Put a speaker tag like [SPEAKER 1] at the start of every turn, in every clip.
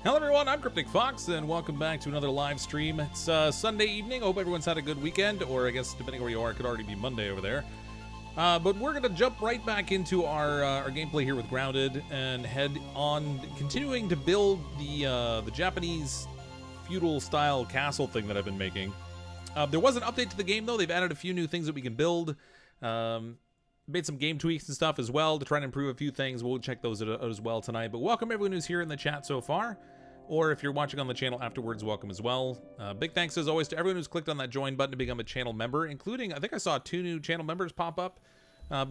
[SPEAKER 1] Hello everyone, I'm CrypticFox, and welcome back to another live stream. It's Sunday evening. Hope everyone's had a good weekend, or I guess depending where you are, it could already be Monday over there. But we're going to jump right back into our gameplay here with Grounded and head on, continuing to build the Japanese feudal-style castle thing that I've been making. There was an update to the game, though. They've added a few new things that we can build. Made some game tweaks and stuff as well to try and improve a few things. We'll check those out as well tonight. But welcome everyone who's here in the chat so far. Or if you're watching on the channel afterwards, welcome as well. Big thanks as always to everyone who's clicked on that join button to become a channel member, including, I think I saw 2 new channel members pop up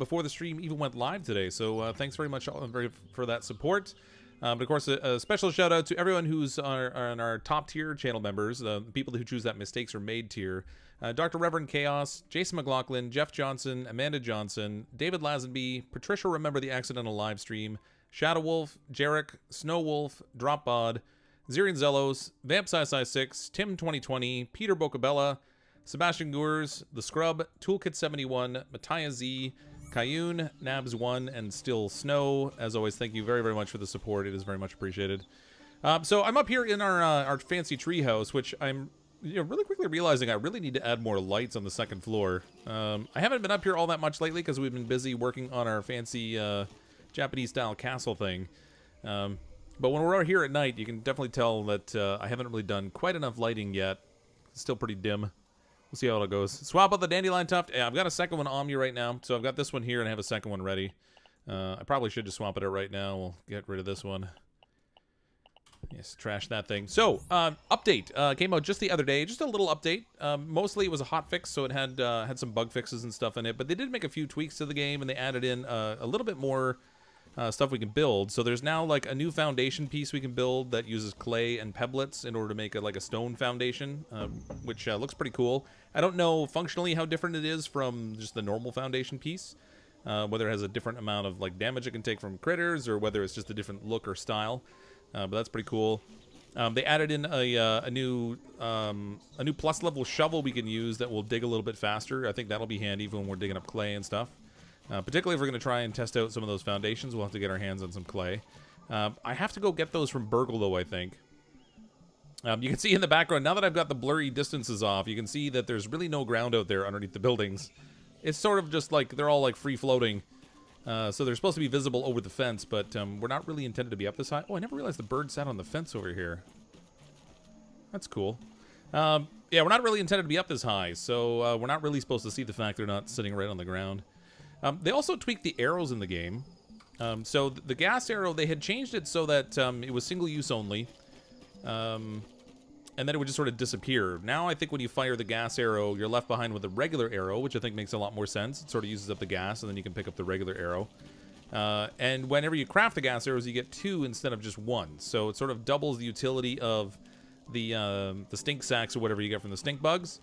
[SPEAKER 1] before the stream even went live today. So thanks very much for that support. But of course, a special shout out to everyone who's on our top tier channel members, the people who choose that mistakes are made tier. Dr. Reverend Chaos, Jason McLaughlin, Jeff Johnson, Amanda Johnson, David Lazenby, Patricia Remember the Accidental Live Stream, Shadow Wolf, Jarek, Snow Wolf, Dropbod, Zirian Zelos, Vamp6, Tim 2020, Peter Bocabella, Sebastian Gours, The Scrub, Toolkit 71, Matthias Z, Kayun, Nabs1, and Still Snow. As always, thank you very, very much for the support. It is very much appreciated. So I'm up here in our fancy treehouse, which I'm really quickly realizing I really need to add more lights on the second floor. I haven't been up here all that much lately because we've been busy working on our fancy Japanese-style castle thing. But when we're out here at night, you can definitely tell that I haven't really done quite enough lighting yet. It's still pretty dim. We'll see how it goes. Swap out the Dandelion Tuft. Yeah, I've got a second one on me right now. So I've got this one here and I have a second one ready. I probably should just swap it out right now. We'll get rid of this one. Yes, trash that thing. So, update came out just the other day. Just a little update. Mostly it was a hot fix, so it had some bug fixes and stuff in it. But they did make a few tweaks to the game, and they added in a little bit more stuff we can build. So there's now like a new foundation piece we can build that uses clay and pebblets in order to make like a stone foundation, which looks pretty cool. I don't know functionally how different it is from just the normal foundation piece. Whether it has a different amount of like damage it can take from critters, or whether it's just a different look or style. But that's pretty cool. They added in a new plus level shovel we can use that will dig a little bit faster. I think that'll be handy when we're digging up clay and stuff. Particularly if we're going to try and test out some of those foundations, we'll have to get our hands on some clay. I have to go get those from Burgle, though, I think. You can see in the background, now that I've got the blurry distances off, you can see that there's really no ground out there underneath the buildings. It's sort of just like, they're all like free-floating. So they're supposed to be visible over the fence, but we're not really intended to be up this high. Oh, I never realized the bird sat on the fence over here. That's cool. Yeah, we're not really intended to be up this high, so we're not really supposed to see the fact they're not sitting right on the ground. They also tweaked the arrows in the game. So the gas arrow, they had changed it so that it was single use only. And then it would just sort of disappear. Now I think when you fire the gas arrow, you're left behind with a regular arrow, which I think makes a lot more sense. It sort of uses up the gas, and then you can pick up the regular arrow. And whenever you craft the gas arrows, you get 2 instead of just 1. So it sort of doubles the utility of the stink sacks or whatever you get from the stink bugs.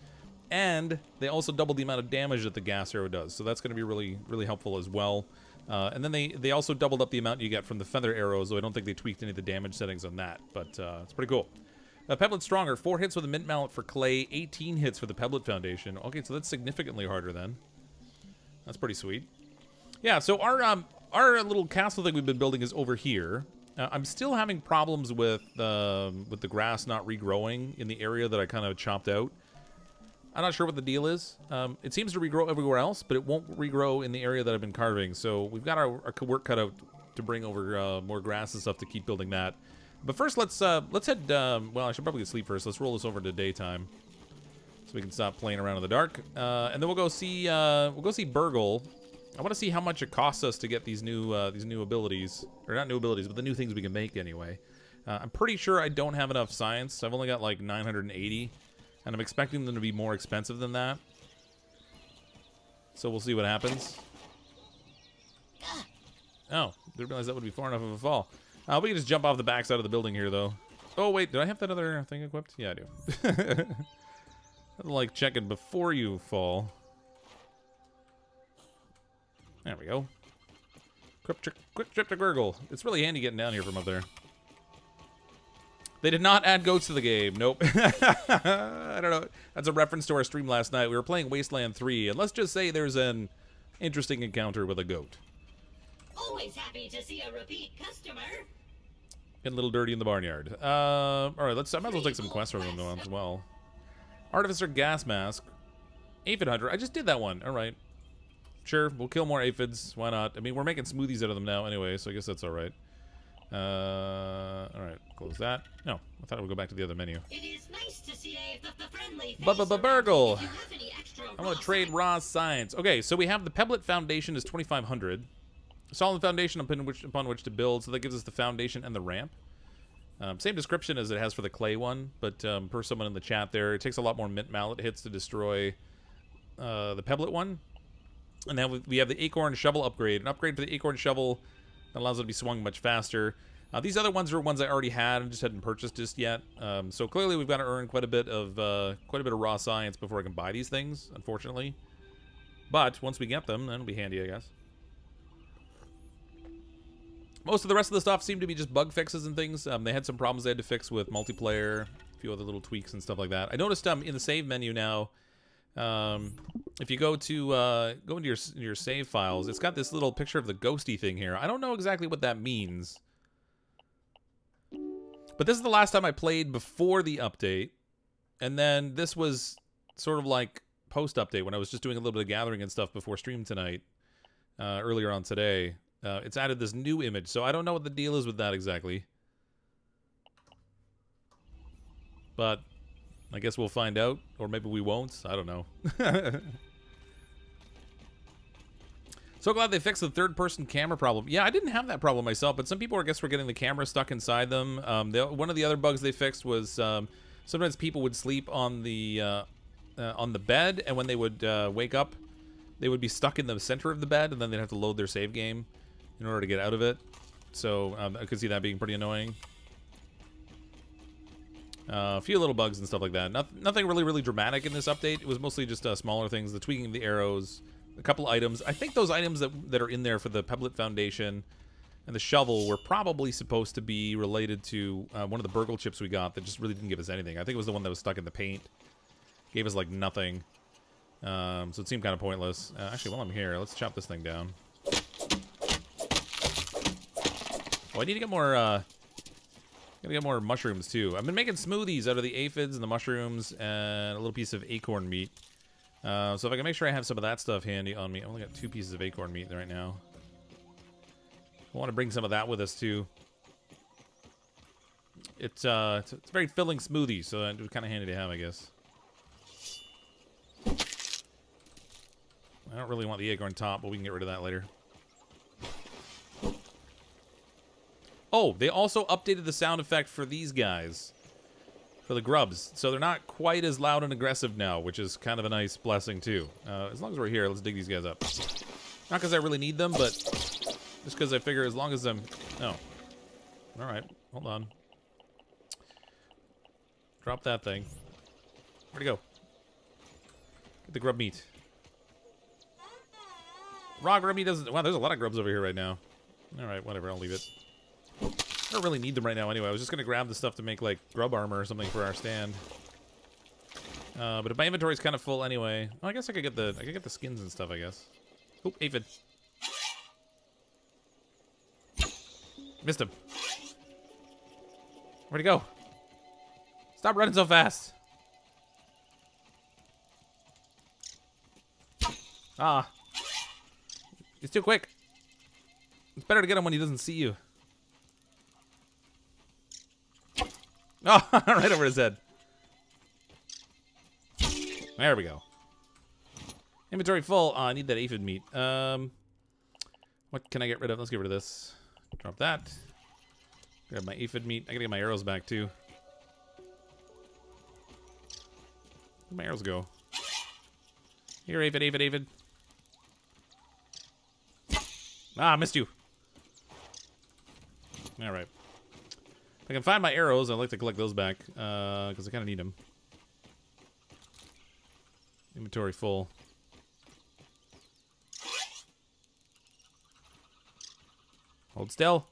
[SPEAKER 1] And they also double the amount of damage that the gas arrow does. So that's going to be really, really helpful as well. And then they also doubled up the amount you get from the feather arrows, though I don't think they tweaked any of the damage settings on that. But it's pretty cool. Pebblet Stronger, 4 hits with a mint mallet for clay, 18 hits for the Pebblet Foundation. Okay, so that's significantly harder then. That's pretty sweet. Yeah, so our little castle thing we've been building is over here. I'm still having problems with the grass not regrowing in the area that I kind of chopped out. I'm not sure what the deal is. It seems to regrow everywhere else, but it won't regrow in the area that I've been carving. So we've got our work cut out to bring over more grass and stuff to keep building that. But first, let's head. Well, I should probably get sleep first. Let's roll this over to daytime, so we can stop playing around in the dark. And then we'll go see Burgle. I want to see how much it costs us to get these new abilities, or not new abilities, but the new things we can make anyway. I'm pretty sure I don't have enough science. I've only got like 980, and I'm expecting them to be more expensive than that. So we'll see what happens. Oh, didn't realize that would be far enough of a fall. We can just jump off the backside of the building here, though. Oh, wait, do I have that other thing equipped? Yeah, I do. Like, check it before you fall. There we go. Quick trip to Gurgle. It's really handy getting down here from up there. They did not add goats to the game. Nope. I don't know. That's a reference to our stream last night. We were playing Wasteland 3, and let's just say there's an interesting encounter with a goat.
[SPEAKER 2] Always happy to see a repeat customer.
[SPEAKER 1] Getting a little dirty in the barnyard. All right, I might as well take some quests from them as well. Artificer gas mask. Aphid hunter. I just did that one. All right. Sure, we'll kill more aphids. Why not? I mean, we're making smoothies out of them now anyway, so I guess that's all right. All right, close that. No, I thought it would go back to the other menu.
[SPEAKER 2] It is nice to see a friendly
[SPEAKER 1] Burgle.
[SPEAKER 2] face.
[SPEAKER 1] I want to trade raw science. Okay, so we have the Pebblet Foundation is 2,500. Solid foundation upon which to build, so that gives us the foundation and the ramp. Same description as it has for the clay one, but per someone in the chat there, it takes a lot more mint mallet hits to destroy the Pebblet one. And now we have the Acorn shovel upgrade. An upgrade for the Acorn shovel that allows it to be swung much faster. These other ones are ones I already had and just hadn't purchased just yet. So clearly we've got to earn quite a bit of raw science before I can buy these things, unfortunately. But once we get them, then it'll be handy, I guess. Most of the rest of the stuff seemed to be just bug fixes and things. They had some problems they had to fix with multiplayer, a few other little tweaks and stuff like that. I noticed in the save menu now, if you go into your save files, it's got this little picture of the ghosty thing here. I don't know exactly what that means. But this is the last time I played before the update. And then this was sort of like post-update when I was just doing a little bit of gathering and stuff before stream tonight, earlier on today. It's added this new image, so I don't know what the deal is with that exactly. But I guess we'll find out, or maybe we won't. I don't know. So glad they fixed the third-person camera problem. Yeah, I didn't have that problem myself, but some people, I guess, were getting the camera stuck inside them. One of the other bugs they fixed was sometimes people would sleep on the bed, and when they would wake up, they would be stuck in the center of the bed, and then they'd have to load their save game in order to get out of it. So I could see that being pretty annoying. A few little bugs and stuff like that. Nothing really dramatic in this update. It was mostly just smaller things, the tweaking of the arrows, a couple items. I think those items that are in there for the Pebblet Foundation and the shovel were probably supposed to be related to one of the burgle chips we got that just really didn't give us anything. I think it was the one that was stuck in the paint. Gave us like nothing. So it seemed kind of pointless. Actually, while I'm here, let's chop this thing down. Oh, I need to get more, gotta get more mushrooms, too. I've been making smoothies out of the aphids and the mushrooms and a little piece of acorn meat. So if I can make sure I have some of that stuff handy on me. I only got 2 pieces of acorn meat right now. I want to bring some of that with us, too. It's a very filling smoothie, so it was kind of handy to have, I guess. I don't really want the acorn top, but we can get rid of that later. Oh, they also updated the sound effect for these guys. For the grubs. So they're not quite as loud and aggressive now, which is kind of a nice blessing, too. As long as we're here, let's dig these guys up. Not because I really need them, but just because I figure as long as I'm... Oh. Alright, hold on. Drop that thing. Where'd it go? Get the grub meat. Raw grub meat doesn't... Wow, there's a lot of grubs over here right now. Alright, whatever, I'll leave it. I don't really need them right now anyway. I was just going to grab the stuff to make, like, grub armor or something for our stand. But if my inventory's kind of full anyway... Well, I guess I could get the skins and stuff, I guess. Oop, aphid. Missed him. Where'd he go? Stop running so fast. Ah. He's too quick. It's better to get him when he doesn't see you. Oh, right over his head. There we go. Inventory full. Oh, I need that aphid meat. What can I get rid of? Let's get rid of this. Drop that. Grab my aphid meat. I gotta get my arrows back, too. Where'd my arrows go? Here, aphid, aphid, aphid. Ah, I missed you. Alright. If I can find my arrows, I'd like to collect those back, because I kind of need them. Inventory full. Hold still.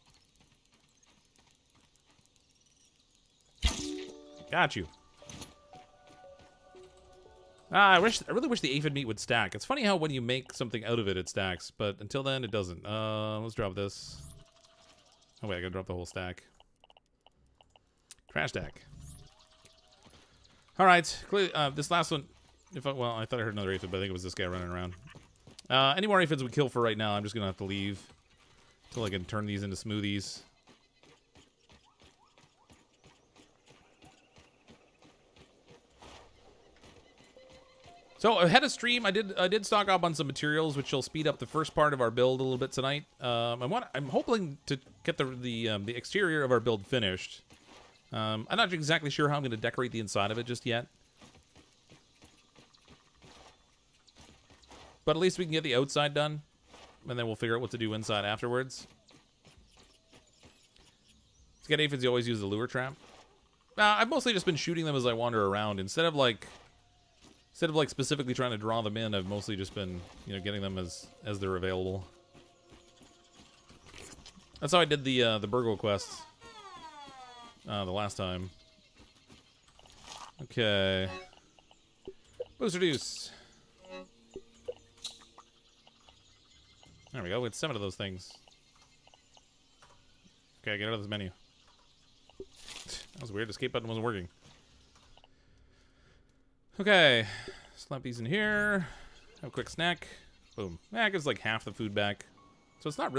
[SPEAKER 1] Got you. I really wish the aphid meat would stack. It's funny how when you make something out of it, it stacks, but until then, it doesn't. Let's drop this. Oh wait, I gotta drop the whole stack. Trash deck. All right. This last one. Well, I thought I heard another aphid, but I think it was this guy running around. Any more aphids we kill for right now, I'm just gonna have to leave until I can turn these into smoothies. So ahead of stream, I did stock up on some materials, which will speed up the first part of our build a little bit tonight. I'm hoping to get the exterior of our build finished. I'm not exactly sure how I'm going to decorate the inside of it just yet, but at least we can get the outside done, and then we'll figure out what to do inside afterwards. To get aphids, you always use the lure trap. I've mostly just been shooting them as I wander around instead of like specifically trying to draw them in. I've mostly just been, you know, getting them as they're available. That's how I did the Burgle quest the last time. Okay. Booster Deuce. There we go. We had 7 of those things. Okay, get out of this menu. That was weird. Escape button wasn't working. Okay, slap these in here. Have a quick snack. Boom. That gives like half the food back. So it's not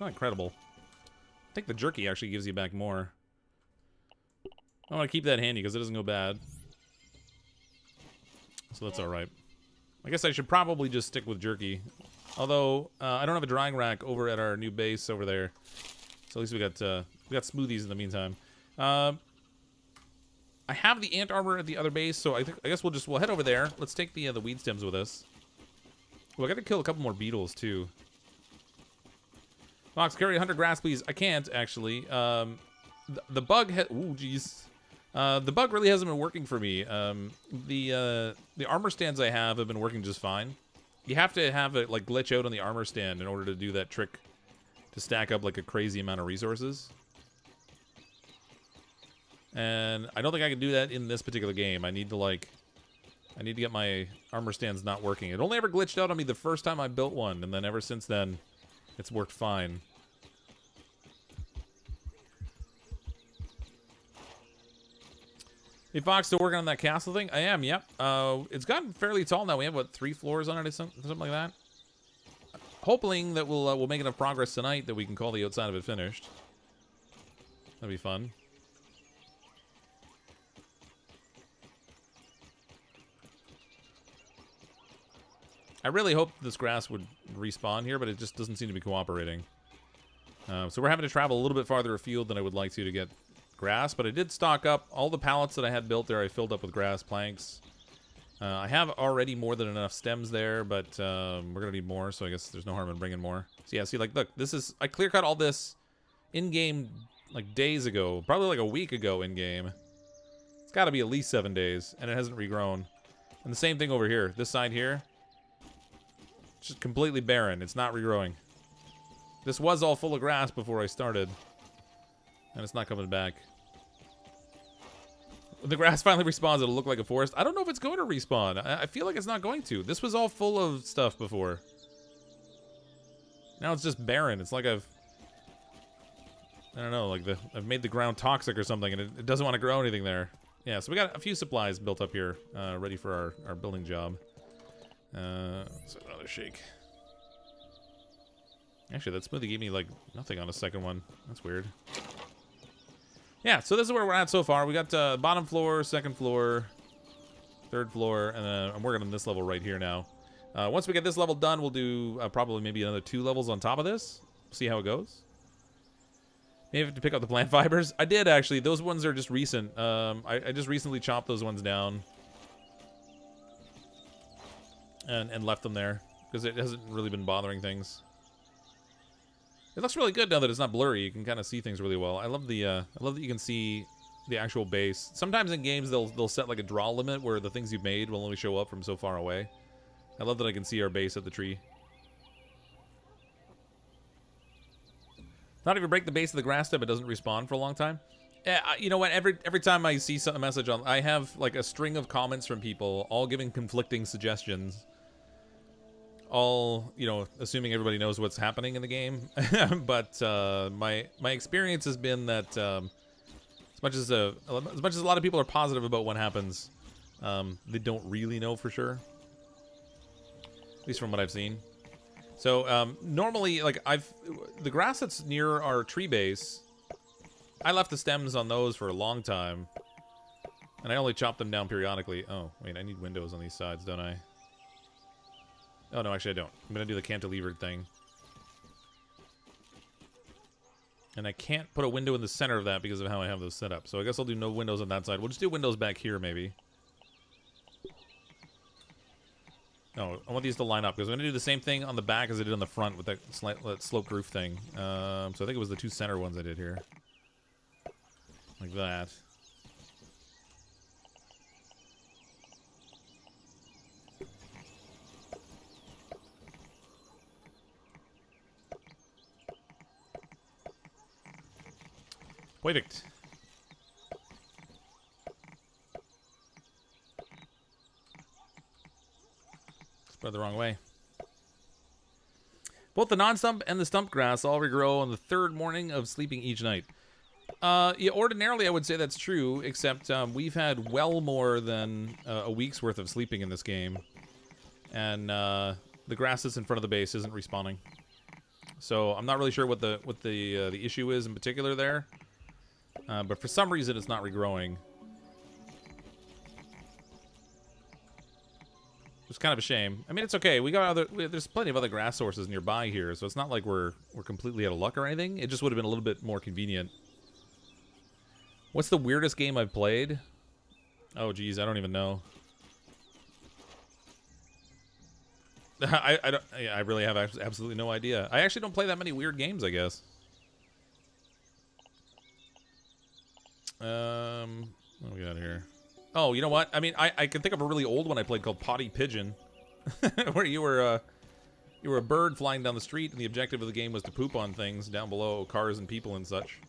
[SPEAKER 1] incredible. I think the jerky actually gives you back more. I want to keep that handy because it doesn't go bad. So that's alright. I guess I should probably just stick with jerky. Although, I don't have a drying rack over at our new base over there. So at least we got smoothies in the meantime. I have the ant armor at the other base, so I guess we'll head over there. Let's take the weed stems with us. Well, I gotta kill a couple more beetles too. Fox, carry 100 grass, please. I can't actually. The bug ooh, jeez. The bug really hasn't been working for me. The armor stands I have been working just fine. You have to have it like glitch out on the armor stand in order to do that trick to stack up like a crazy amount of resources. And I don't think I can do that in this particular game. I need to get my armor stands not working. It only ever glitched out on me the first time I built one, and then ever since then, it's worked fine. Hey, Fox, still working on that castle thing? I am, yep. It's gotten fairly tall now. We have, what, 3 floors on it or something like that? Hoping that we'll make enough progress tonight that we can call the outside of it finished. That'd be fun. I really hope this grass would respawn here, but it just doesn't seem to be cooperating. So we're having to travel a little bit farther afield than I would like to get grass, but I did stock up all the pallets that I had built there. I filled up with grass planks. I have already more than enough stems there, but we're gonna need more, so I guess there's no harm in bringing more. So yeah, see, like, look, this is, I clear cut all this in-game like days ago, probably like a week ago in-game. It's got to be at least 7 days, and it hasn't regrown. And the same thing over here, this side here. It's just completely barren. It's not regrowing. This was all full of grass before I started. And it's not coming back. When the grass finally respawns, it'll look like a forest. I don't know if it's going to respawn. I feel like it's not going to. This was all full of stuff before. Now it's just barren. It's like I don't know, like I've made the ground toxic or something, and it doesn't want to grow anything there. Yeah, so we got a few supplies built up here, ready for our building job. So another shake. Actually, that smoothie gave me, like, nothing on a second one. That's weird. Yeah, so this is where we're at so far. We got bottom floor, second floor, third floor, and I'm working on this level right here now. Once we get this level done, we'll do probably maybe another 2 levels on top of this. See how it goes. Maybe I have to pick up the plant fibers. I did, actually. Those ones are just recent. I just recently chopped those ones down. And left them there. Because it hasn't really been bothering things. It looks really good now that it's not blurry. You can kind of see things really well. I love the I love that you can see the actual base. Sometimes in games they'll set like a draw limit where the things you've made will only show up from so far away. I love that I can see our base at the tree. Not even break the base of the grass step, it doesn't respawn for a long time. Yeah, you know what? Every time I see a message on, I have like a string of comments from people, all giving conflicting suggestions. All, you know, assuming everybody knows what's happening in the game. But my experience has been that As much as a lot of people are positive about what happens, they don't really know for sure. At least from what I've seen. So normally, like the grass that's near our tree base, I left the stems on those for a long time, and I only chop them down periodically. Oh wait, I need windows on these sides, don't I? Oh no, actually I don't. I'm gonna do the cantilevered thing. And I can't put a window in the center of that because of how I have those set up. So I guess I'll do no windows on that side. We'll just do windows back here, maybe. No, I want these to line up because I'm going to do the same thing on the back as I did on the front with that sloped roof thing. So I think it was the two center ones I did here. Like that. Perfect. Spread the wrong way. Both the non-stump and the stump grass all regrow on the third morning of sleeping each night. Yeah, ordinarily I would say that's true, except we've had well more than a week's worth of sleeping in this game. And the grass that's in front of the base isn't respawning. So I'm not really sure what the issue is in particular there. But for some reason, it's not regrowing. It's kind of a shame. I mean, it's okay. There's plenty of other grass sources nearby here, so it's not like we're completely out of luck or anything. It just would have been a little bit more convenient. What's the weirdest game I've played? Oh, geez, I don't even know. I really have absolutely no idea. I actually don't play that many weird games, I guess. What do we got here? Oh, you know what? I mean, I can think of a really old one I played called Potty Pigeon, where you were a bird flying down the street, and the objective of the game was to poop on things down below, cars and people and such.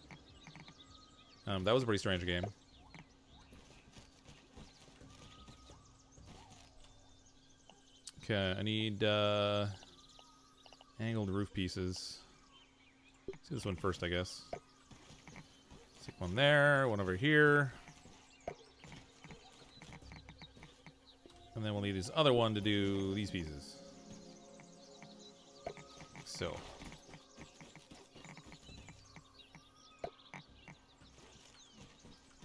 [SPEAKER 1] That was a pretty strange game. Okay, I need angled roof pieces. Let's do this one first, I guess. Stick one there, one over here. And then we'll need this other one to do these pieces. So.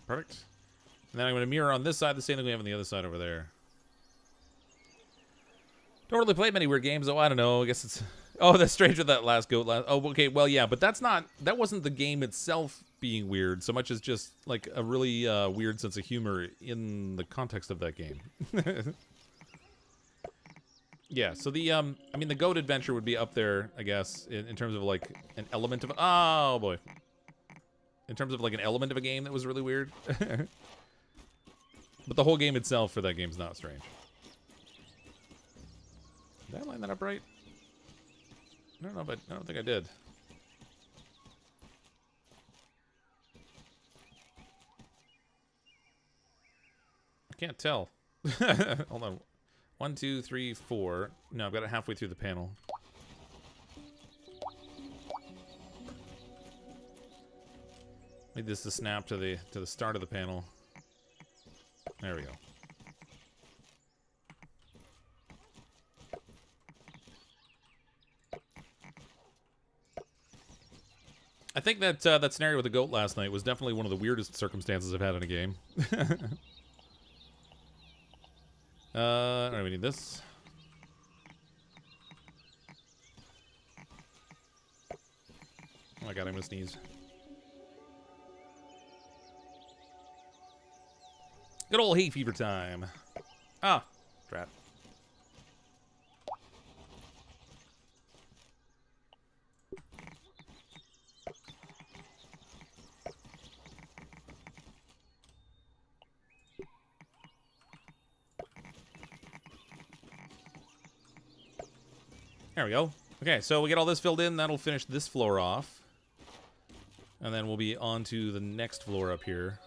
[SPEAKER 1] Perfect. And then I'm going to mirror on this side the same thing we have on the other side over there. Don't really play many weird games, though. I don't know. I guess it's... Oh, that's strange with that last goat. Oh, okay. Well, yeah, but that's not... That wasn't the game itself being weird, so much as just, like, a really weird sense of humor in the context of that game. Yeah, so the, I mean, the goat adventure would be up there, I guess, in terms of, like, an element of... Oh, boy. In terms of, like, an element of a game that was really weird. But the whole game itself for that game's not strange. Did I line that up right? I don't know, but I don't think I did. I can't tell. Hold on. 1, 2, 3, 4. No, I've got it halfway through the panel. Need this to snap to the start of the panel. There we go. I think that that scenario with the goat last night was definitely one of the weirdest circumstances I've had in a game. Alright, we need this. Oh my god, I'm gonna sneeze. Good old hay fever time. Ah, drat. There we go. Okay, so we get all this filled in. That'll finish this floor off. And then we'll be on to the next floor up here.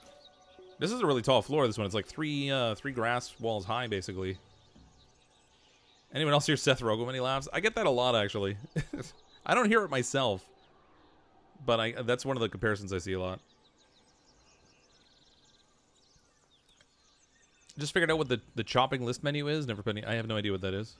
[SPEAKER 1] This is a really tall floor, this one. It's like three grass walls high, basically. Anyone else hear Seth Rogen when he laughs? I get that a lot, actually. I don't hear it myself. But that's one of the comparisons I see a lot. Just figured out what the chopping list menu is. Never put any, I have no idea what that is.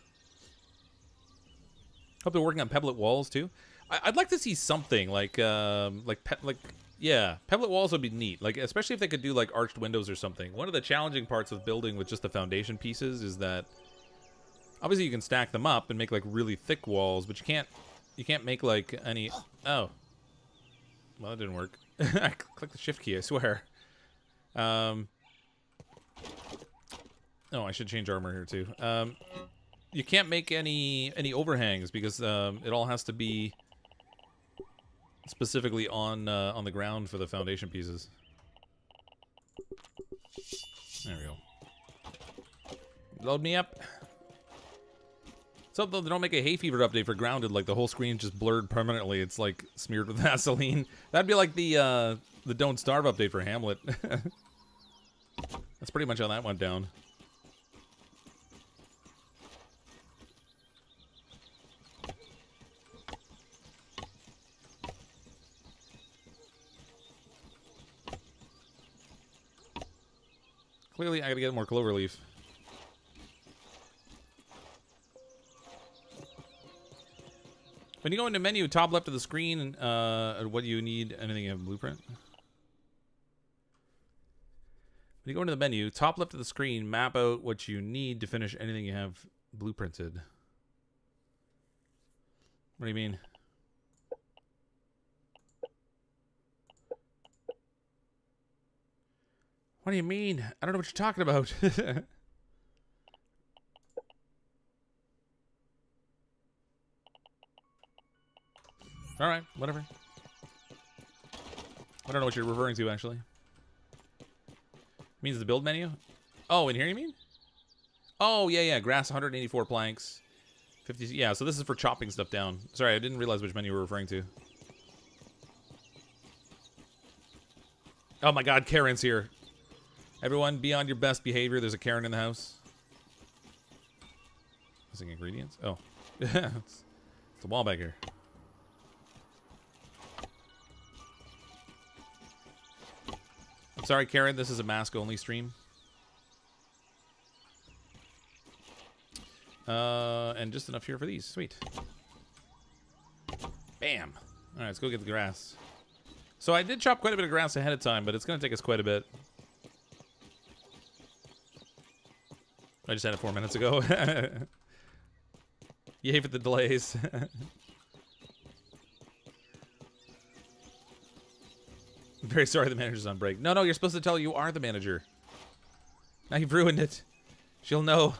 [SPEAKER 1] Hope they're working on pebblet walls too. I'd like to see something like yeah, pebblet walls would be neat. Like especially if they could do like arched windows or something. One of the challenging parts of building with just the foundation pieces is that obviously you can stack them up and make like really thick walls, but you can't make like any. Oh, well that didn't work. I clicked the shift key. I swear. Oh, I should change armor here too. You can't make any overhangs because it all has to be specifically on the ground for the foundation pieces. There we go. Load me up. So they don't make a hay fever update for grounded, like the whole screen just blurred permanently. It's like smeared with Vaseline. That'd be like the Don't Starve update for Hamlet. That's pretty much how that went down. Clearly, I gotta get more cloverleaf. When you go into menu, top left of the screen, what do you need? Anything you have blueprint? When you go into the menu, top left of the screen, map out what you need to finish anything you have blueprinted. What do you mean? What do you mean? I don't know what you're talking about. Alright, whatever. I don't know what you're referring to, actually. Means the build menu? Oh, in here you mean? Oh, yeah. Grass, 184 planks. 50, yeah, so this is for chopping stuff down. Sorry, I didn't realize which menu you were referring to. Oh my god, Karen's here. Everyone, be on your best behavior. There's a Karen in the house. Missing ingredients? Oh. it's the wall back here. I'm sorry, Karen. This is a mask-only stream. And just enough here for these. Sweet. Bam. All right, let's go get the grass. So I did chop quite a bit of grass ahead of time, but it's going to take us quite a bit. I just had it 4 minutes ago. Yay for the delays. I'm very sorry the manager's on break. No, you're supposed to tell her you are the manager. Now you've ruined it. She'll know.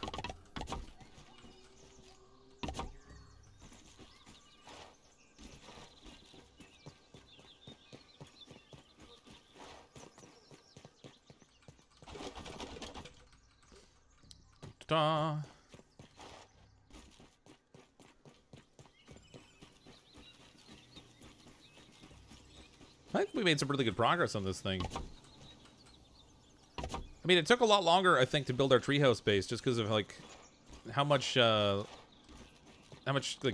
[SPEAKER 1] Ta-da. I think we made some really good progress on this thing. I mean, it took a lot longer, I think, to build our treehouse base, just because of like how much like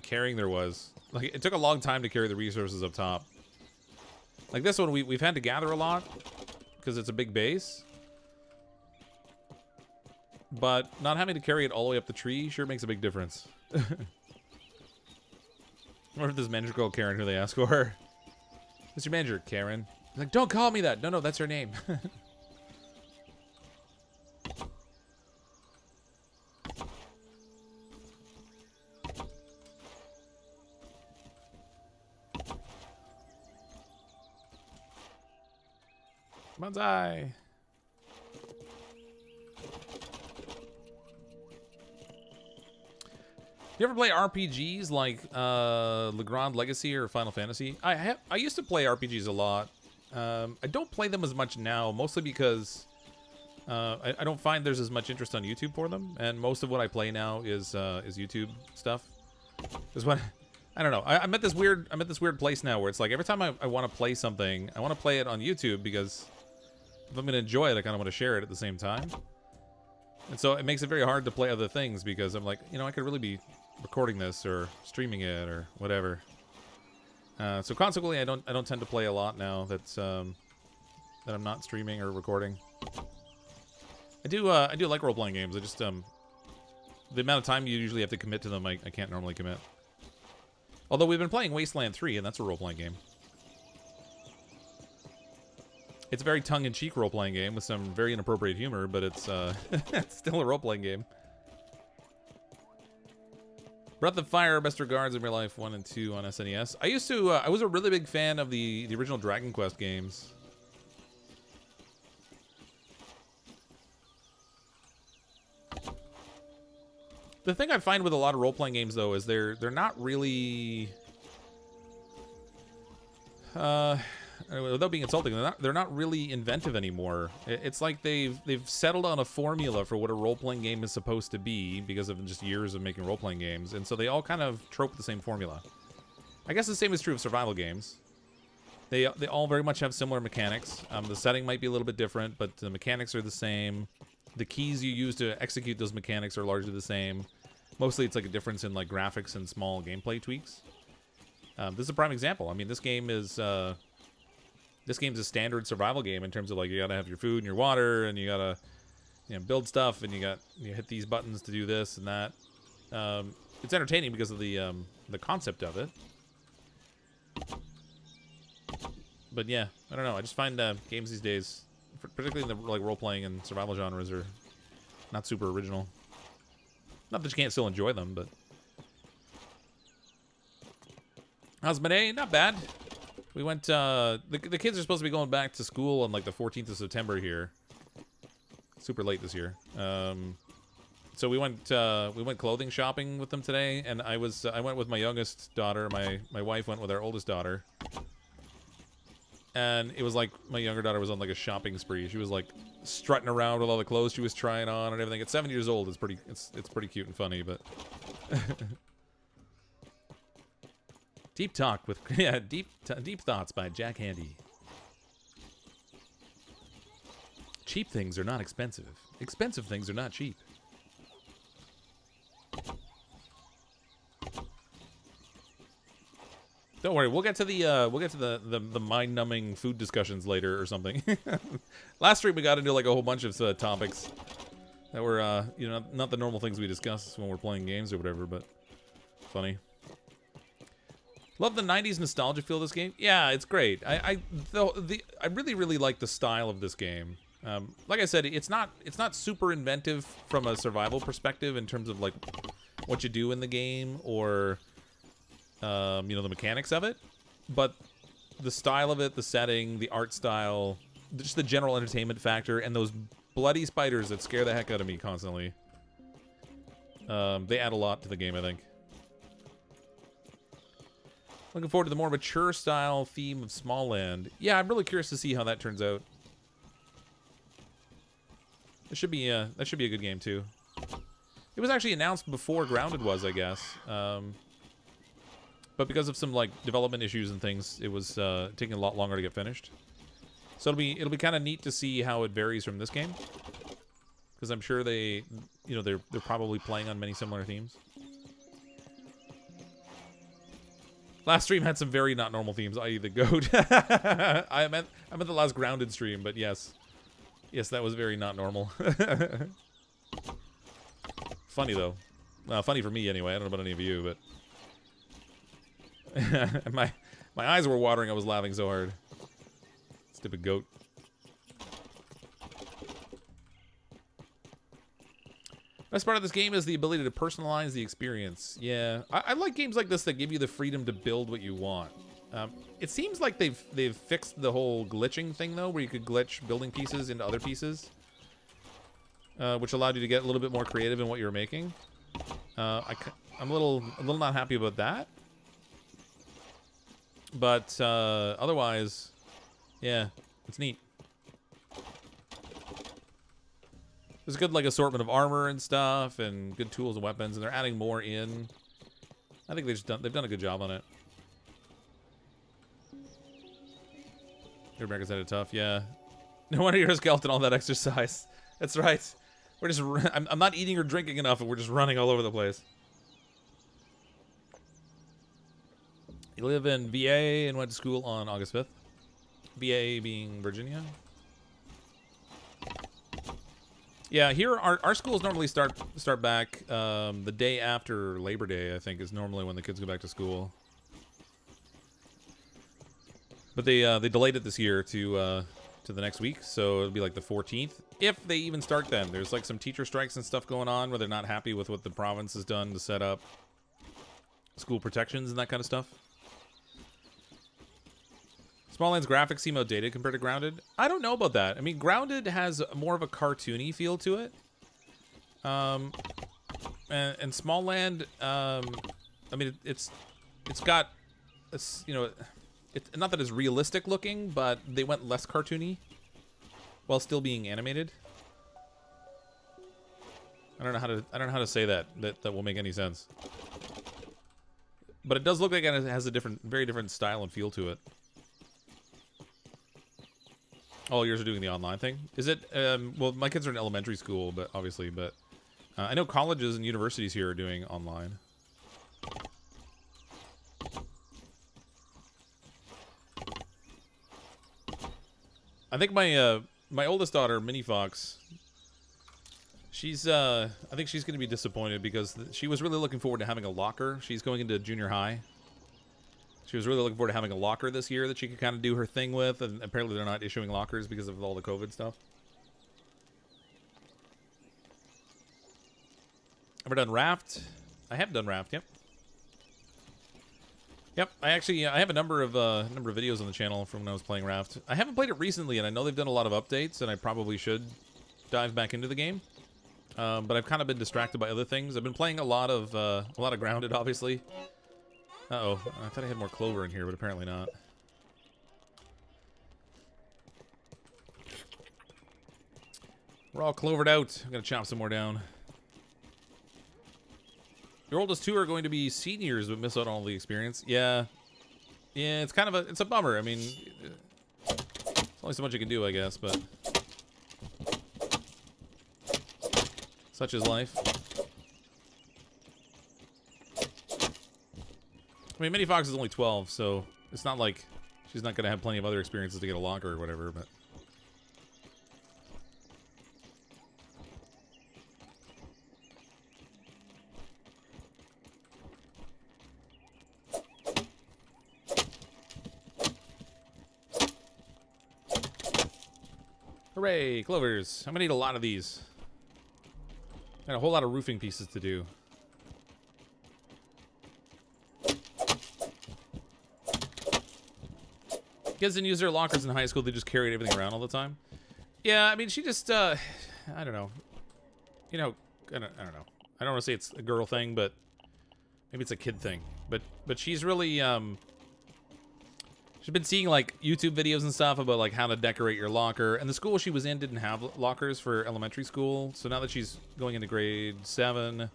[SPEAKER 1] carrying there was. Like, it took a long time to carry the resources up top. Like this one, we've had to gather a lot because it's a big base. But not having to carry it all the way up the tree sure makes a big difference. I wonder if this manager called Karen who they asked for. Mr. Manager, Karen. He's like, don't call me that. No, that's her name. Bonsai. You ever play RPGs like Legrand Legacy or Final Fantasy? I used to play RPGs a lot. I don't play them as much now, mostly because I don't find there's as much interest on YouTube for them, and most of what I play now is YouTube stuff. Is what I don't know. I'm at this weird place now where it's like every time I want to play something, I want to play it on YouTube because if I'm gonna enjoy it, I kind of want to share it at the same time. And so it makes it very hard to play other things because I'm like, you know, I could really be recording this or streaming it or whatever. So consequently, I don't tend to play a lot now that's that I'm not streaming or recording. I do like role-playing games. I just the amount of time you usually have to commit to them, I can't normally commit. Although we've been playing Wasteland 3, and that's a role-playing game. It's a very tongue-in-cheek role-playing game with some very inappropriate humor, but it's it's still a role-playing game. Breath of Fire, best regards in real life 1 and 2 on SNES. I used to, I was a really big fan of the original Dragon Quest games. The thing I find with a lot of role-playing games, though, is they're not really, without being insulting, they're not really inventive anymore. It's like they've settled on a formula for what a role-playing game is supposed to be because of just years of making role-playing games, and so they all kind of trope the same formula. I guess the same is true of survival games. They all very much have similar mechanics. The setting might be a little bit different, but the mechanics are the same. The keys you use to execute those mechanics are largely the same. Mostly it's like a difference in like graphics and small gameplay tweaks. This is a prime example. I mean, this game is this game's a standard survival game in terms of like you gotta have your food and your water, and you gotta build stuff, and you hit these buttons to do this and that. It's entertaining because of the concept of it. But yeah, I don't know. I just find games these days, particularly in the like role-playing and survival genres, are not super original. Not that you can't still enjoy them, but how's my day? Not bad. We went. The kids are supposed to be going back to school on like the 14th of September here. Super late this year. So we went clothing shopping with them today, and I went with my youngest daughter. My wife went with our oldest daughter. And it was like my younger daughter was on like a shopping spree. She was like strutting around with all the clothes she was trying on and everything. At 7 years old, it's pretty cute and funny, but deep talk with deep thoughts by Jack Handy. Cheap things are not expensive. Expensive things are not cheap. Don't worry, we'll get to the mind-numbing food discussions later or something. Last stream we got into like a whole bunch of topics that were not the normal things we discuss when we're playing games or whatever, but funny. Love the 90s nostalgia feel of this game. Yeah, it's great. I really like the style of this game. Like I said, it's not super inventive from a survival perspective in terms of like what you do in the game or the mechanics of it, but the style of it, the setting, the art style, just the general entertainment factor, and those bloody spiders that scare the heck out of me constantly. They add a lot to the game, I think. Looking forward to the more mature style theme of Small Land. Yeah, I'm really curious to see how that turns out. That should be a good game too. It was actually announced before Grounded was, I guess. But because of some like development issues and things, it was taking a lot longer to get finished. So it'll be kind of neat to see how it varies from this game, because I'm sure they're probably playing on many similar themes. Last stream had some very not normal themes, i.e. the goat. I meant the last Grounded stream, but yes, that was very not normal. Funny though, funny for me anyway. I don't know about any of you, but. my eyes were watering. I was laughing so hard. Stupid goat. Best part of this game is the ability to personalize the experience. Yeah, I like games like this that give you the freedom to build what you want. It seems like they've fixed the whole glitching thing though, where you could glitch building pieces into other pieces, which allowed you to get a little bit more creative in what you were making. I'm a little not happy about that. But otherwise, yeah, it's neat. There's a good like assortment of armor and stuff, and good tools and weapons, and they're adding more in. I think they've done a good job on it. Your Americans had it tough, yeah. No wonder you're a skeleton, all that exercise. That's right. We're just I'm not eating or drinking enough, and we're just running all over the place. You live in VA and went to school on August 5th. VA being Virginia. Yeah, here our schools normally start back the day after Labor Day. I think is normally when the kids go back to school. But they delayed it this year to the next week, so it'll be like the 14th, if they even start then. There's like some teacher strikes and stuff going on where they're not happy with what the province has done to set up school protections and that kind of stuff. Smallland's graphics seem outdated compared to Grounded. I don't know about that. I mean, Grounded has more of a cartoony feel to it. And Smallland, I mean, it's got, you know, not that it's realistic looking, but they went less cartoony while still being animated. I don't know how to say that will make any sense. But it does look like it has a very different style and feel to it. All yours are doing the online thing. Is it? Well, my kids are in elementary school, but obviously, I know colleges and universities here are doing online. I think my oldest daughter, Mini Fox, she's I think she's going to be disappointed because she was really looking forward to having a locker. She's going into junior high. She was really looking forward to having a locker this year that she could kind of do her thing with, and apparently they're not issuing lockers because of all the COVID stuff. Ever done Raft? I have done Raft, yep. Yep, I have a number of videos on the channel from when I was playing Raft. I haven't played it recently, and I know they've done a lot of updates, and I probably should dive back into the game. But I've kind of been distracted by other things. I've been playing a lot of Grounded, obviously. Uh-oh, I thought I had more clover in here, but apparently not. We're all clovered out. I'm gonna chop some more down. Your oldest two are going to be seniors, but miss out on all the experience. Yeah, it's kind of it's a bummer. I mean, there's only so much you can do, I guess, but such is life. I mean, Mini Fox is only 12, so it's not like she's not going to have plenty of other experiences to get a locker or whatever, but... Hooray, clovers. I'm going to need a lot of these. Got a whole lot of roofing pieces to do. Kids didn't use their lockers in high school. They just carried everything around all the time. Yeah, I mean, she just, I don't know. You know, I don't know. I don't want to say it's a girl thing, but maybe it's a kid thing. But she's really, she's been seeing, like, YouTube videos and stuff about, like, how to decorate your locker. And the school she was in didn't have lockers for elementary school. So now that she's going into grade 7,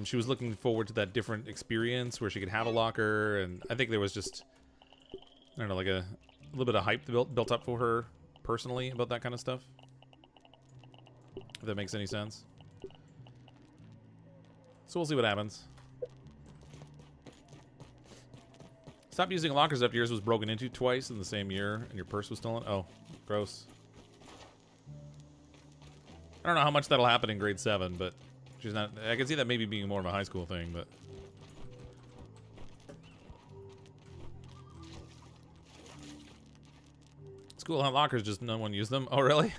[SPEAKER 1] she was looking forward to that different experience where she could have a locker. And I think there was just... I don't know, like a little bit of hype built up for her personally about that kind of stuff. If that makes any sense. So we'll see what happens. Stop using lockers after yours was broken into twice in the same year and your purse was stolen. Oh, gross. I don't know how much that'll happen in grade 7, but she's not... I can see that maybe being more of a high school thing, but... School had lockers, just no one used them. Oh, really?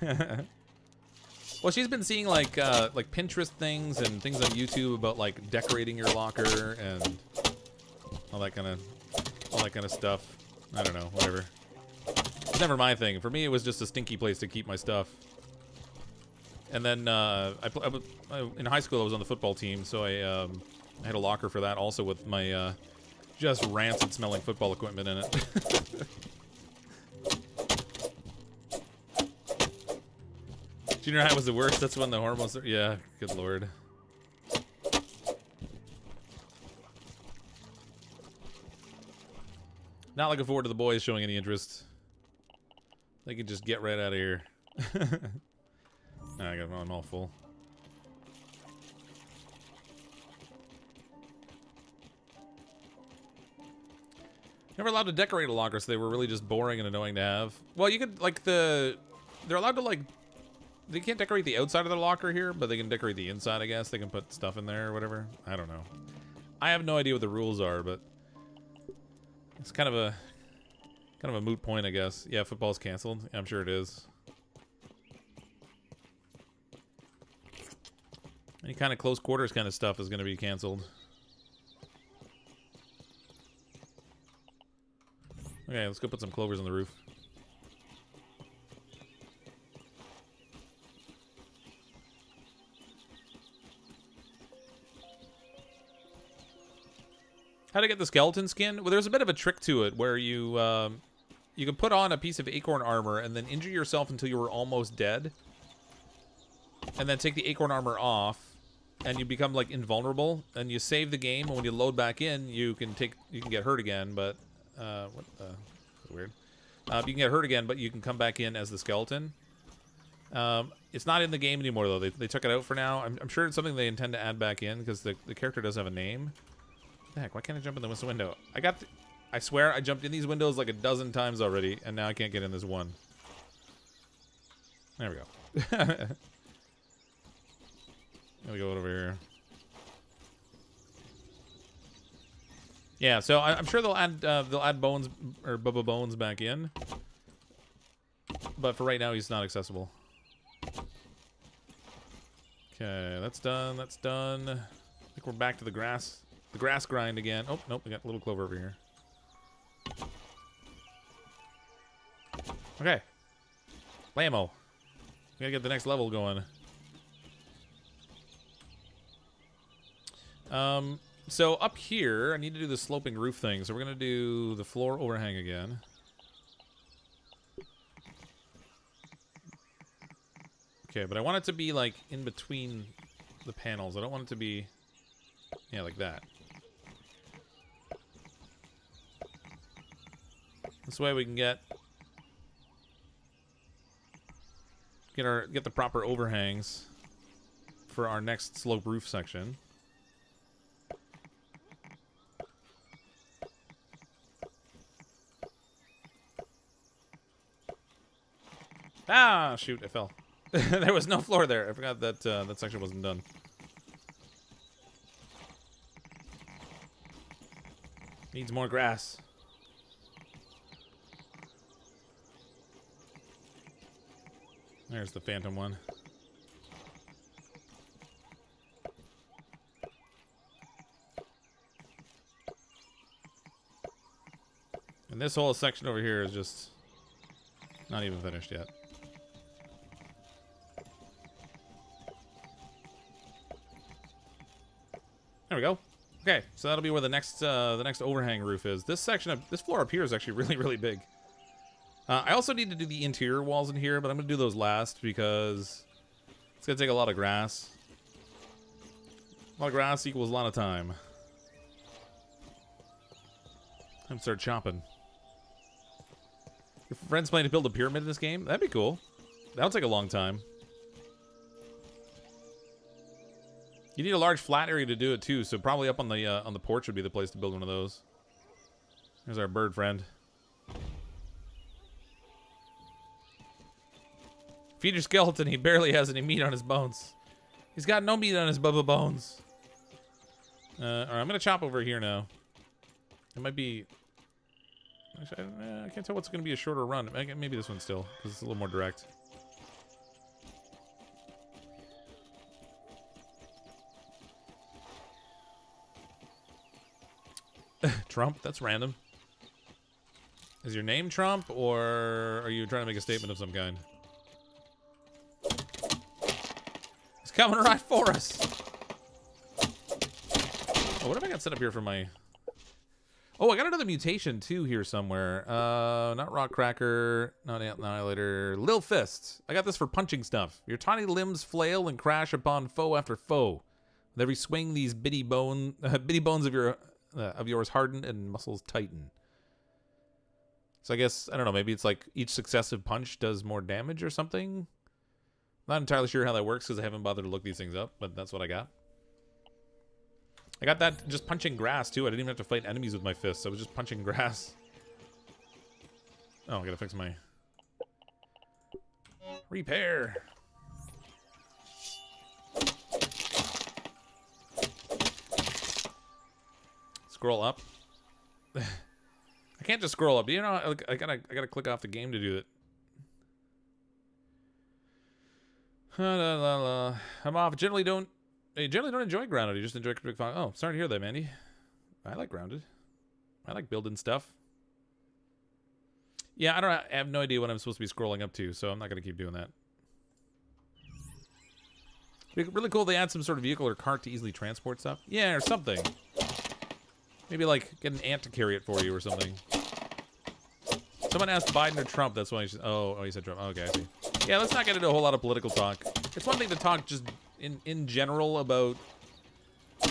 [SPEAKER 1] Well, she's been seeing like Pinterest things and things on YouTube about like decorating your locker and all that kind of stuff. I don't know, whatever. It's never my thing. For me, it was just a stinky place to keep my stuff. And then in high school, I was on the football team, so I had a locker for that, also with my just rancid smelling football equipment in it. Junior high was the worst. That's when the hormones... Yeah, good lord. Not looking forward to the boys showing any interest. They can just get right out of here. I'm all full. Never allowed to decorate a locker, so they were really just boring and annoying to have. Well, you could, like, they're allowed to, like, they can't decorate the outside of the locker here, but they can decorate the inside, I guess. They can put stuff in there or whatever. I don't know. I have no idea what the rules are, but it's kind of a moot point, I guess. Yeah, football's canceled. Yeah, I'm sure it is. Any kind of close quarters kind of stuff is going to be canceled. Okay, let's go put some clovers on the roof. How to get the skeleton skin? Well, there's a bit of a trick to it where you can put on a piece of acorn armor and then injure yourself until you were almost dead, and then take the acorn armor off, and you become like invulnerable. And you save the game, and when you load back in, you can get hurt again. But what the? That's weird. You can get hurt again, but you can come back in as the skeleton. It's not in the game anymore though. They took it out for now. I'm sure it's something they intend to add back in because the character does have a name. The heck, why can't I jump in this window? I swear I jumped in these windows like a dozen times already, and now I can't get in this one. There we go. There we go over here. Yeah, so I'm sure they'll add bones or Bubba Bones back in, but for right now he's not accessible. Okay, that's done. That's done. I think we're back to the grass grind again. Oh nope, we got a little clover over here. Okay, Lammo. We gotta get the next level going. So up here, I need to do the sloping roof thing. So we're gonna do the floor overhang again. Okay, but I want it to be like in between the panels. I don't want it to be, yeah, like that. This way we can get the proper overhangs for our next slope roof section. Ah, shoot, I fell. There was no floor there. I forgot that that section wasn't done. Needs more grass. There's the phantom one. And this whole section over here is just not even finished yet. There we go. Okay, so that'll be where the next overhang roof is. This floor up here is actually really, really big. I also need to do the interior walls in here, but I'm gonna do those last because it's gonna take a lot of grass. A lot of grass equals a lot of time. I'm start chopping. Your friends planning to build a pyramid in this game? That'd be cool. That'll take a long time. You need a large flat area to do it too, so probably up on the porch would be the place to build one of those. There's our bird friend. Feed your skeleton, he barely has any meat on his bones. He's got no meat on his Bubba bones. Alright, I'm gonna chop over here now. It might be... Actually, I can't tell what's gonna be a shorter run. Maybe this one still, because it's a little more direct. Trump? That's random. Is your name Trump, or are you trying to make a statement of some kind? He's coming right for us. Oh, what have I got set up here for my... Oh, I got another mutation, too, here somewhere. Not Rock Cracker, not Annihilator. Lil Fist. I got this for punching stuff. Your tiny limbs flail and crash upon foe after foe. With every swing, these bitty bones of yours harden and muscles tighten. So I guess, I don't know, maybe it's like each successive punch does more damage or something? Not entirely sure how that works because I haven't bothered to look these things up, but that's what I got. I got that just punching grass too. I didn't even have to fight enemies with my fists. I was just punching grass. Oh, I gotta fix my... Repair. scroll up. I can't just scroll up. You know, I gotta click off the game to do it. I'm off. I generally don't enjoy Grounded. You just enjoy CrypticFox. Oh, sorry to hear that, Mandy. I like Grounded. I like building stuff. Yeah, I have no idea what I'm supposed to be scrolling up to, so I'm not gonna keep doing that. It'd be really cool if they add some sort of vehicle or cart to easily transport stuff. Yeah, or something. Maybe like get an ant to carry it for you or something. Someone asked Biden or Trump. That's why he said, oh, he said Trump. Okay, I see. Yeah, let's not get into a whole lot of political talk. It's one thing to talk just in general about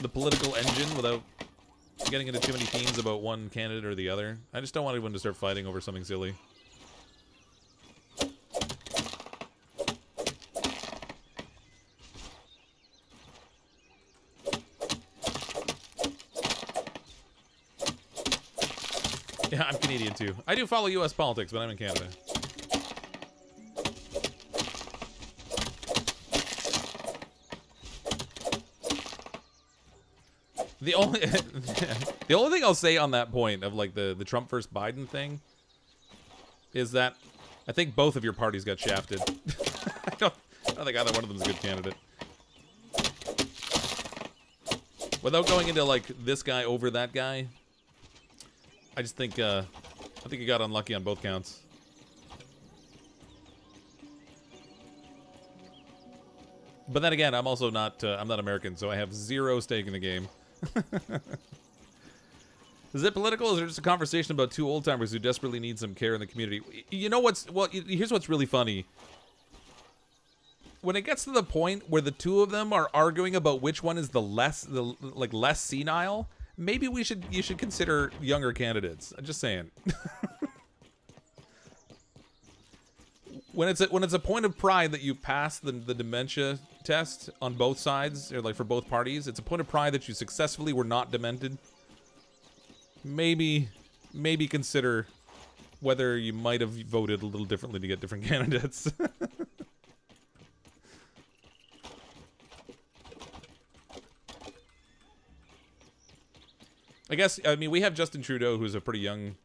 [SPEAKER 1] the political engine without getting into too many themes about one candidate or the other. I just don't want everyone to start fighting over something silly. Yeah, I'm Canadian too. I do follow U.S. politics, but I'm in Canada. The only the only thing I'll say on that point of like the Trump versus Biden thing is that I think both of your parties got shafted. I don't think either one of them is a good candidate. Without going into like this guy over that guy, I just think you got unlucky on both counts. But then again, I'm also not I'm not American, so I have zero stake in the game. Is it political, or is it just a conversation about two old-timers who desperately need some care in the community? You know what's... Well, here's what's really funny. When it gets to the point where the two of them are arguing about which one is the less senile, maybe you should consider younger candidates. I'm just saying. When it's a point of pride that you pass the dementia test on both sides, or like for both parties, it's a point of pride that you successfully were not demented. Maybe consider whether you might have voted a little differently to get different candidates. I guess, I mean, we have Justin Trudeau, who's a pretty young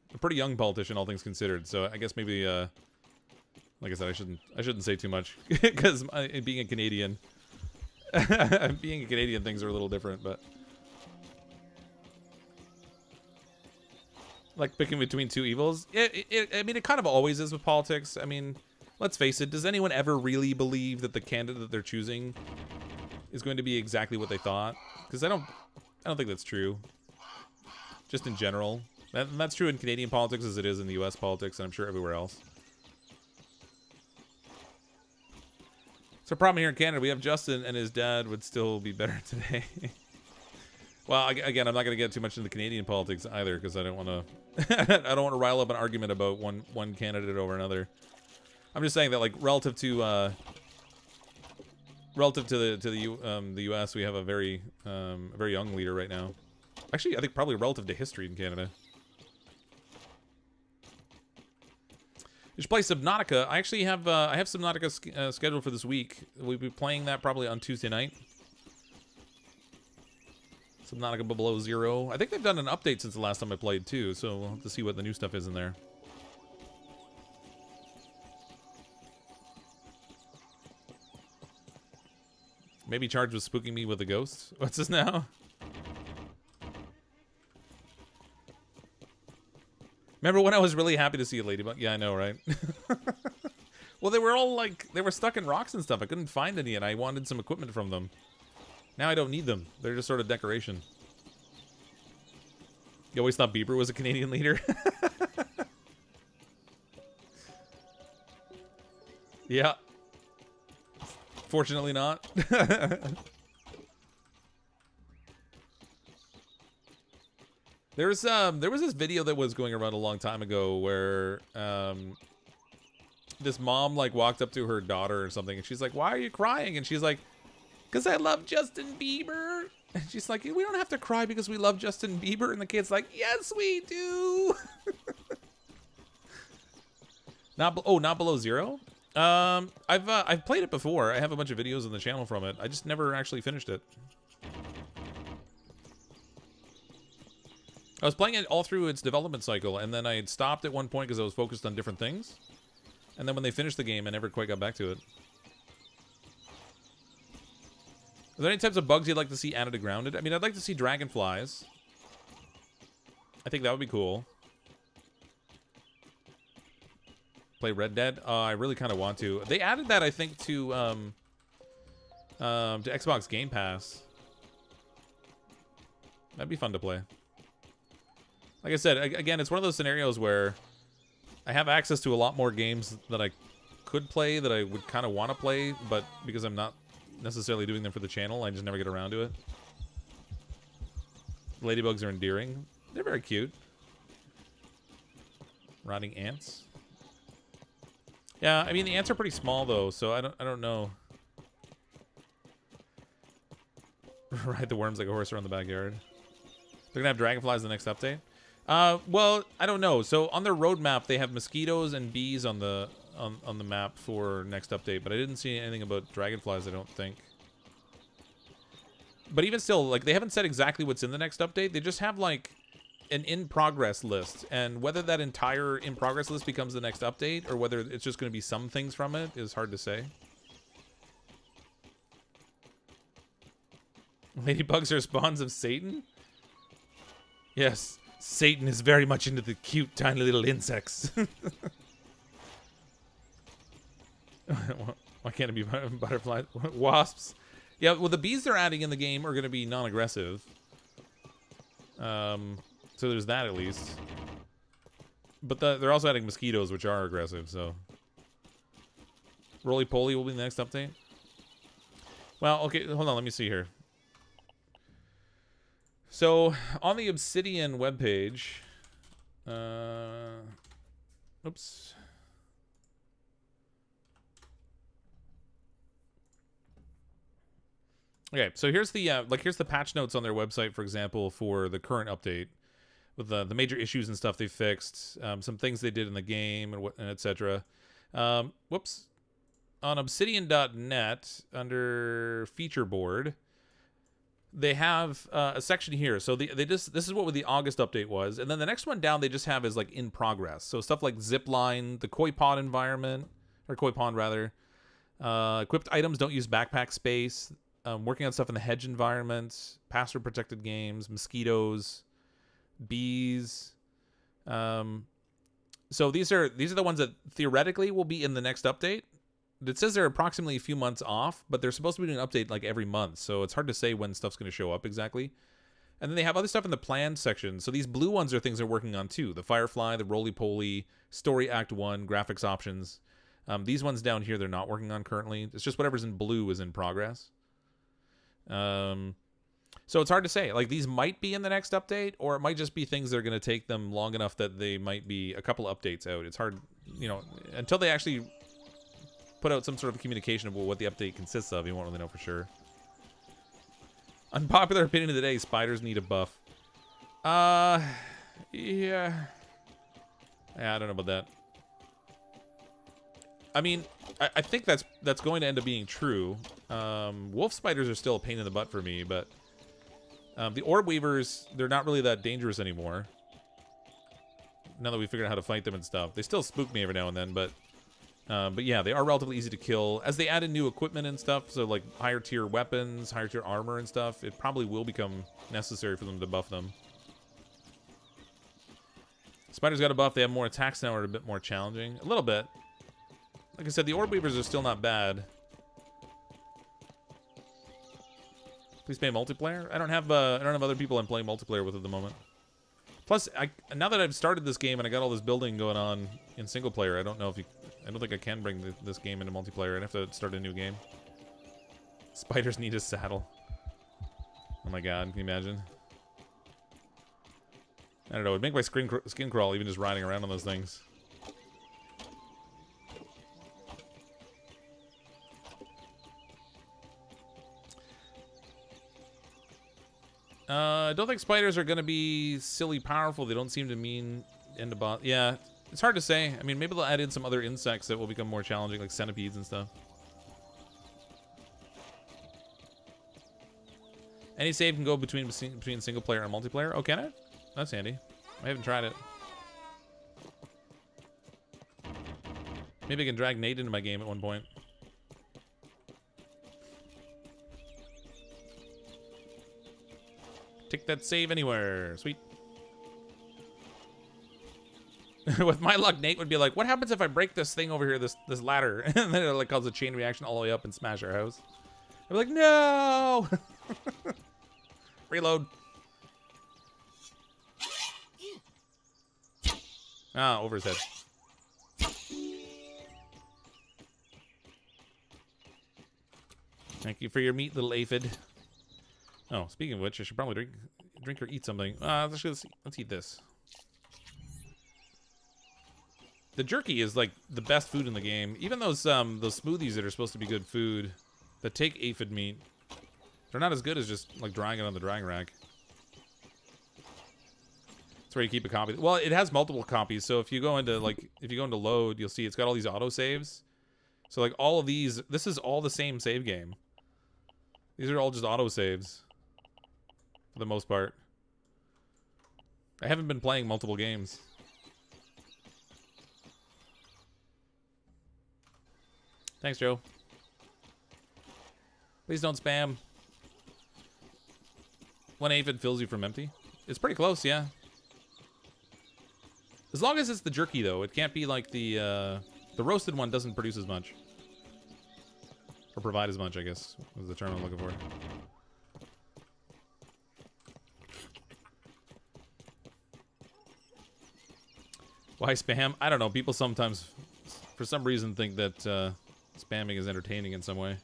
[SPEAKER 1] politician, all things considered. So I guess maybe, like I said, I shouldn't say too much because being a Canadian, things are a little different. But like picking between two evils, I mean, it kind of always is with politics. I mean, let's face it. Does anyone ever really believe that the candidate that they're choosing is going to be exactly what they thought? Because I don't think that's true. Just in general, that's true in Canadian politics as it is in the U.S. politics, and I'm sure everywhere else. It's a problem here in Canada. We have Justin, and his dad would still be better today. Well, again, I'm not going to get too much into Canadian politics either, because I don't want to. I don't want to rile up an argument about one candidate over another. I'm just saying that, like, relative to the U.S., we have a very young leader right now. Actually, I think probably relative to history in Canada. You should play Subnautica. I actually have I have Subnautica scheduled for this week. We'll be playing that probably on Tuesday night. Subnautica Below Zero. I think they've done an update since the last time I played too, so we'll have to see what the new stuff is in there. Maybe Charge was spooking me with a ghost. What's this now? Remember when I was really happy to see a ladybug? Yeah, I know, right? Well, they were all like, they were stuck in rocks and stuff. I couldn't find any, and I wanted some equipment from them. Now I don't need them. They're just sort of decoration. You always thought Bieber was a Canadian leader? Yeah. Fortunately not. There was this video that was going around a long time ago where this mom like walked up to her daughter or something, and she's like, "Why are you crying?" And she's like, "'Cause I love Justin Bieber." And she's like, "We don't have to cry because we love Justin Bieber." And the kid's like, "Yes, we do." Not Below Zero. I've played it before. I have a bunch of videos on the channel from it. I just never actually finished it. I was playing it all through its development cycle, and then I had stopped at one point because I was focused on different things. And then when they finished the game, I never quite got back to it. Are there any types of bugs you'd like to see added to Grounded? I mean, I'd like to see dragonflies. I think that would be cool. Play Red Dead? I really kind of want to. They added that, I think, to Xbox Game Pass. That'd be fun to play. Like I said, again, it's one of those scenarios where I have access to a lot more games that I could play, that I would kind of want to play, but because I'm not necessarily doing them for the channel, I just never get around to it. Ladybugs are endearing. They're very cute. Rotting ants. Yeah, I mean the ants are pretty small though, so I don't know. Ride the worms like a horse around the backyard. They're gonna have dragonflies in the next update. Well, I don't know. So on their roadmap, they have mosquitoes and bees on the map for next update, but I didn't see anything about dragonflies, I don't think. But even still, like, they haven't said exactly what's in the next update. They just have, like, an in-progress list, and whether that entire in-progress list becomes the next update, or whether it's just going to be some things from it, is hard to say. Ladybugs are spawns of Satan? Yes, Satan is very much into the cute, tiny little insects. Why can't it be butterflies? Wasps? Yeah, well, the bees they're adding in the game are going to be non-aggressive. So there's that at least. But they're also adding mosquitoes, which are aggressive, so. Roly-poly will be the next update. Well, okay, hold on, let me see here. So, on the Obsidian webpage... oops. Okay, so here's the here's the patch notes on their website, for example, for the current update, with the major issues and stuff they fixed, some things they did in the game, and etc. Whoops. On Obsidian.net, under Feature Board, they have a section here. So this is what the August update was, and then the next one down they just have is like in progress. So stuff like zipline, the koi pod environment, or koi pond rather. Equipped items don't use backpack space. Working on stuff in the hedge environment, password protected games, mosquitoes, bees. So these are the ones that theoretically will be in the next update. It says they're approximately a few months off, but they're supposed to be doing an update like every month, so it's hard to say when stuff's going to show up exactly. And then they have other stuff in the planned section. So these blue ones are things they're working on too. The Firefly, the Roly-Poly, Story Act 1, graphics options. These ones down here they're not working on currently. It's just whatever's in blue is in progress. So it's hard to say. Like, these might be in the next update, or it might just be things that are going to take them long enough that they might be a couple updates out. It's hard, you know, until they actually put out some sort of communication about what the update consists of. You won't really know for sure. Unpopular opinion of the day: spiders need a buff. Yeah, I don't know about that. I mean, I think that's going to end up being true. Wolf spiders are still a pain in the butt for me, but the orb weavers, they're not really that dangerous anymore. Now that we figured out how to fight them and stuff. They still spook me every now and then, but yeah, they are relatively easy to kill. As they add in new equipment and stuff, so like higher tier weapons, higher tier armor and stuff, it probably will become necessary for them to buff them. Spiders got a buff. They have more attacks now, are a bit more challenging. A little bit. Like I said, the orb weavers are still not bad. Please play multiplayer. I don't have other people I'm playing multiplayer with at the moment. Plus, now that I've started this game and I got all this building going on in single player, I don't think I can bring this game into multiplayer. I'd have to start a new game. Spiders need a saddle. Oh my god, can you imagine? I don't know. It'd make my skin crawl even just riding around on those things. I don't think spiders are going to be silly powerful. They don't seem to mean end of boss. Yeah, it's hard to say. I mean, maybe they'll add in some other insects that will become more challenging, like centipedes and stuff. Any save can go between single player and multiplayer. Oh, can it? That's handy. I haven't tried it. Maybe I can drag Nate into my game at one point. Take that save anywhere. Sweet. With my luck, Nate would be like, what happens if I break this thing over here, this ladder? And then it like causes a chain reaction all the way up and smash our house. I'd be like, no! Reload. Ah, over his head. Thank you for your meat, little aphid. Oh, speaking of which, I should probably drink or eat something. Let's eat this. The jerky is like the best food in the game. Even those smoothies that are supposed to be good food that take aphid meat, they're not as good as just like drying it on the drying rack. That's where you keep a copy. Well, it has multiple copies, so if you go into load, you'll see it's got all these auto saves. So like all of these, this is all the same save game. These are all just auto saves for the most part. I haven't been playing multiple games. Thanks, Joe. Please don't spam. One aphid fills you from empty. It's pretty close, yeah. As long as it's the jerky, though. It can't be like the roasted one doesn't produce as much. Or provide as much, I guess, was the term I'm looking for. Why spam? I don't know. People sometimes, for some reason, think that spamming is entertaining in some way.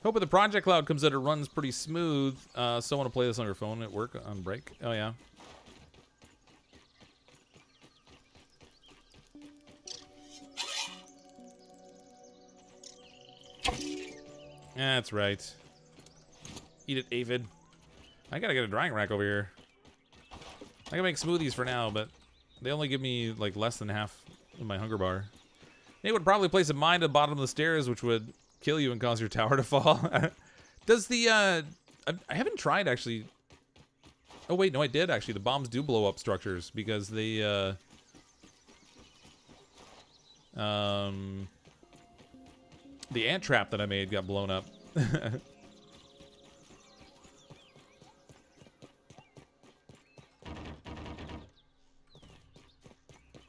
[SPEAKER 1] Hope when the Project Cloud comes out, it runs pretty smooth. So want to play this on your phone at work on break. Oh, yeah. That's right. Eat it, aphid. I gotta get a drying rack over here. I can make smoothies for now, but they only give me like less than half of my hunger bar. They would probably place a mine at the bottom of the stairs, which would kill you and cause your tower to fall. Does the I haven't tried actually. Oh wait, no, I did actually. The bombs do blow up structures because they the ant trap that I made got blown up.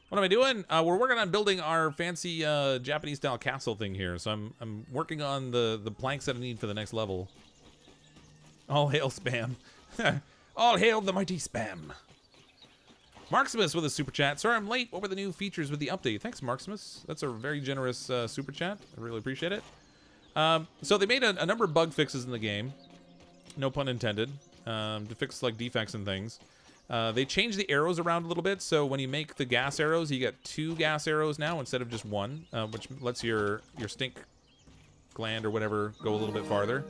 [SPEAKER 1] What am I doing? We're working on building our fancy Japanese style castle thing here. So I'm working on the planks that I need for the next level. All hail spam. All hail the mighty spam. Marximus with a super chat. Sorry I'm late. What were the new features with the update? Thanks, Marximus. That's a very generous super chat. I really appreciate it. So they made a number of bug fixes in the game. No pun intended. To fix like defects and things. They changed the arrows around a little bit. So when you make the gas arrows, you get 2 gas arrows now instead of just 1, which lets your stink gland or whatever go a little bit farther.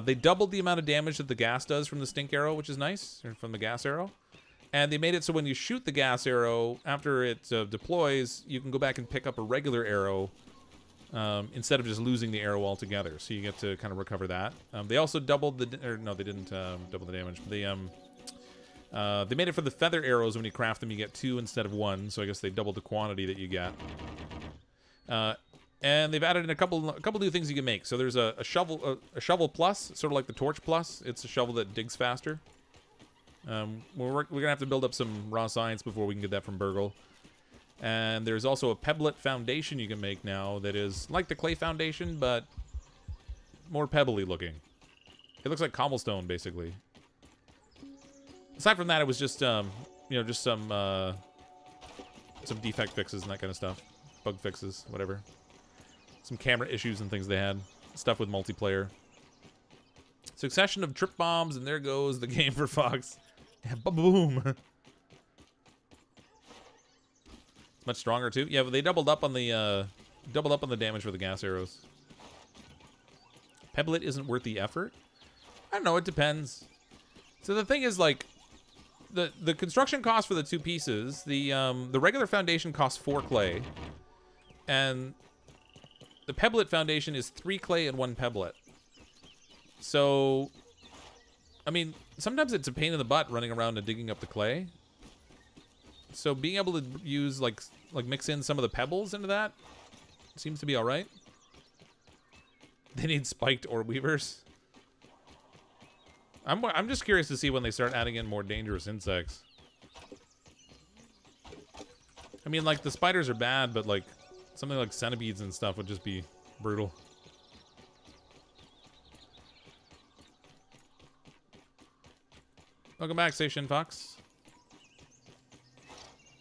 [SPEAKER 1] They doubled the amount of damage that the gas does from the stink arrow, which is nice, or from the gas arrow. And they made it so when you shoot the gas arrow, after it deploys, you can go back and pick up a regular arrow instead of just losing the arrow altogether. So you get to kind of recover that. They also doubled the... no, they didn't double the damage. They made it for the feather arrows. When you craft them, you get 2 instead of 1. So I guess they doubled the quantity that you get. And they've added in a couple new things you can make. So there's a shovel plus, sort of like the torch plus. It's a shovel that digs faster. We're gonna have to build up some raw science before we can get that from Burgle. And there's also a pebblet foundation you can make now that is like the clay foundation, but more pebbly looking. It looks like cobblestone, basically. Aside from that, it was just just some defect fixes and that kind of stuff, bug fixes, whatever. Some camera issues and things they had, stuff with multiplayer. Succession of trip bombs, and there goes the game for Fox. Yeah, boom. Much stronger too. Yeah, but they doubled up on the damage for the gas arrows. Pebblet isn't worth the effort. I don't know. It depends. So the thing is, like, the construction cost for the 2 pieces. The regular foundation costs 4 clay, and the pebblet foundation is 3 clay and 1 pebblet. So I mean, sometimes it's a pain in the butt running around and digging up the clay. So being able to use, like mix in some of the pebbles into that seems to be alright. They need spiked orb weavers. I'm just curious to see when they start adding in more dangerous insects. I mean, like, the spiders are bad, but, like, something like centipedes and stuff would just be brutal. Welcome back, Station Fox.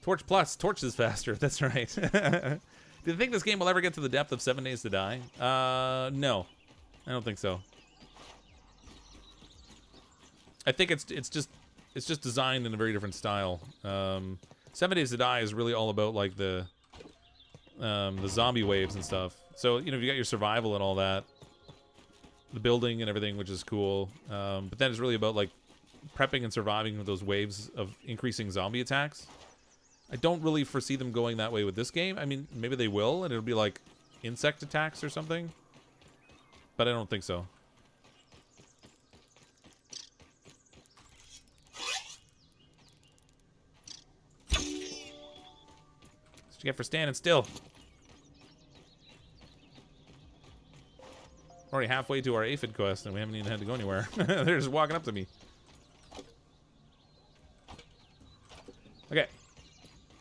[SPEAKER 1] Torch Plus. Torch is faster. That's right. Do you think this game will ever get to the depth of 7 Days to Die? No. I don't think so. I think it's just designed in a very different style. 7 Days to Die is really all about, like, the zombie waves and stuff. So, you know, you got your survival and all that, the building and everything, which is cool. But then it's really about, like, prepping and surviving with those waves of increasing zombie attacks. I don't really foresee them going that way with this game. I mean, maybe they will, and it'll be like insect attacks or something. But I don't think so. That's what you get for standing still. We're already halfway to our aphid quest, and we haven't even had to go anywhere. They're just walking up to me. Okay.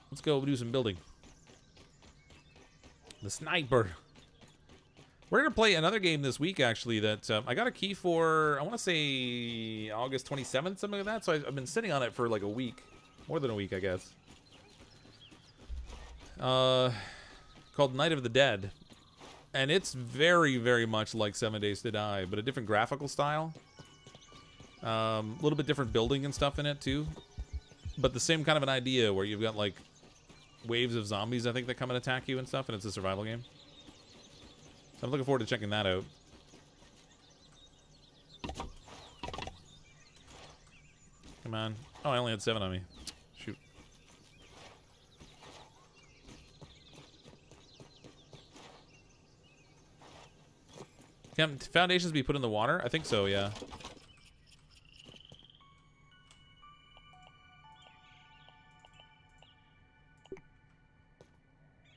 [SPEAKER 1] Let's go do some building. The sniper. We're going to play another game this week, actually, that I got a key for, I want to say August 27th, something like that. So I've been sitting on it for like a week. More than a week, I guess. Called Night of the Dead. And it's very, very much like 7 Days to Die, but a different graphical style. A little bit different building and stuff in it, too. But the same kind of an idea where you've got, like, waves of zombies, I think, that come and attack you and stuff, and it's a survival game. So I'm looking forward to checking that out. Come on. Oh, I only had 7 on me. Shoot. Can foundations be put in the water? I think so, yeah.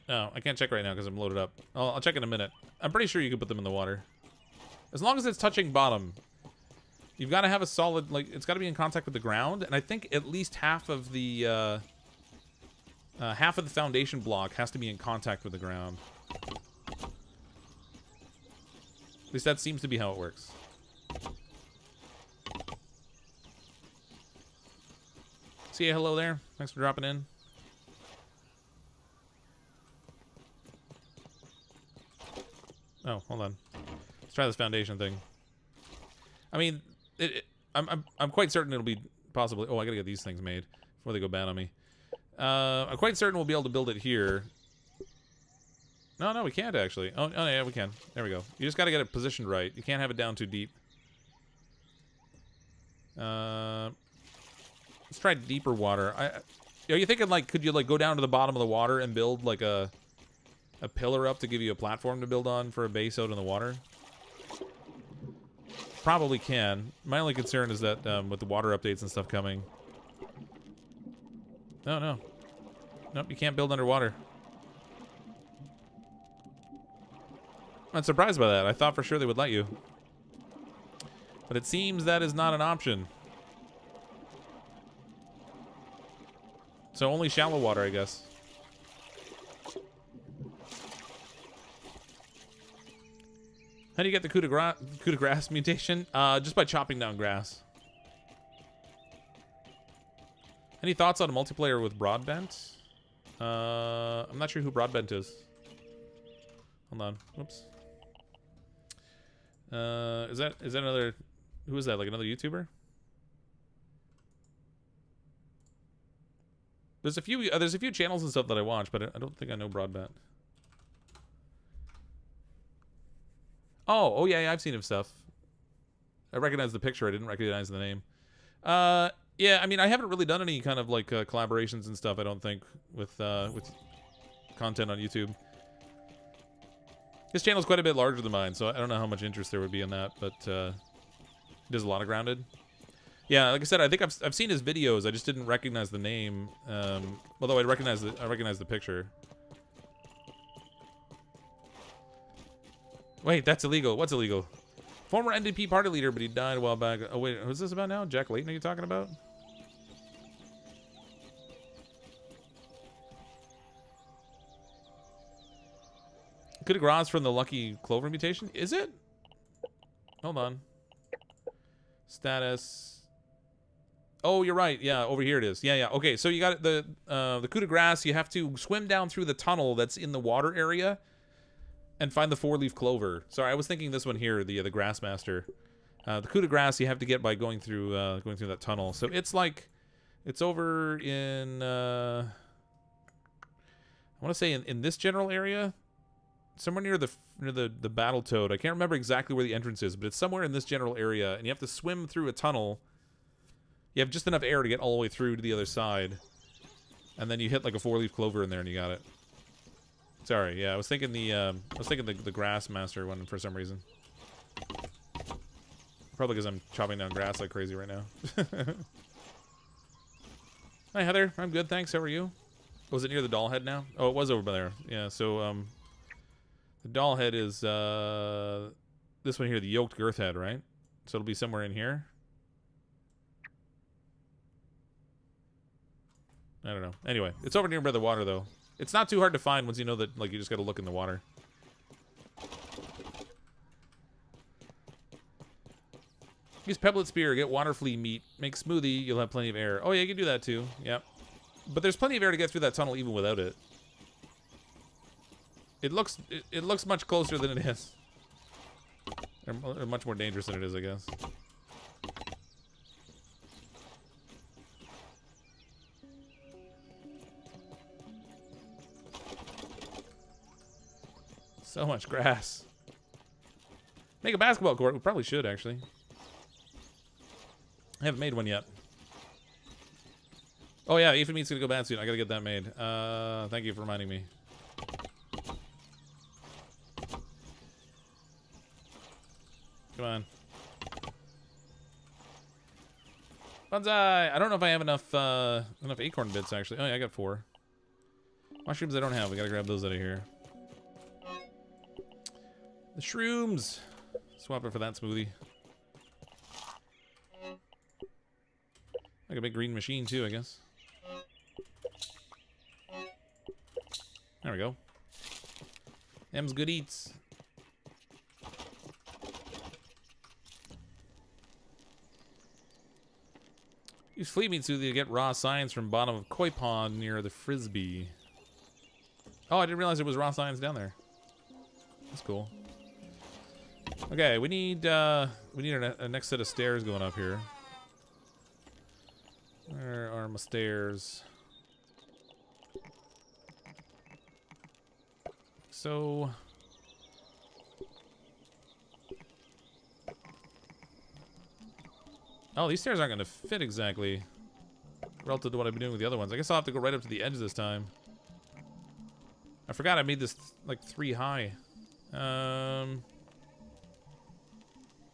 [SPEAKER 1] No, I can't check right now because I'm loaded up. I'll check in a minute. I'm pretty sure you can put them in the water. As long as it's touching bottom. You've got to have a solid, like, it's got to be in contact with the ground. And I think at least half of the foundation block has to be in contact with the ground. At least that seems to be how it works. See ya, hello there. Thanks for dropping in. Oh, hold on. Let's try this foundation thing. I mean, I'm quite certain it'll be possibly... Oh, I gotta get these things made before they go bad on me. I'm quite certain we'll be able to build it here. No, we can't actually. Oh, yeah, we can. There we go. You just gotta get it positioned right. You can't have it down too deep. Let's try deeper water. Are you thinking, like, could you, like, go down to the bottom of the water and build, like, a pillar up to give you a platform to build on for a base out in the water? Probably can. My only concern is that with the water updates and stuff coming... No. Nope, you can't build underwater. I'm surprised by that. I thought for sure they would let you. But it seems that is not an option. So only shallow water, I guess. How do you get the coup de grace mutation? Just by chopping down grass. Any thoughts on a multiplayer with Broadbent? I'm not sure who Broadbent is. Hold on. Whoops. Is that another... Who is that? Like another YouTuber? There's a few channels and stuff that I watch, but I don't think I know Broadbent. Oh yeah, I've seen him stuff. I recognize the picture. I didn't recognize the name. Yeah, I mean, I haven't really done any kind of like collaborations and stuff. I don't think with content on YouTube. His channel's quite a bit larger than mine, so I don't know how much interest there would be in that. But he does a lot of Grounded. Yeah, like I said, I think I've seen his videos. I just didn't recognize the name. Although I recognize the picture. Wait, that's illegal. What's illegal? Former NDP party leader, but he died a while back. Oh wait, who's this about now? Jack Layton? Are you talking about? Coup de grace from the lucky clover mutation? Is it? Hold on. Status. Oh, you're right. Yeah, over here it is. Yeah, yeah. Okay, so you got the coup de grace. You have to swim down through the tunnel that's in the water area and find the 4-leaf clover. Sorry, I was thinking this one here, the Grassmaster. The coup de grace you have to get by going through that tunnel. So it's like, it's over in I want to say in this general area. Somewhere near the battle toad. I can't remember exactly where the entrance is, but it's somewhere in this general area, and you have to swim through a tunnel. You have just enough air to get all the way through to the other side, and then you hit like a 4-leaf clover in there, and you got it. Sorry, yeah, I was thinking the Grassmaster one for some reason. Probably because I'm chopping down grass like crazy right now. Hi Heather, I'm good, thanks. How are you? Was it near the doll head now? Oh, it was over by there. Yeah, so the doll head is this one here, the yoked girth head, right? So it'll be somewhere in here. I don't know. Anyway, it's over near by the water, though. It's not too hard to find once you know that, like, you just gotta look in the water. Use pebblet spear, get water flea meat, make smoothie, you'll have plenty of air. Oh yeah, you can do that too. Yep. But there's plenty of air to get through that tunnel even without it. It looks much closer than it is. Or much more dangerous than it is, I guess. So much grass. Make a basketball court. We probably should, actually. I haven't made one yet. Oh yeah, Aphid meat's gonna go bad soon. I gotta get that made. Thank you for reminding me. Come on. Bonsai! I don't know if I have enough acorn bits, actually. Oh yeah, I got 4. Mushrooms I don't have. We gotta grab those out of here. The shrooms! Swap it for that smoothie. Like a big green machine, too, I guess. There we go. Them's good eats. Use flea meat smoothie to get raw science from bottom of koi pond near the frisbee. Oh, I didn't realize there was raw science down there. That's cool. Okay, we need a next set of stairs going up here. Where are my stairs? So oh, these stairs aren't going to fit exactly relative to what I've been doing with the other ones. I guess I'll have to go right up to the edge this time. I forgot I made this like 3 high. I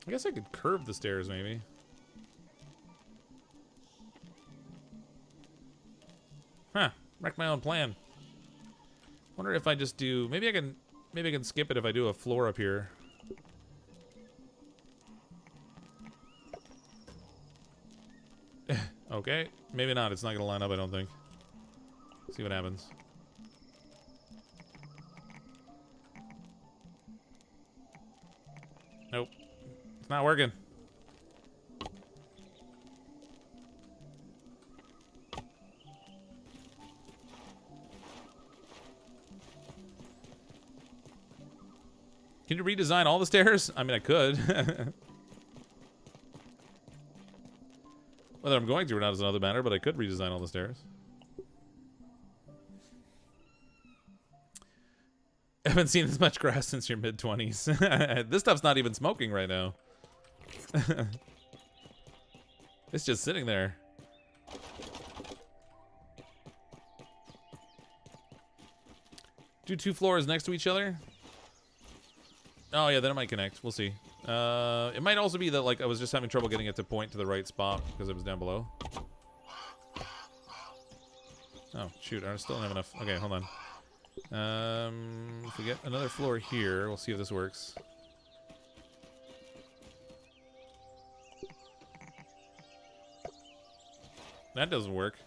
[SPEAKER 1] guess I could curve the stairs maybe. Huh, wrecked my own plan. Wonder if I just do, maybe I can skip it if I do a floor up here. Okay, maybe not. It's not gonna line up, I don't think. See what happens. Nope. It's not working. Can you redesign all the stairs? I mean, I could. Whether I'm going to or not is another matter, but I could redesign all the stairs. I haven't seen as much grass since your mid-20s. This stuff's not even smoking right now. It's just sitting there. Do 2 floors next to each other? Oh yeah, then it might connect. We'll see. It might also be that, like, I was just having trouble getting it to point to the right spot because it was down below. Oh, shoot. I still don't have enough. Okay, hold on. If we get another floor here, we'll see if this works. That doesn't work.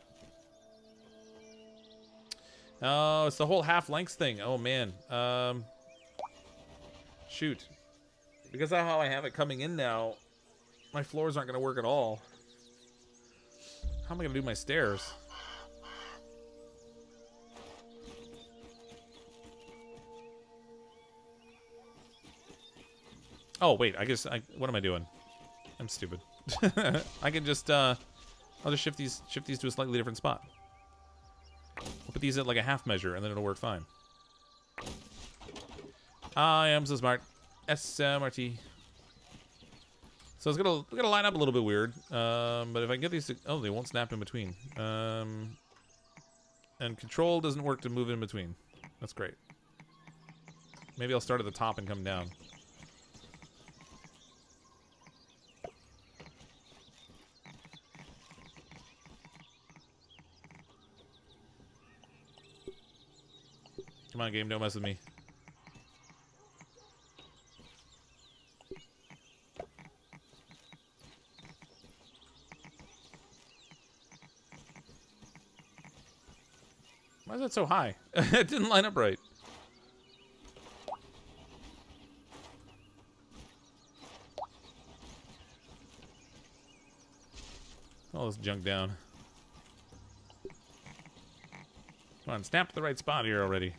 [SPEAKER 1] Oh, it's the whole half-length thing. Oh, man. Shoot. Because of how I have it coming in now, my floors aren't going to work at all. How am I going to do my stairs? Oh, wait. What am I doing? I'm stupid. I can just, I'll just shift these to a slightly different spot. I'll put these at like a half measure, and then it'll work fine. I am so smart. SMRT. So it's gonna line up a little bit weird. But if I can get these to, oh, they won't snap in between. And control doesn't work to move in between. That's great. Maybe I'll start at the top and come down. Come on, game, don't mess with me. Why is that so high? It didn't line up right. All this junk down. Come on, snap to the right spot here already.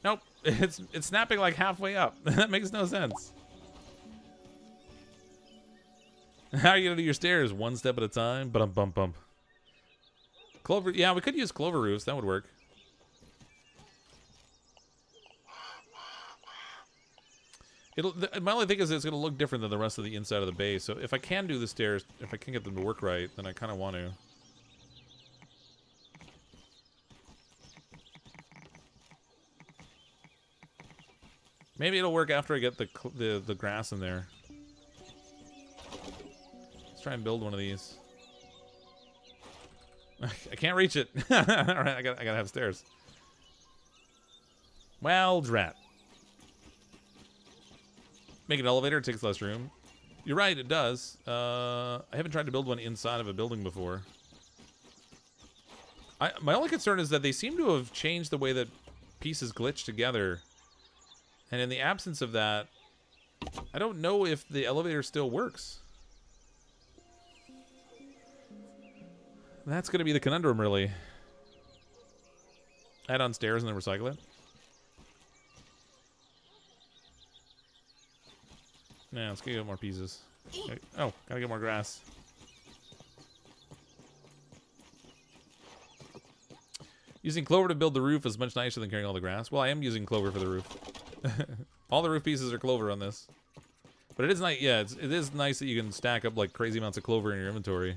[SPEAKER 1] Nope, it's snapping like halfway up. That makes no sense. How are you gonna do your stairs? One step at a time? Bump, bump, bump. Clover, yeah, we could use clover roofs. That would work. My only thing is it's gonna look different than the rest of the inside of the base. So if I can do the stairs, if I can get them to work right, then I kind of want to. Maybe it'll work after I get the grass in there. Let's try and build one of these. I can't reach it. All right, I gotta have stairs. Well, drat. Make an elevator, it takes less room. You're right, it does. I haven't tried to build one inside of a building before. My only concern is that they seem to have changed the way that pieces glitch together. And in the absence of that, I don't know if the elevator still works. That's going to be the conundrum, really. Add on stairs and then recycle it. Yeah, let's get more pieces. Oh, gotta get more grass. Using clover to build the roof is much nicer than carrying all the grass. Well, I am using clover for the roof. All the roof pieces are clover on this. But it is nice, yeah, it is nice that you can stack up like crazy amounts of clover in your inventory.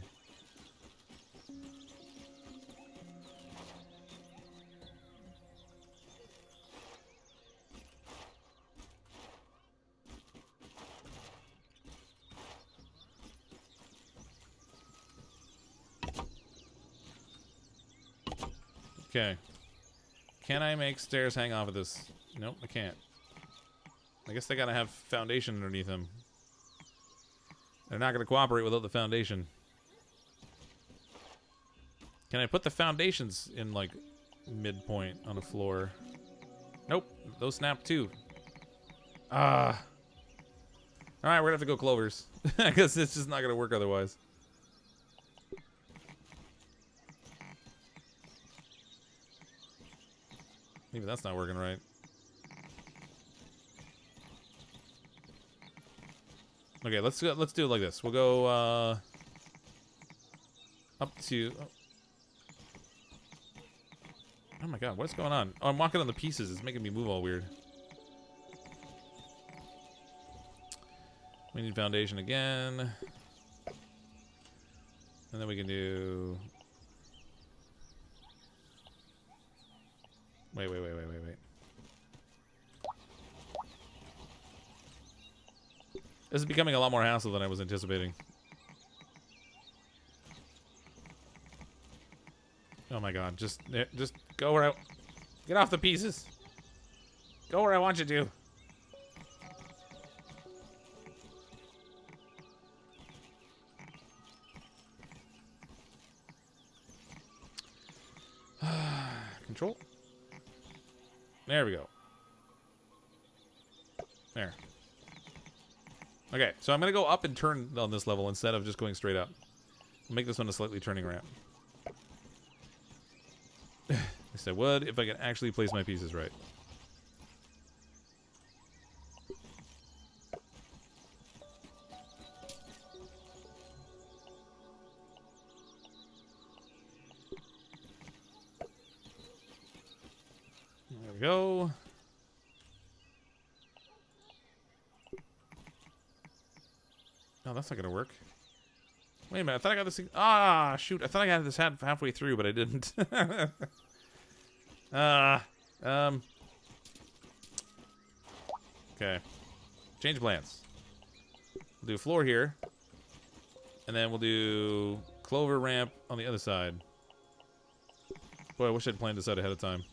[SPEAKER 1] Okay. Can I make stairs hang off of this? Nope, I can't. I guess they gotta have foundation underneath them. They're not gonna cooperate without the foundation. Can I put the foundations in, like, midpoint on the floor? Nope, those snap too. Alright, we're gonna have to go clovers. I guess it's just not gonna work otherwise. Maybe that's not working right. Okay, let's do it like this. We'll go up to. Oh my god, what's going on? Oh, I'm walking on the pieces. It's making me move all weird. We need foundation again, and then we can do. Wait. This is becoming a lot more hassle than I was anticipating. Oh my god, just go where I... Get off the pieces. Go where I want you to. Control. There we go. There. Okay, so I'm going to go up and turn on this level instead of just going straight up. I'll make this one a slightly turning ramp. At least I would if I could actually place my pieces right. There we go. No, that's not gonna work. Wait a minute, I thought I got this thing. Ah, shoot, I thought I got this halfway through, but I didn't. Okay. Change plans. We'll do a floor here. And then we'll do clover ramp on the other side. Boy, I wish I'd planned this out ahead of time.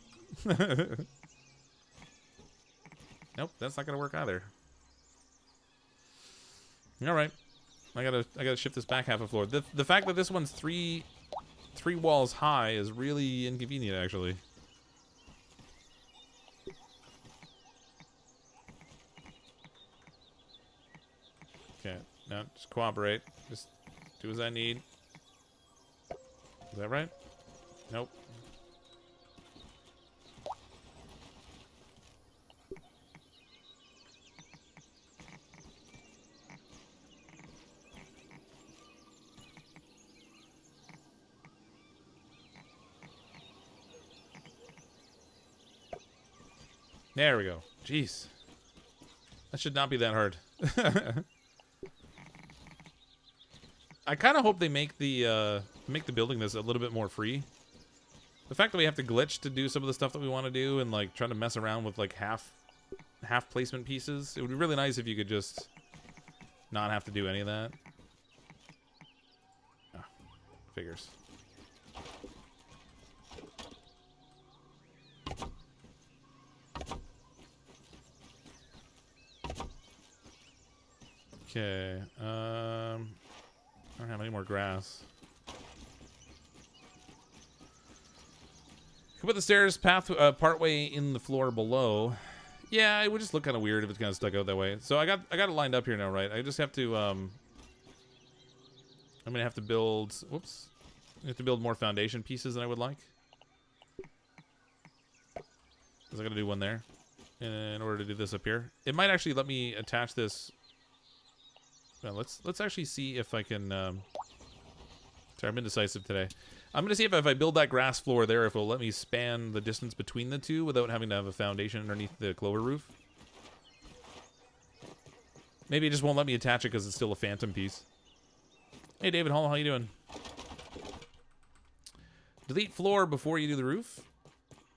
[SPEAKER 1] Nope, that's not gonna work either. Alright. I gotta shift this back half a floor. The fact that this one's three walls high is really inconvenient, actually. Okay, now just cooperate. Just do as I need. Is that right? Nope. There we go. Jeez. That should not be that hard. I kind of hope they make the building this a little bit more free. The fact that we have to glitch to do some of the stuff that we want to do and like trying to mess around with like half placement pieces. It would be really nice if you could just not have to do any of that. Ah, figures. Okay, I don't have any more grass. Can put the stairs path partway in the floor below. Yeah, it would just look kind of weird if it's kind of stuck out that way. So I got it lined up here now, right? I just have to I'm gonna have to build. Whoops, I have to build more foundation pieces than I would like. Because I gotta do one there in order to do this up here. It might actually let me attach this. Well, let's actually see if I can. Sorry, I'm indecisive today. I'm gonna see if I build that grass floor there, if it'll let me span the distance between the two without having to have a foundation underneath the clover roof. Maybe it just won't let me attach it because it's still a phantom piece. Hey, David Hall, how you doing? Delete floor before you do the roof.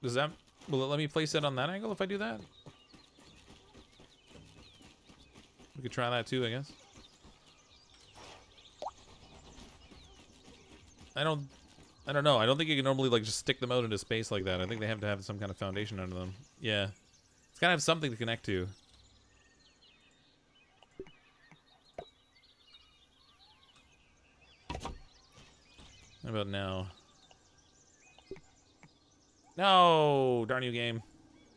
[SPEAKER 1] Will it let me place it on that angle if I do that? We could try that too, I guess. I don't know. I don't think you can normally like just stick them out into space like that. I think they have to have some kind of foundation under them. Yeah. It's gotta have something to connect to. How about now? No! Darn you, game.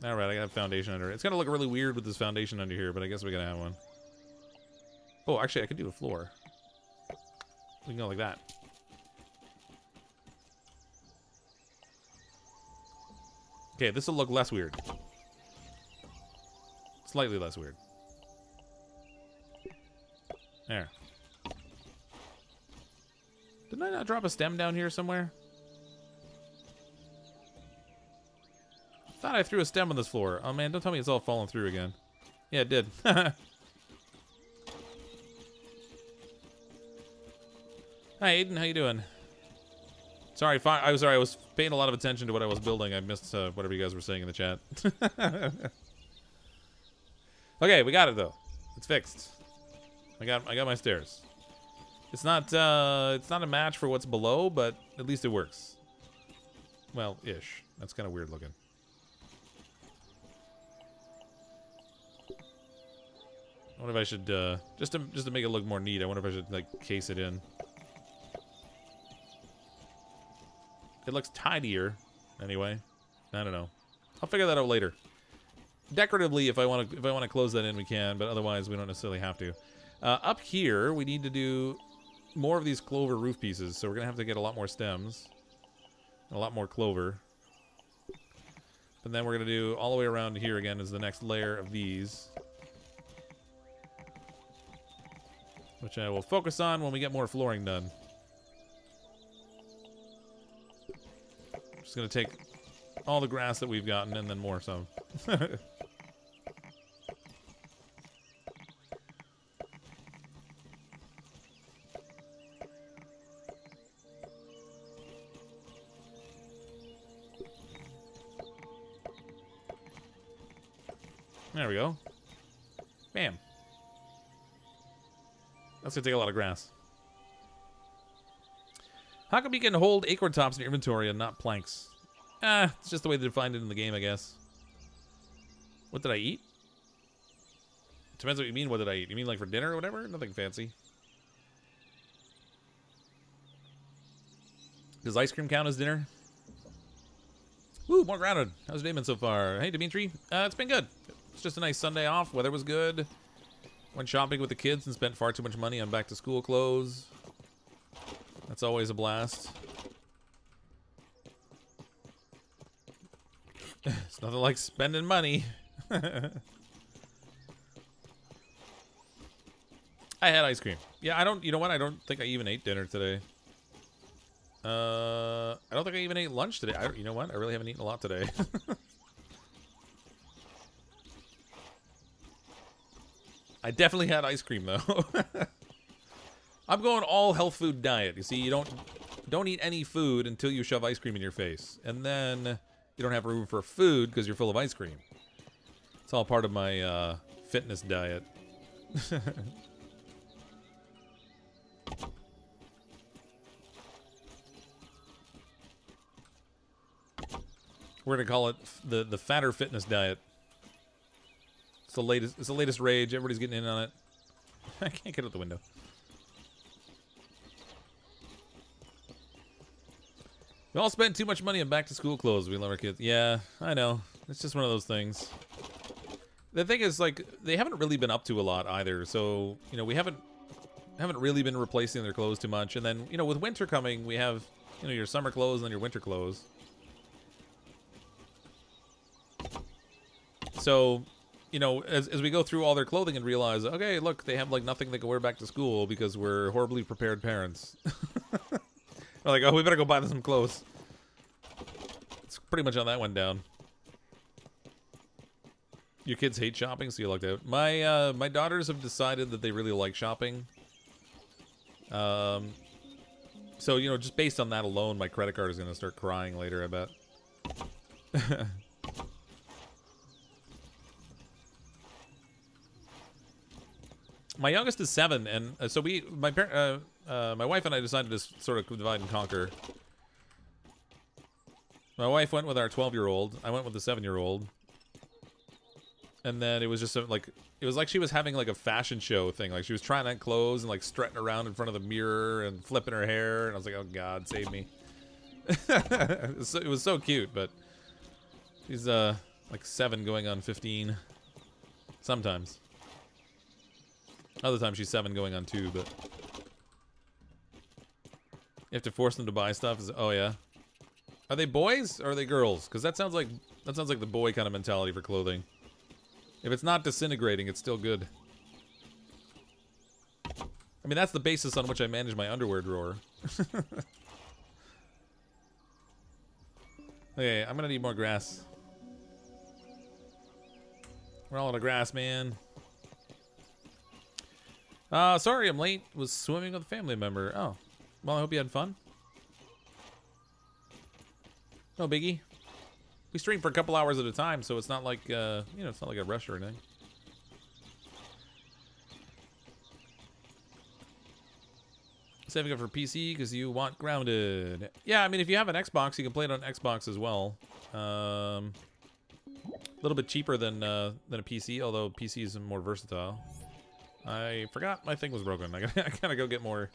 [SPEAKER 1] Alright, I got a foundation under it. It's gonna look really weird with this foundation under here, but I guess we gotta have one. Oh, actually, I could do a floor. We can go like that. Okay, this will look less weird. Slightly less weird. There. Didn't I not drop a stem down here somewhere? Thought I threw a stem on this floor. Oh man, don't tell me it's all falling through again. Yeah, it did. Hi Aiden, how you doing? Sorry, I was paying a lot of attention to what I was building. I missed whatever you guys were saying in the chat. Okay, we got it though. It's fixed. I got my stairs. It's not a match for what's below, but at least it works. Well, ish. That's kind of weird looking. I wonder if I should just to make it look more neat. I wonder if I should like case it in. It looks tidier, anyway. I don't know. I'll figure that out later. Decoratively, if I want to close that in, we can, but otherwise, we don't necessarily have to. Up here, we need to do more of these clover roof pieces, so we're gonna have to get a lot more stems, a lot more clover. But then we're gonna do all the way around here again is the next layer of these, which I will focus on when we get more flooring done. Just gonna take all the grass that we've gotten and then more some. There we go. Bam. That's gonna take a lot of grass. How come you can hold acorn tops in your inventory and not planks? It's just the way they defined it in the game, I guess. What did I eat? Depends what you mean, what did I eat? You mean like for dinner or whatever? Nothing fancy. Does ice cream count as dinner? Woo, more grounded. How's your day been so far? Hey, Dimitri. It's been good. It's just a nice Sunday off. Weather was good. Went shopping with the kids and spent far too much money on back-to-school clothes. That's always a blast. It's nothing like spending money. I had ice cream. Yeah, you know what? I don't think I even ate dinner today. I don't think I even ate lunch today. You know what? I really haven't eaten a lot today. I definitely had ice cream though. I'm going all health food diet. You see, you don't eat any food until you shove ice cream in your face, and then you don't have room for food because you're full of ice cream. It's all part of my fitness diet. We're gonna call it the fatter fitness diet. It's the latest rage. Everybody's getting in on it. I can't get out the window. We all spend too much money on back-to-school clothes. We love our kids. Yeah, I know. It's just one of those things. The thing is, like, they haven't really been up to a lot either. So, you know, we haven't really been replacing their clothes too much. And then, you know, with winter coming, we have, you know, your summer clothes and then your winter clothes. So, you know, as we go through all their clothing and realize, okay, look, they have, like, nothing they can wear back to school because we're horribly prepared parents. We're like, oh, we better go buy them some clothes. It's pretty much how that went down. Your kids hate shopping, so you lucked out. My daughters have decided that they really like shopping. So, you know, just based on that alone, my credit card is going to start crying later, I bet. My youngest is 7, and so my wife and I decided to sort of divide and conquer. My wife went with our 12-year-old. I went with the 7-year-old. And then it was just it was like she was having like a fashion show thing. Like she was trying on clothes and like strutting around in front of the mirror and flipping her hair. And I was like, oh God, save me. It was so cute, but she's like 7 going on 15. Sometimes. Other times she's 7 going on 2, but you have to force them to buy stuff. Oh yeah, are they boys or are they girls? Because that sounds like the boy kind of mentality for clothing. If it's not disintegrating, it's still good. I mean, that's the basis on which I manage my underwear drawer. Okay, I'm gonna need more grass. We're all out of grass, man. Sorry I'm late. Was swimming with a family member. Oh. Well, I hope you had fun. No biggie. We stream for a couple hours at a time, so it's not like, you know, it's not like a rush or anything. saving up for PC because you want Grounded. Yeah, I mean, if you have an Xbox, you can play it on Xbox as well. A little bit cheaper than a PC, although PC is more versatile. I forgot my thing was broken. I gotta go get more.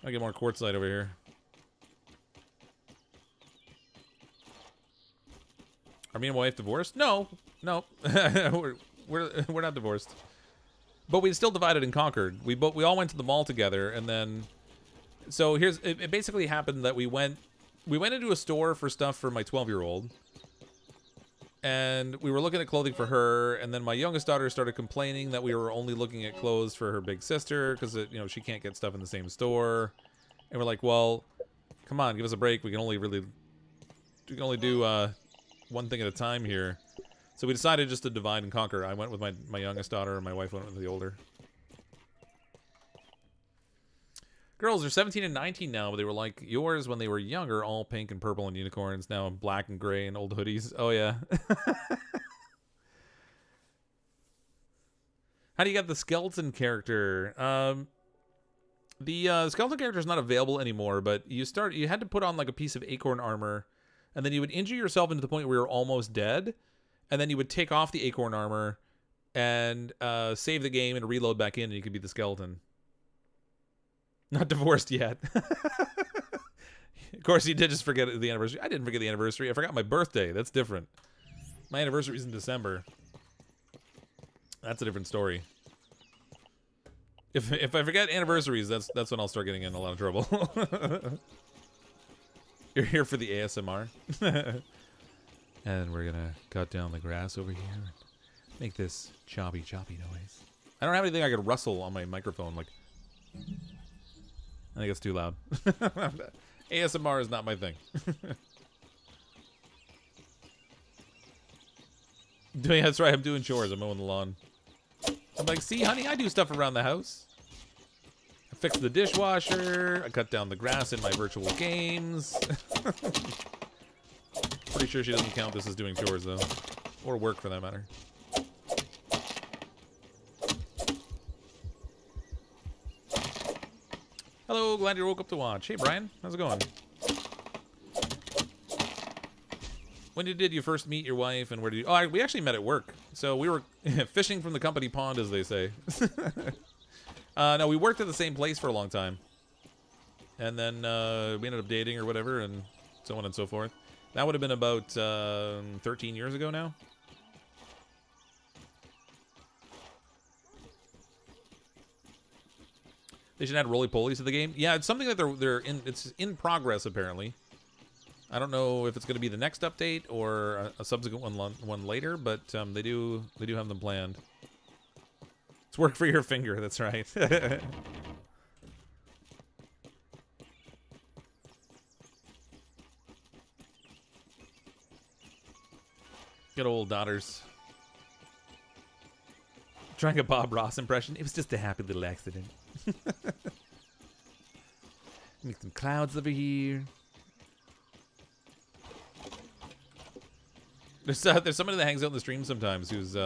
[SPEAKER 1] I get more quartzite over here. Are me and my wife divorced? No, no, we're not divorced. But we still divided and conquered. We all went to the mall together, and then, so here's it basically happened that we went into a store for stuff for my 12-year-old, and we were looking at clothing for her, and then my youngest daughter started complaining that we were only looking at clothes for her big sister because she can't get stuff in the same store, and we're like, well, come on, give us a break. We can only do one thing at a time here. So we decided just to divide and conquer. I went with my youngest daughter, and my wife went with the older. Girls are 17 and 19 now, but they were like yours when they were younger, all pink and purple and unicorns. Now black and gray and old hoodies. Oh, yeah. How do you get the skeleton character? The skeleton character is not available anymore, but you had to put on like a piece of Acorn armor, and then you would injure yourself into the point where you're almost dead. And then you would take off the Acorn armor and save the game and reload back in, and you could be the skeleton. Not divorced yet. Of course, you did just forget the anniversary. I didn't forget the anniversary. I forgot my birthday. That's different. My anniversary is in December. That's a different story. If I forget anniversaries, that's when I'll start getting in a lot of trouble. You're here for the ASMR. And we're gonna cut down the grass over here and make this choppy noise. I don't have anything I could rustle on my microphone. Like, I think it's too loud. ASMR is not my thing. That's right, I'm doing chores. I'm mowing the lawn. I'm like, see, honey, I do stuff around the house. I fix the dishwasher. I cut down the grass in my virtual games. Pretty sure she doesn't count this as doing chores, though. Or work, for that matter. Hello, glad you woke up to watch. Hey, Brian. How's it going? When did you first meet your wife, and where did you... Oh, we actually met at work. So we were fishing from the company pond, as they say. No, we worked at the same place for a long time. And then we ended up dating or whatever, and so on and so forth. That would have been about 13 years ago now. They should add roly-polies to the game. Yeah, it's something that it's in progress apparently. I don't know if it's going to be the next update or a subsequent one later, but they do have them planned. It's work for your finger. That's right. Good old daughters. Trying a Bob Ross impression. It was just a happy little accident. Make some clouds over here. There's somebody that hangs out in the stream sometimes whose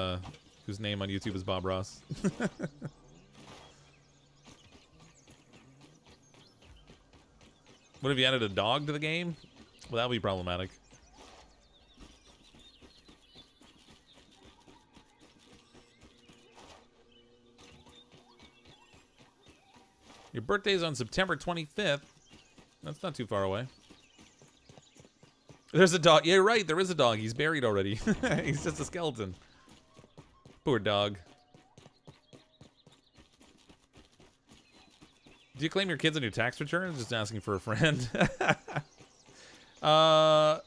[SPEAKER 1] name on YouTube is Bob Ross. What if you added a dog to the game? Well, that would be problematic. Your birthday's on September 25th. That's not too far away. There's a dog. Yeah, you're right. There is a dog. He's buried already. He's just a skeleton. Poor dog. Do you claim your kids on your tax returns? Just asking for a friend. My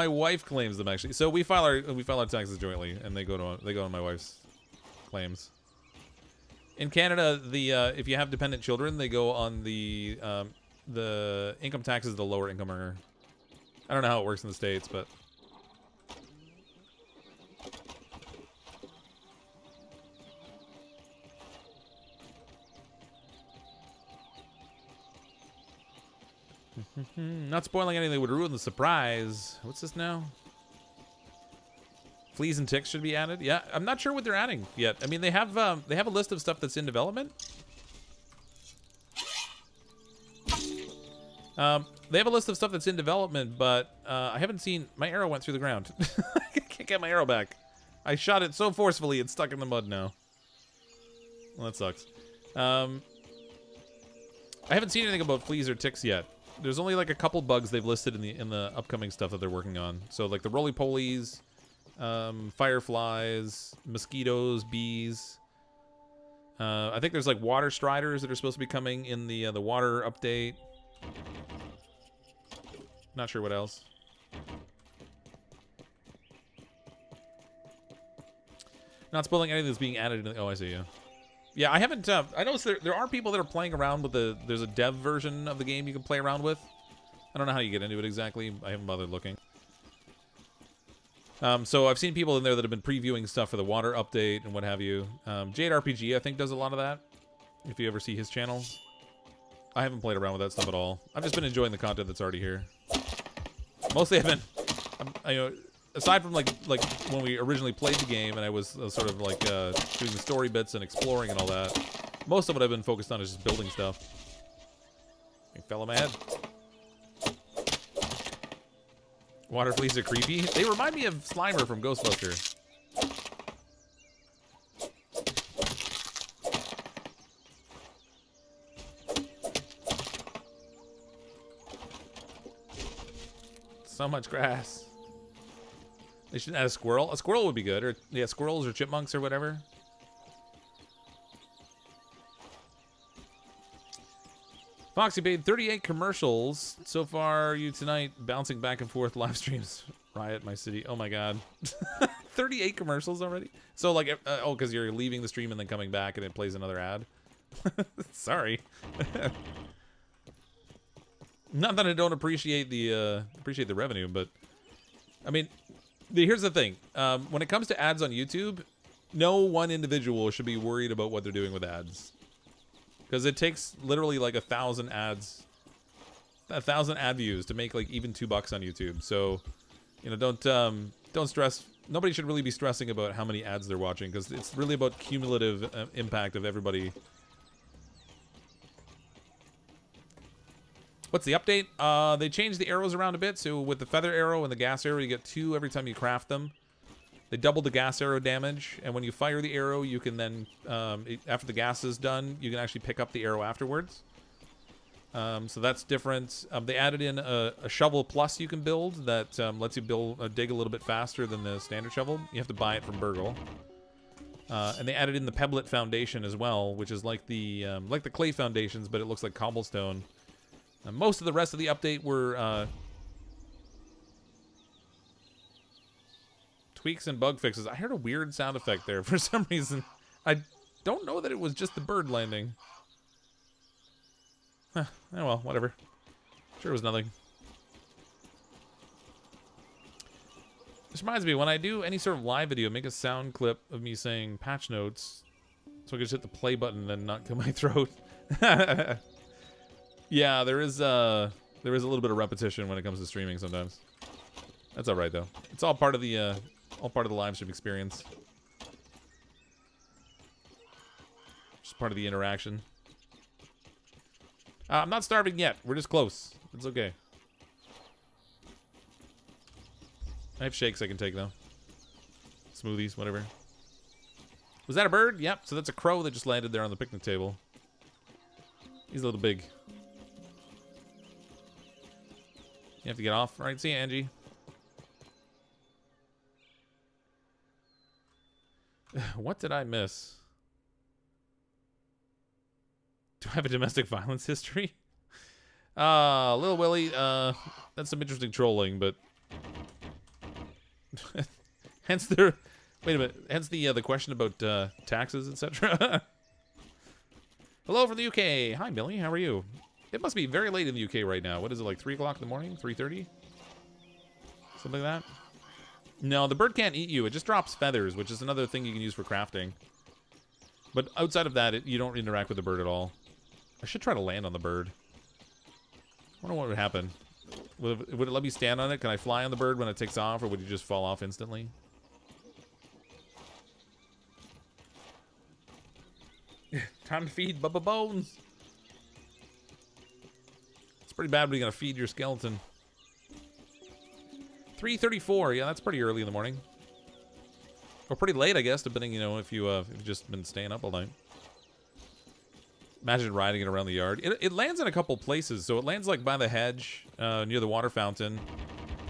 [SPEAKER 1] wife claims them actually. So we file our taxes jointly, and they go on my wife's claims. In Canada, if you have dependent children, they go on the income taxes of the lower income earner. I don't know how it works in the States, but not spoiling anything would ruin the surprise. What's this now? Fleas and ticks should be added. Yeah, I'm not sure what they're adding yet. I mean, they have a list of stuff that's in development. They have a list of stuff that's in development, but I haven't seen... My arrow went through the ground. I can't get my arrow back. I shot it so forcefully, it's stuck in the mud now. Well, that sucks. I haven't seen anything about fleas or ticks yet. There's only like a couple bugs they've listed in the upcoming stuff that they're working on. So like the roly-polies, fireflies, mosquitoes, bees. I think there's like water striders that are supposed to be coming in the water update. Not sure what else. Not spoiling anything that's being added. Oh, I see. Yeah. Yeah, I haven't. I noticed there are people that are playing around with there's a dev version of the game you can play around with. I don't know how you get into it exactly. I haven't bothered looking. So I've seen people in there that have been previewing stuff for the water update and what have you. Jade RPG, I think, does a lot of that. If you ever see his channel, I haven't played around with that stuff at all. I've just been enjoying the content that's already here. Mostly, I've been, you know, aside from like when we originally played the game and I was sort of like doing the story bits and exploring and all that. Most of what I've been focused on is just building stuff. It fell on my head. Water fleas are creepy. They remind me of Slimer from Ghostbusters. So much grass. They should add a squirrel. A squirrel would be good. Or yeah, squirrels or chipmunks or whatever. Foxy paid 38 commercials so far. You tonight bouncing back and forth live streams. Riot my city. Oh my god. 38 commercials already? So like, oh, because you're leaving the stream and then coming back and it plays another ad. Sorry. Not that I don't appreciate the revenue, but I mean, here's the thing. When it comes to ads on YouTube, no one individual should be worried about what they're doing with ads. Because it takes literally like 1,000 ads, 1,000 ad views to make like even $2 on YouTube. So, you know, don't stress. Nobody should really be stressing about how many ads they're watching because it's really about cumulative impact of everybody. What's the update? They changed the arrows around a bit. So with the feather arrow and the gas arrow, you get 2 every time you craft them. They doubled the gas arrow damage, and when you fire the arrow, you can then, after the gas is done, you can actually pick up the arrow afterwards. So that's different. They added in a shovel plus you can build that lets you dig a little bit faster than the standard shovel. You have to buy it from Burgle. And they added in the pebblet foundation as well, which is like the clay foundations, but it looks like cobblestone. Most of the rest of the update were tweaks and bug fixes. I heard a weird sound effect there for some reason. I don't know that it was just the bird landing. Huh. Oh well, whatever. Sure it was nothing. This reminds me, when I do any sort of live video, make a sound clip of me saying patch notes so I can just hit the play button and not kill my throat. Yeah, there is a little bit of repetition when it comes to streaming sometimes. That's all right though. It's all part of the live stream experience. Just part of the interaction. I'm not starving yet. We're just close. It's okay. I have shakes I can take though. Smoothies, whatever. Was that a bird? Yep. So that's a crow that just landed there on the picnic table. He's a little big. You have to get off. All right, see you, Angie. What did I miss? Do I have a domestic violence history? Lil Willie, that's some interesting trolling, but hence the wait a minute. Hence the question about taxes, etc. Hello from the UK. Hi, Millie. How are you? It must be very late in the UK right now. What is it, like 3 o'clock in the morning? 3:30? Something like that? No, the bird can't eat you. It just drops feathers, which is another thing you can use for crafting. But outside of that, you don't interact with the bird at all. I should try to land on the bird. I wonder what would happen. Would it let me stand on it? Can I fly on the bird when it takes off, or would you just fall off instantly? Time to feed Bubba Bones. pretty bad when you gotta feed your skeleton. 3:34. Yeah, that's pretty early in the morning. Or pretty late, I guess, depending, you know, if you've just been staying up all night. Imagine riding it around the yard. It lands in a couple places. So it lands like by the hedge, near the water fountain.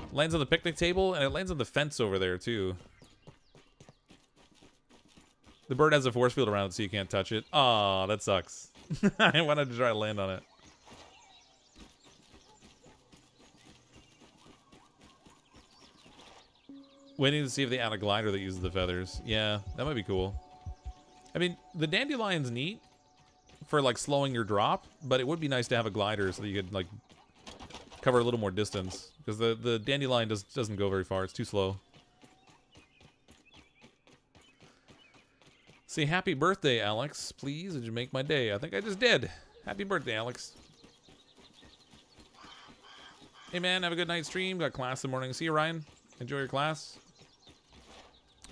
[SPEAKER 1] It lands on the picnic table, and it lands on the fence over there too. The bird has a force field around it, so you can't touch it. Aw, that sucks. I wanted to try to land on it. Waiting to see if they add a glider that uses the feathers. Yeah, that might be cool. I mean, the dandelion's neat for like slowing your drop, but it would be nice to have a glider so that you could like cover a little more distance, because the dandelion doesn't go very far. It's too slow. Say happy birthday, Alex, please. Did you make my day? I think I just did. Happy birthday, Alex. Hey man, have a good night stream. Got class in the morning. See you, Ryan. Enjoy your class.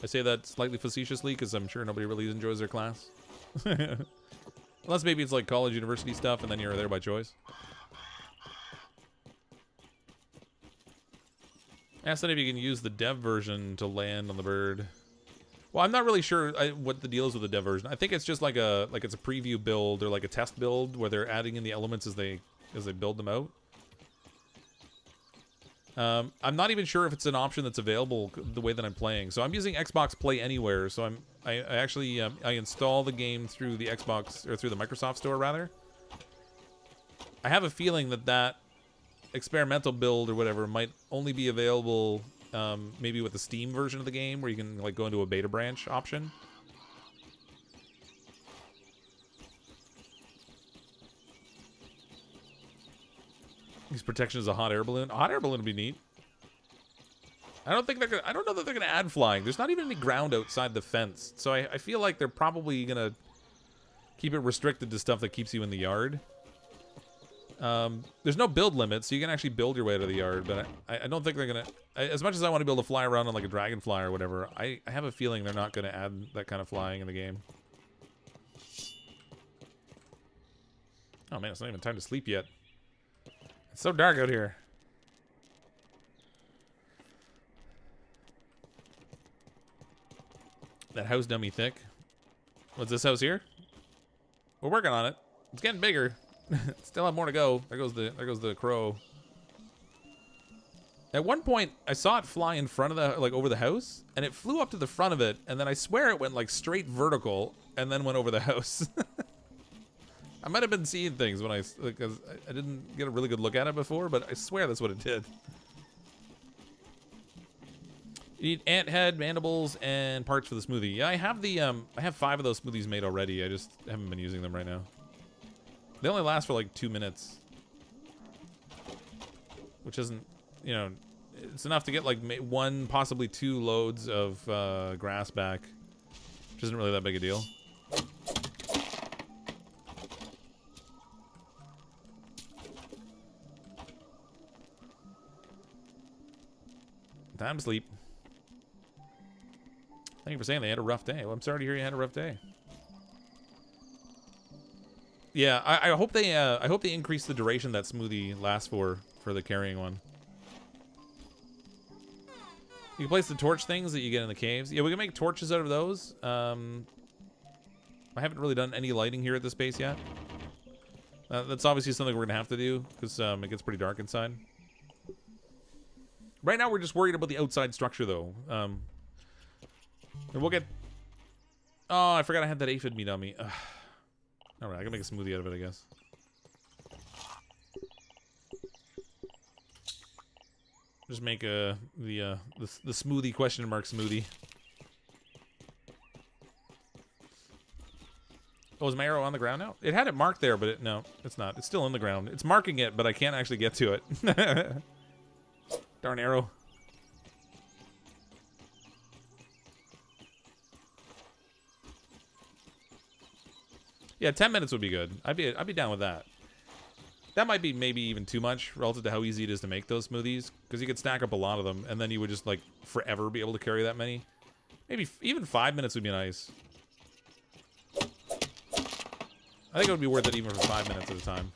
[SPEAKER 1] I say that slightly facetiously because I'm sure nobody really enjoys their class. Unless maybe it's like college, university stuff, and then you're there by choice. Ask that if you can use the dev version to land on the bird. Well, I'm not really sure what the deal is with the dev version. I think it's just like it's a preview build or like a test build where they're adding in the elements as they build them out. I'm not even sure if it's an option that's available the way that I'm playing. So I'm using Xbox Play Anywhere. So I actually I install the game through the Xbox, or through the Microsoft Store rather. I have a feeling that experimental build or whatever might only be available maybe with the Steam version of the game, where you can like go into a beta branch option. Use protection as a hot air balloon. A hot air balloon would be neat. I don't know that they're gonna add flying. There's not even any ground outside the fence, so I feel like they're probably gonna keep it restricted to stuff that keeps you in the yard. There's no build limit, so you can actually build your way to the yard, but I don't think they're gonna. As much as I want to be able to fly around on like a dragonfly or whatever, I have a feeling they're not gonna add that kind of flying in the game. Oh man, it's not even time to sleep yet. It's so dark out here. That house dummy thick. What's this house here? We're working on it. It's getting bigger. Still have more to go. There goes the crow. At one point, I saw it fly in front of the, like, over the house, and it flew up to the front of it, and then I swear it went like straight vertical, and then went over the house. I might have been seeing things when because I didn't get a really good look at it before, but I swear that's what it did. You need ant head, mandibles, and parts for the smoothie. Yeah, I have the I have 5 of those smoothies made already. I just haven't been using them right now. They only last for like 2 minutes, which isn't, you know, it's enough to get like 1, possibly 2 loads of grass back, which isn't really that big a deal. Time to sleep. Thank you for saying they had a rough day. Well, I'm sorry to hear you had a rough day. Yeah, I hope they increase the duration that smoothie lasts for the carrying one. You can place the torch things that you get in the caves. Yeah, we can make torches out of those. I haven't really done any lighting here at this base yet. That's obviously something we're gonna have to do because it gets pretty dark inside. Right now, we're just worried about the outside structure, though. And we'll get... Oh, I forgot I had that aphid meat on me. Ugh. All right, I can make a smoothie out of it, I guess. Just make the smoothie question mark smoothie. Oh, is my arrow on the ground now? It had it marked there, but no, it's not. It's still in the ground. It's marking it, but I can't actually get to it. Darn arrow. Yeah, 10 minutes would be good. I'd be down with that. That might be maybe even too much relative to how easy it is to make those smoothies, because you could stack up a lot of them, and then you would just like forever be able to carry that many. Maybe even 5 minutes would be nice. I think it would be worth it even for 5 minutes at a time.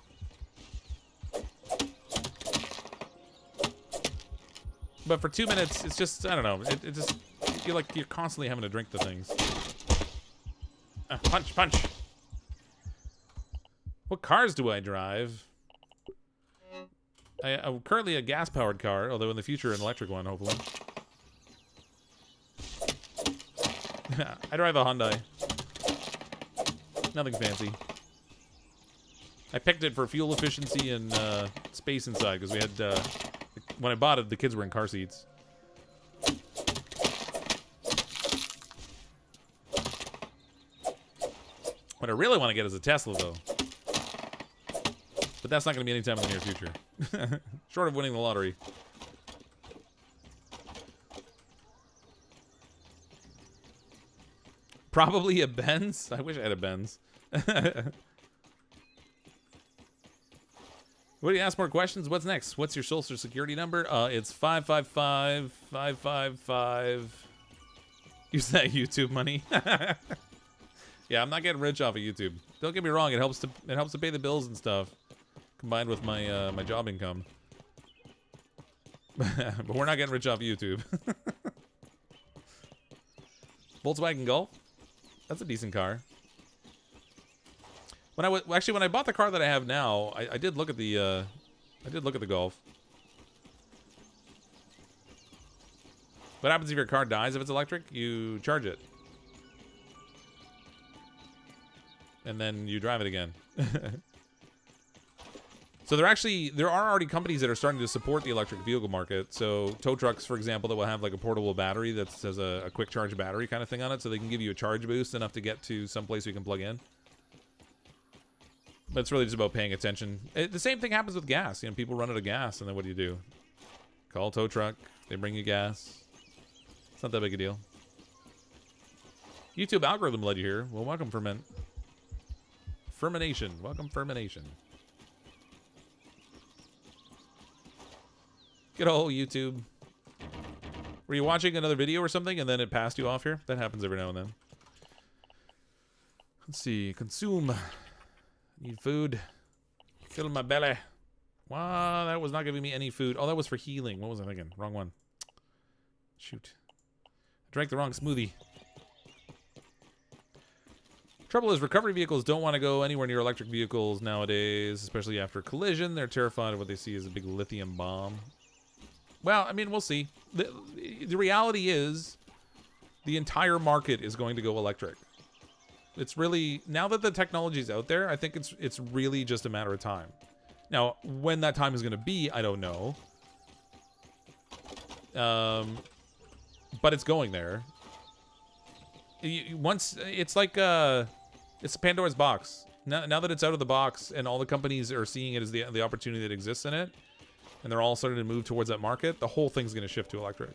[SPEAKER 1] But for 2 minutes, it's just, I don't know. It just, you're constantly having to drink the things. Punch, punch. What cars do I drive? I'm currently a gas-powered car, although in the future an electric one, hopefully. I drive a Hyundai. Nothing fancy. I picked it for fuel efficiency and space inside, because we had, when I bought it, the kids were in car seats. What I really want to get is a Tesla, though. But that's not going to be anytime in the near future. Short of winning the lottery. Probably a Benz. I wish I had a Benz. What do you ask more questions? What's next? What's your social security number? It's 555-555. Use that YouTube money. Yeah, I'm not getting rich off of YouTube. Don't get me wrong, it helps to pay the bills and stuff, combined with my my job income. But we're not getting rich off YouTube. Volkswagen Golf. That's a decent car. When I bought the car that I have now, I did look at the Golf. What happens if your car dies if it's electric? You charge it. And then you drive it again. So there are already companies that are starting to support the electric vehicle market. So tow trucks, for example, that will have like a portable battery that has a quick charge battery kind of thing on it, so they can give you a charge boost enough to get to some place you can plug in. But it's really just about paying attention. The same thing happens with gas. You know, people run out of gas, and then what do? Call a tow truck. They bring you gas. It's not that big a deal. YouTube algorithm led you here. Well, welcome, Fermentation. Welcome, Fermentation. Good old YouTube. Were you watching another video or something, and then it passed you off here? That happens every now and then. Let's see. Consume. Need food. Fill my belly. Wow, that was not giving me any food. Oh, that was for healing. What was I thinking? Wrong one. Shoot. I drank the wrong smoothie. Trouble is, recovery vehicles don't want to go anywhere near electric vehicles nowadays, especially after collision. They're terrified of what they see as a big lithium bomb. Well, I mean, we'll see. The reality is, the entire market is going to go electric. It's really, now that the technology is out there, I think it's really just a matter of time. Now, when that time is going to be, I don't know. But it's going there. Once, it's like, it's Pandora's box. Now that it's out of the box and all the companies are seeing it as the opportunity that exists in it, and they're all starting to move towards that market, the whole thing's going to shift to electric.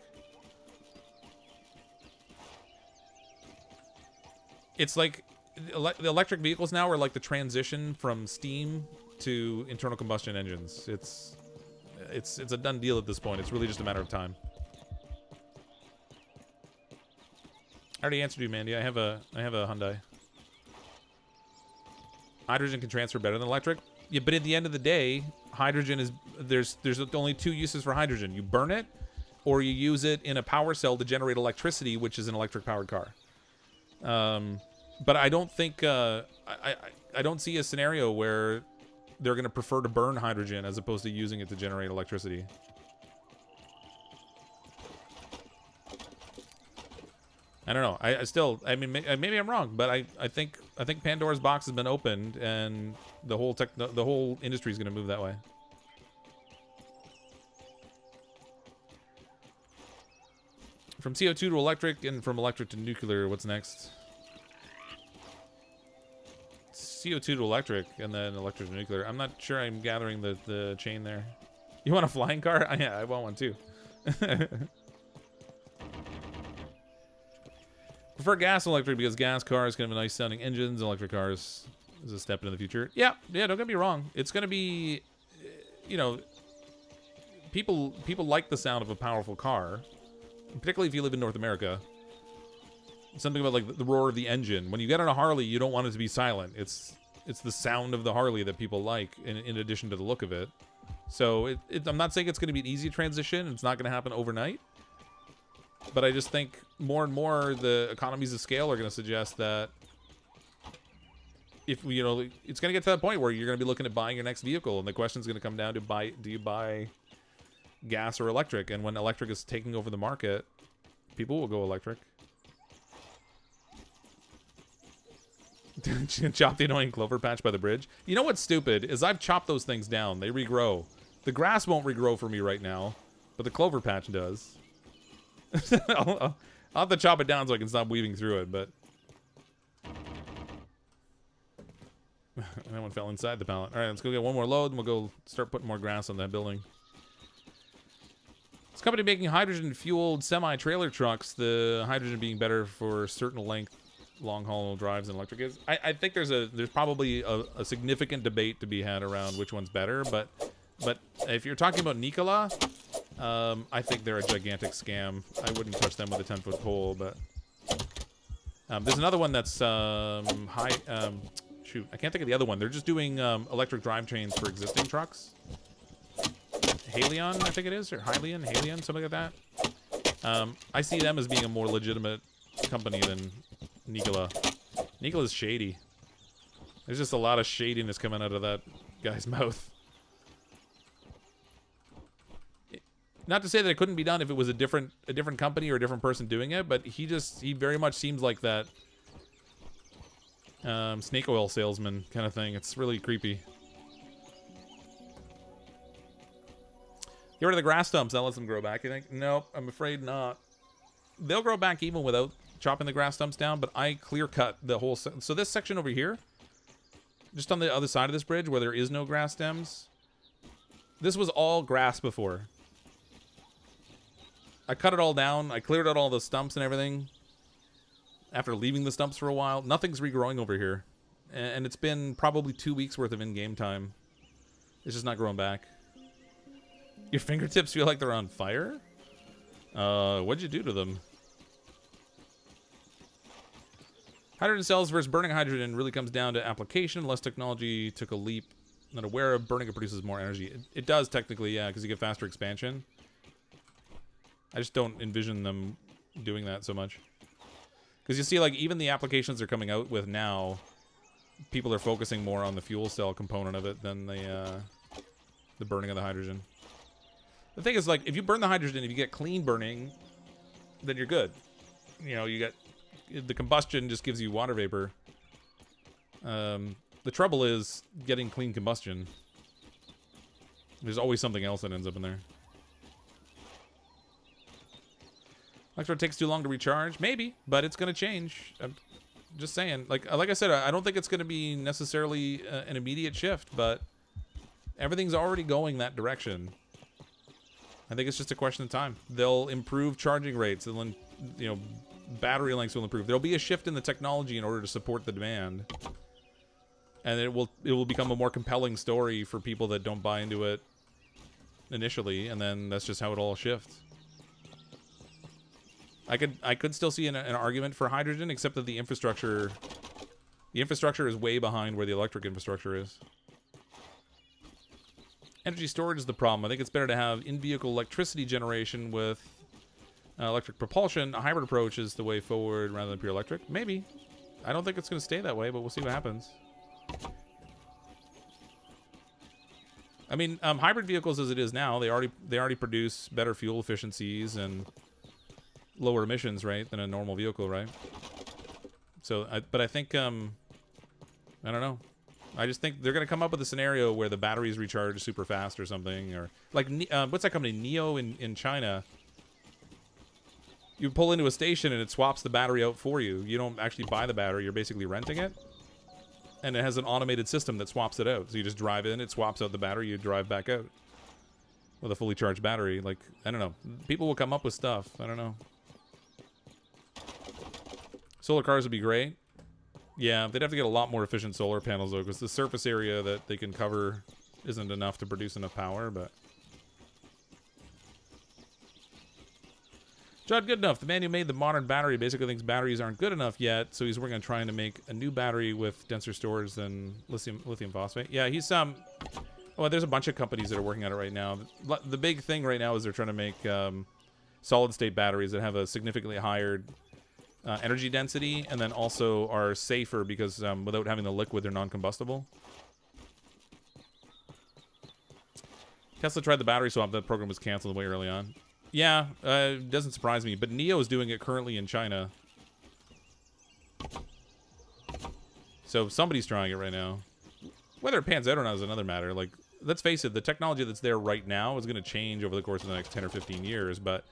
[SPEAKER 1] It's like the electric vehicles now are like the transition from steam to internal combustion engines. It's a done deal at this point. It's really just a matter of time. I already answered you, Mandy. I have a Hyundai. Hydrogen can transfer better than electric. Yeah, but at the end of the day, hydrogen is there's only two uses for hydrogen. You burn it, or you use it in a power cell to generate electricity, which is an electric powered car. But I don't think I don't see a scenario where they're going to prefer to burn hydrogen as opposed to using it to generate electricity. I don't know. I mean, maybe I'm wrong, but I think Pandora's box has been opened, and the whole industry is going to move that way. From CO2 to electric, and from electric to nuclear. What's next? CO2 to electric, and then electric to nuclear. I'm not sure I'm gathering the chain there. You want a flying car? Yeah, I want one too. Prefer gas and electric because gas cars can have nice sounding engines. Electric cars is a step into the future. Yeah, don't get me wrong. It's going to be, you know, people like the sound of a powerful car, particularly if you live in North America. Something about like the roar of the engine. When you get on a Harley, you don't want it to be silent. It's the sound of the Harley that people like, in addition to the look of it. So I'm not saying it's going to be an easy transition. It's not going to happen overnight. But I just think more and more the economies of scale are going to suggest that if you know, it's going to get to that point where you're going to be looking at buying your next vehicle, and the question is going to come down to do you buy gas or electric? And when electric is taking over the market, people will go electric. Chop the annoying clover patch by the bridge. You know what's stupid is I've chopped those things down. They regrow. The grass won't regrow for me right now, but the clover patch does. I'll have to chop it down so I can stop weaving through it, but that one fell inside the pallet. All right, let's go get one more load, and we'll go start putting more grass on that building. This company making hydrogen-fueled semi-trailer trucks, the hydrogen being better for certain length long-haul drives than electric is. I think there's probably a significant debate to be had around which one's better, but if you're talking about Nikola, I think they're a gigantic scam. I wouldn't touch them with a 10-foot pole, but there's another one that's shoot, I can't think of the other one. They're just doing electric drivetrains for existing trucks. Halion, I think it is, or Halion, something like that. I see them as being a more legitimate company than Nikola. Nikola's shady. There's just a lot of shadiness coming out of that guy's mouth. Not to say that it couldn't be done if it was a different company or a different person doing it, but he very much seems like that snake oil salesman kind of thing. It's really creepy. Get rid of the grass stumps. That lets them grow back, you think? Nope, I'm afraid not. They'll grow back even without chopping the grass stumps down, but I clear cut the whole... So this section over here, just on the other side of this bridge where there is no grass stems, this was all grass before. I cut it all down. I cleared out all the stumps and everything. After leaving the stumps for a while, nothing's regrowing over here. And it's been probably 2 weeks worth of in-game time. It's just not growing back. Your fingertips feel like they're on fire? What'd you do to them? Hydrogen cells versus burning hydrogen really comes down to application. Unless technology took a leap. Not aware of burning it produces more energy. It does technically, yeah, because you get faster expansion. I just don't envision them doing that so much. Because you see, like, even the applications they're coming out with now, people are focusing more on the fuel cell component of it than the burning of the hydrogen. The thing is, like, if you burn the hydrogen, if you get clean burning, then you're good. You know, you get... The combustion just gives you water vapor. The trouble is getting clean combustion. There's always something else that ends up in there. Electro takes too long to recharge? Maybe, but it's going to change. I'm just saying. Like I said, I don't think it's going to be necessarily an immediate shift, but everything's already going that direction. I think it's just a question of time. They'll improve charging rates. They'll, you know, battery lengths will improve. There'll be a shift in the technology in order to support the demand. And it will become a more compelling story for people that don't buy into it initially, and then that's just how it all shifts. I could still see an argument for hydrogen, except that the infrastructure is way behind where the electric infrastructure is. Energy storage is the problem. I think it's better to have in-vehicle electricity generation with electric propulsion. A hybrid approach is the way forward rather than pure electric. Maybe. I don't think it's going to stay that way, but we'll see what happens. I mean, hybrid vehicles as it is now, they already produce better fuel efficiencies and lower emissions, right, than a normal vehicle, right? So, but I think, I don't know. I just think they're going to come up with a scenario where the batteries recharge super fast or something, or like, what's that company, Neo in China? You pull into a station and it swaps the battery out for you. You don't actually buy the battery, you're basically renting it. And it has an automated system that swaps it out. So you just drive in, it swaps out the battery, you drive back out with a fully charged battery. Like, I don't know. People will come up with stuff. I don't know. Solar cars would be great. Yeah, they'd have to get a lot more efficient solar panels, though, because the surface area that they can cover isn't enough to produce enough power, but... Judd Goodenough, the man who made the modern battery, basically thinks batteries aren't good enough yet, so he's working on trying to make a new battery with denser storage than lithium phosphate. Yeah, he's Well, there's a bunch of companies that are working on it right now. The big thing right now is they're trying to make solid-state batteries that have a significantly higher energy density, and then also are safer because without having the liquid, they're non-combustible. Tesla tried the battery swap. That program was canceled way early on. Yeah, it doesn't surprise me. But NIO is doing it currently in China. So somebody's trying it right now. Whether it pans out or not is another matter. Like, let's face it, the technology that's there right now is going to change over the course of the next 10 or 15 years. But,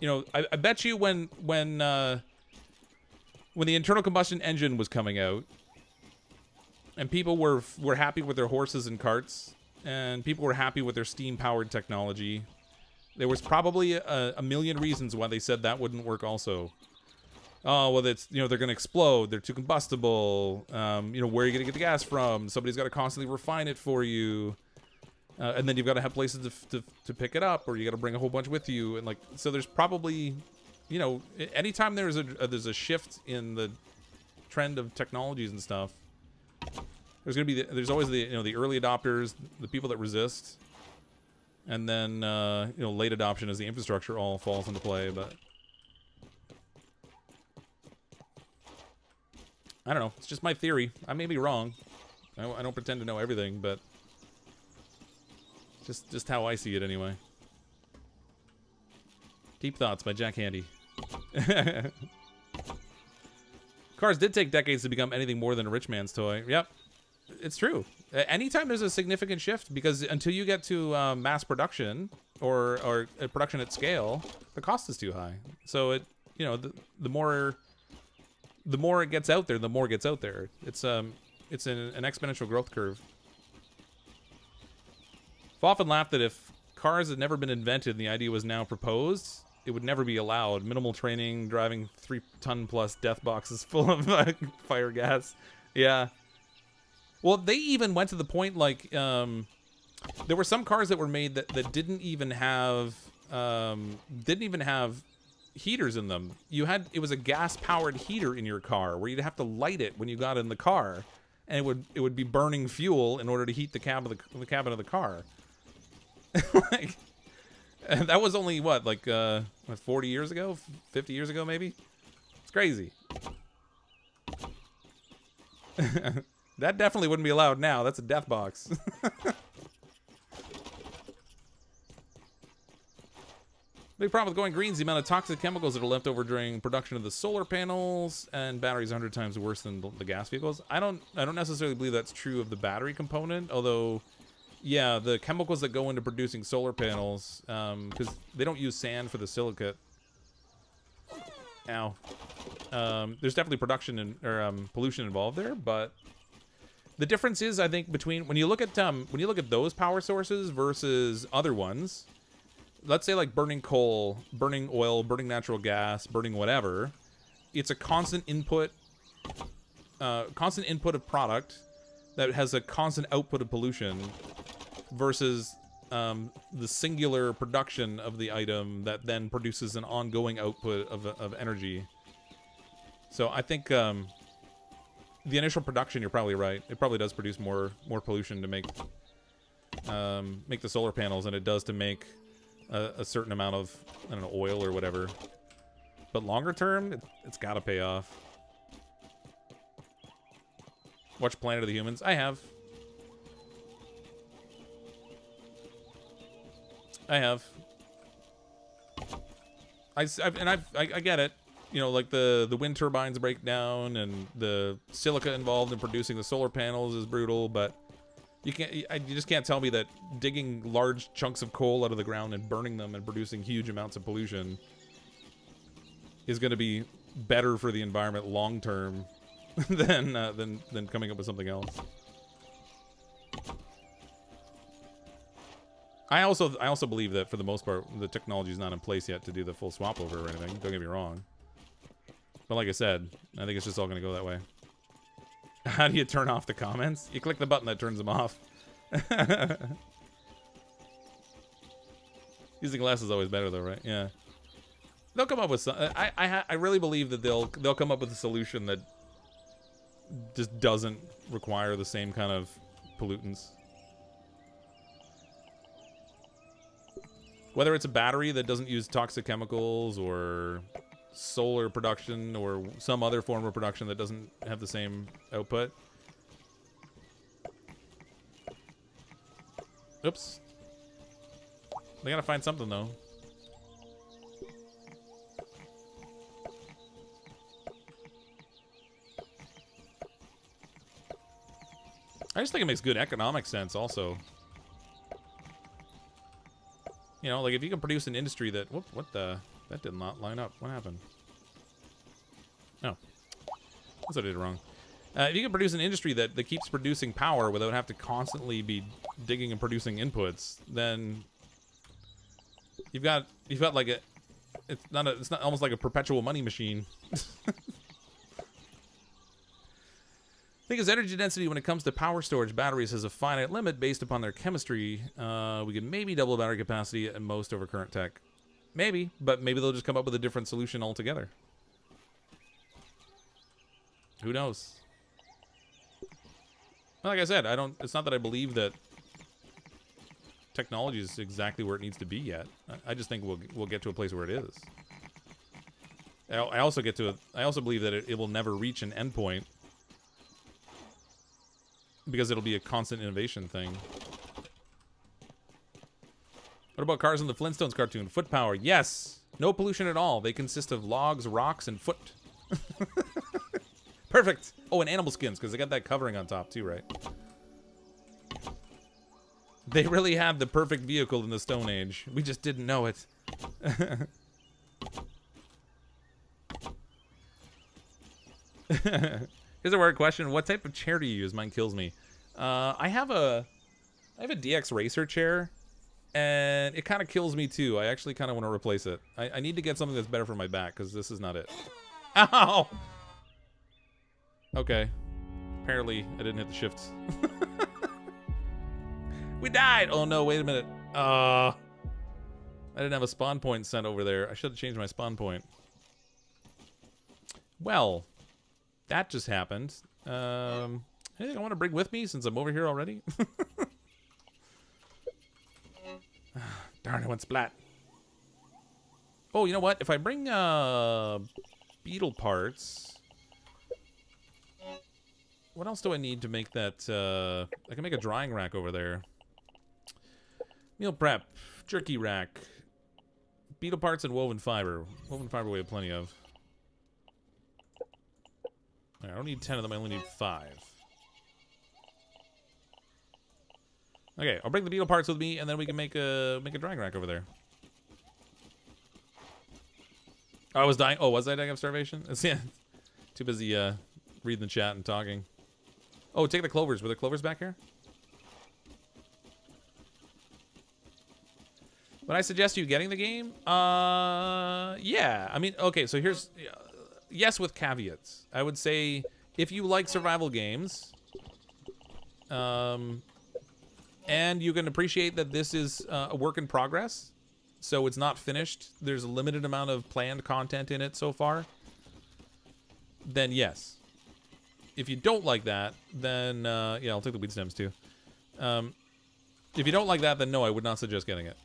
[SPEAKER 1] you know, I bet you when the internal combustion engine was coming out, and people were happy with their horses and carts, and people were happy with their steam-powered technology, there was probably a million reasons why they said that wouldn't work also. Oh, well, that's, you know, they're going to explode. They're too combustible. You know, where are you going to get the gas from? Somebody's got to constantly refine it for you. And then you've got to have places to pick it up, or you got to bring a whole bunch with you. And, like, so there's probably, you know, anytime there's a shift in the trend of technologies and stuff, there's going to be, there's always the, you know, the early adopters, the people that resist. And then, you know, late adoption as the infrastructure all falls into play, but I don't know. It's just my theory. I may be wrong. I don't pretend to know everything, but just how I see it anyway. Deep Thoughts by Jack Handy. Cars did take decades to become anything more than a rich man's toy. Yep. It's true. Anytime there's a significant shift, because until you get to mass production or production at scale, the cost is too high. So it, you know, the more it gets out there, the more it gets out there. It's an exponential growth curve. I've often laughed that if cars had never been invented and the idea was now proposed, it would never be allowed. Minimal training, driving 3-ton-plus death boxes full of fire gas. Yeah. Well, they even went to the point, like, there were some cars that were made that didn't even have heaters in them. It was a gas-powered heater in your car where you'd have to light it when you got in the car, and it would be burning fuel in order to heat the cabin of the car. Like, and that was only what, like 40 years ago, 50 years ago, maybe. It's crazy. That definitely wouldn't be allowed now. That's a death box. Big problem with going green is the amount of toxic chemicals that are left over during production of the solar panels, and batteries 100 times worse than the gas vehicles. I don't necessarily believe that's true of the battery component, although, yeah, the chemicals that go into producing solar panels, because they don't use sand for the silicate. Ow. There's definitely production or pollution involved there, but the difference is, I think, between when you look at those power sources versus other ones. Let's say like burning coal, burning oil, burning natural gas, burning whatever. It's a constant input of product that has a constant output of pollution versus the singular production of the item that then produces an ongoing output of energy. So I think the initial production, you're probably right. It probably does produce more pollution to make the solar panels than it does to make a certain amount of, I don't know, oil or whatever. But longer term, it's got to pay off. Watch Planet of the Humans. I have. I get it. You know, like the wind turbines break down, and the silica involved in producing the solar panels is brutal, but you just can't tell me that digging large chunks of coal out of the ground and burning them and producing huge amounts of pollution is going to be better for the environment long term than coming up with something else. I also believe that for the most part the technology is not in place yet to do the full swap over or anything. Don't get me wrong. But like I said, I think it's just all going to go that way. How do you turn off the comments? You click the button that turns them off. Using less is always better though, right? Yeah. They'll come up with some. I really believe that they'll come up with a solution that just doesn't require the same kind of pollutants. Whether it's a battery that doesn't use toxic chemicals or solar production or some other form of production that doesn't have the same output. Oops. They gotta find something, though. I just think it makes good economic sense, also. You know, like, if you can produce an industry that... Whoop, what the... That did not line up. What happened? Oh. That's what I did wrong. If you can produce an industry that keeps producing power without having to constantly be digging and producing inputs, then you've got like a... It's not almost like a perpetual money machine. I think its energy density when it comes to power storage batteries has a finite limit based upon their chemistry. We could maybe double battery capacity at most over current tech. Maybe, but maybe they'll just come up with a different solution altogether. Who knows? Like I said, it's not that I believe that technology is exactly where it needs to be yet. I just think we'll get to a place where it is. I also believe that it will never reach an endpoint, because it'll be a constant innovation thing. What about cars in the Flintstones cartoon? Foot power, yes. No pollution at all. They consist of logs, rocks, and foot. Perfect. Oh, and animal skins, because they got that covering on top too, right? They really had the perfect vehicle in the Stone Age. We just didn't know it. Here's a weird question. What type of chair do you use? Mine kills me. I have a DX Racer chair, and it kind of kills me too. I actually kind of want to replace it. I need to get something that's better for my back, because this is not it. Ow! Okay. Apparently, I didn't hit the shifts. We died! Oh no, wait a minute. I didn't have a spawn point sent over there. I should have changed my spawn point. Well, that just happened. Anything I want to bring with me since I'm over here already? Darn, I went splat. Oh, you know what? If I bring beetle parts, what else do I need to make that? I can make a drying rack over there. Meal prep, jerky rack, beetle parts, and woven fiber. Woven fiber we have plenty of. Right, I don't need 10 of them. I only need 5. Okay, I'll bring the beetle parts with me, and then we can make a drying rack over there. Oh, I was dying. Oh, was I dying of starvation? Yeah. Too busy reading the chat and talking. Oh, take the clovers. Were there clovers back here? Would I suggest you getting the game? Yeah. I mean, okay, so here's... yes, with caveats. I would say if you like survival games, and you can appreciate that this is a work in progress, so it's not finished, there's a limited amount of planned content in it so far, then yes. If you don't like that, then, yeah, I'll take the weed stems too. If you don't like that, then no, I would not suggest getting it.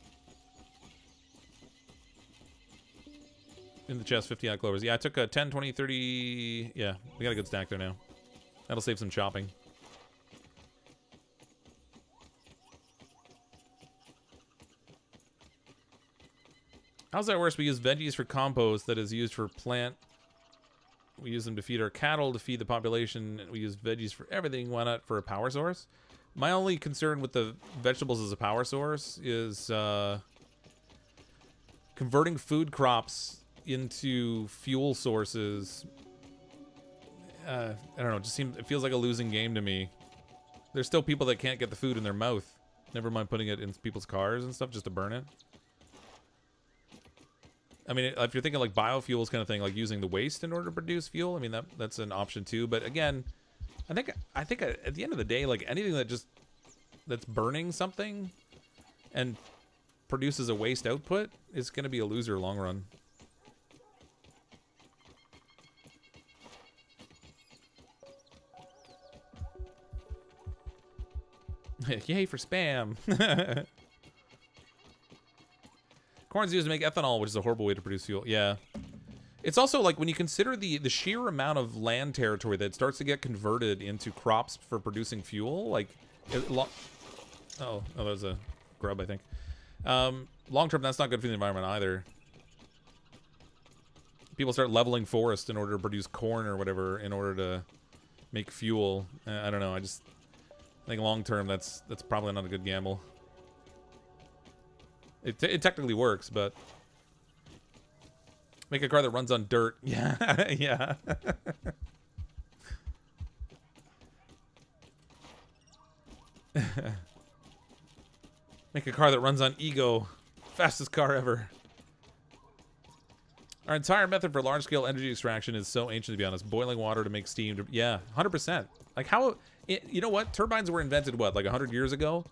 [SPEAKER 1] In the chest, 50 odd clovers. Yeah, I took a 10, 20, 30... Yeah, we got a good stack there now. That'll save some chopping. How's that worse? We use veggies for compost that is used for plant. We use them to feed our cattle, to feed the population. We use veggies for everything. Why not for a power source? My only concern with the vegetables as a power source is converting food crops into fuel sources. I don't know, it feels like a losing game to me. There's still people that can't get the food in their mouth. Never mind putting it in people's cars and stuff just to burn it. I mean, if you're thinking like biofuels kind of thing, like using the waste in order to produce fuel, I mean, that's an option too. But again, I think at the end of the day, like anything that's burning something and produces a waste output is going to be a loser long run. Yay for spam. Corn's used to make ethanol, which is a horrible way to produce fuel. Yeah. It's also like when you consider the sheer amount of land territory that starts to get converted into crops for producing fuel, like that was a grub, I think. Long term, that's not good for the environment either. People start leveling forest in order to produce corn or whatever in order to make fuel. I don't know. I think long term, that's probably not a good gamble. It technically works, but make a car that runs on dirt. Yeah, yeah. Make a car that runs on ego. Fastest car ever. Our entire method for large-scale energy extraction is so ancient, to be honest. Boiling water to make steam. Yeah, 100%. Like, how... You know what? Turbines were invented, what, like 100 years ago?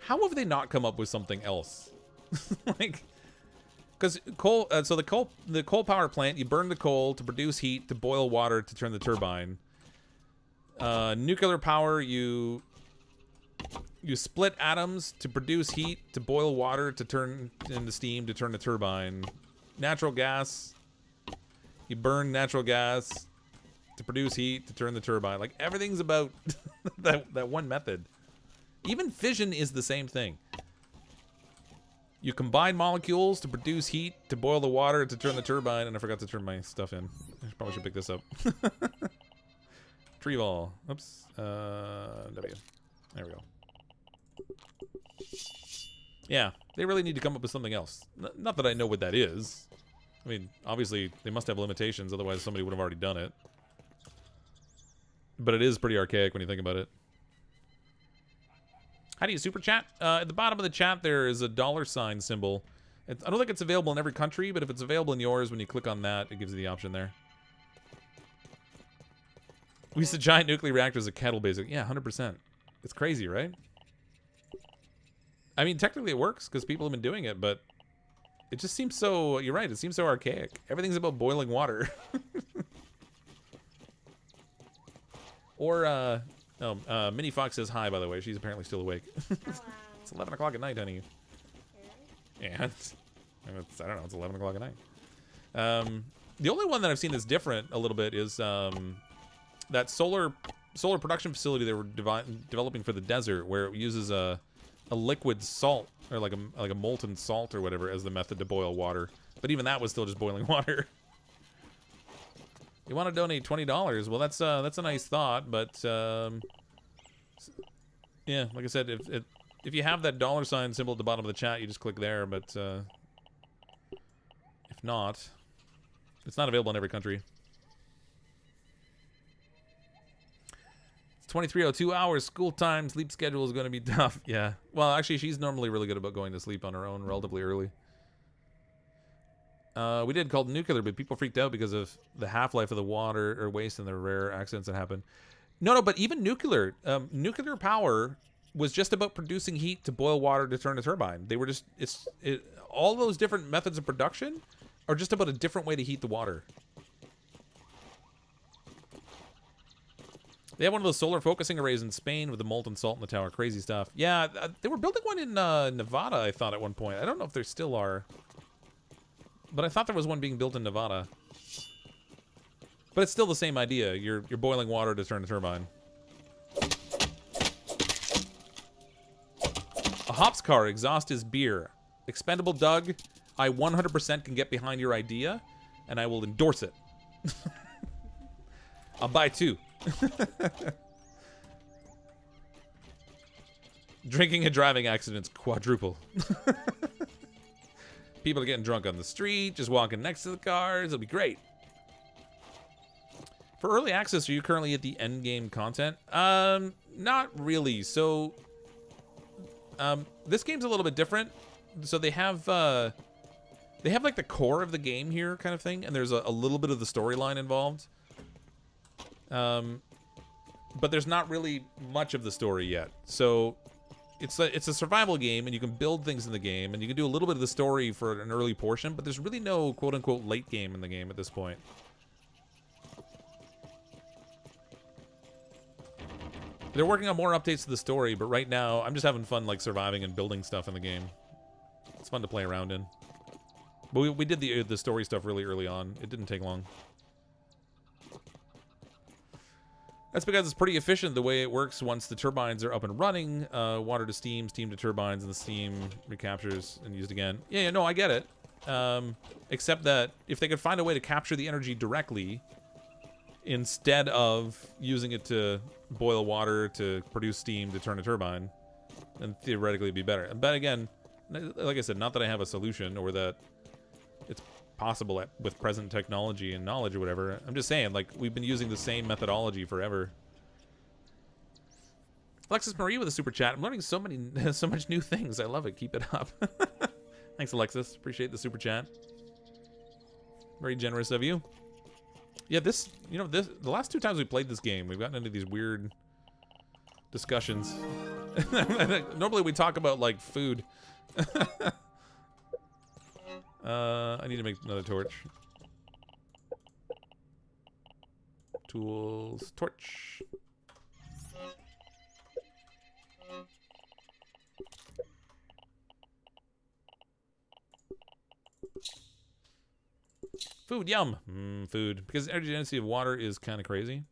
[SPEAKER 1] How have they not come up with something else? Like... Because coal... so the coal power plant, you burn the coal to produce heat, to boil water, to turn the turbine. Nuclear power, you split atoms to produce heat, to boil water, to turn into steam, to turn the turbine. Natural gas, you burn natural gas to produce heat, to turn the turbine. Like, everything's about that one method. Even fission is the same thing. You combine molecules to produce heat, to boil the water, to turn the turbine. And I forgot to turn my stuff in. I probably should pick this up. Tree ball. Oops. W. There we go. Yeah, they really need to come up with something else. Not that I know what that is. I mean, obviously, they must have limitations, otherwise somebody would have already done it. But it is pretty archaic when you think about it. How do you super chat? At the bottom of the chat, there is a $sign symbol. I don't think it's available in every country, but if it's available in yours, when you click on that, it gives you the option there. We used a giant nuclear reactor as a kettle, basically. Yeah, 100%. It's crazy, right? I mean, technically it works because people have been doing it, but it just seems so... You're right, it seems so archaic. Everything's about boiling water. Or, Minnie Fox says hi, by the way. She's apparently still awake. It's 11 o'clock at night, honey. Yeah, I don't know, it's 11 o'clock at night. The only one that I've seen that's different a little bit is that solar production facility they were developing for the desert, where it uses a liquid salt, or like a molten salt or whatever, as the method to boil water. But even that was still just boiling water. You want to donate $20? Well, that's a nice thought, but yeah, like I said, if you have that $sign symbol at the bottom of the chat, you just click there. But if not, it's not available in every country. 23:02 hours, school time, sleep schedule is going to be tough. Yeah. Well, actually, she's normally really good about going to sleep on her own relatively early. We did called nuclear, but people freaked out because of the half-life of the water or waste and the rare accidents that happen. No, but even nuclear power was just about producing heat to boil water to turn a turbine. They were just, all those different methods of production are just about a different way to heat the water. They have one of those solar focusing arrays in Spain with the molten salt in the tower. Crazy stuff. Yeah, they were building one in Nevada, I thought, at one point. I don't know if there still are. But I thought there was one being built in Nevada. But it's still the same idea. You're boiling water to turn a turbine. A hops car, exhaust is beer. Expendable Doug, I 100% can get behind your idea, and I will endorse it. I'll buy two. Drinking and driving accidents quadruple. People are getting drunk on the street, just walking next to the cars. It'll be great. For early access, are you currently at the end game content? Not really. So, this game's a little bit different. So they have like the core of the game here, kind of thing, and there's a little bit of the storyline involved. But there's not really much of the story yet. So it's a survival game, and you can build things in the game, and you can do a little bit of the story for an early portion, but there's really no quote-unquote late game in the game at this point. They're working on more updates to the story, but right now I'm just having fun like surviving and building stuff in the game. It's fun to play around in. But we did the story stuff really early on. It didn't take long. That's because it's pretty efficient the way it works once the turbines are up and running. Water to steam, steam to turbines, and the steam recaptures and used again. Yeah, no, I get it. Except that if they could find a way to capture the energy directly instead of using it to boil water to produce steam to turn a turbine, then theoretically it'd be better. But again, like I said, not that I have a solution or that it's possible with present technology and knowledge or whatever. I'm just saying, like, we've been using the same methodology forever. Alexis Marie with a super chat. I'm learning so much new things. I love it. Keep it up. Thanks, Alexis. Appreciate the super chat. Very generous of you. Yeah, the last 2 times we played this game, we've gotten into these weird discussions. Normally we talk about, like, food. I need to make another torch. Tools, torch. Food, yum. Food. Because the energy density of water is kind of crazy.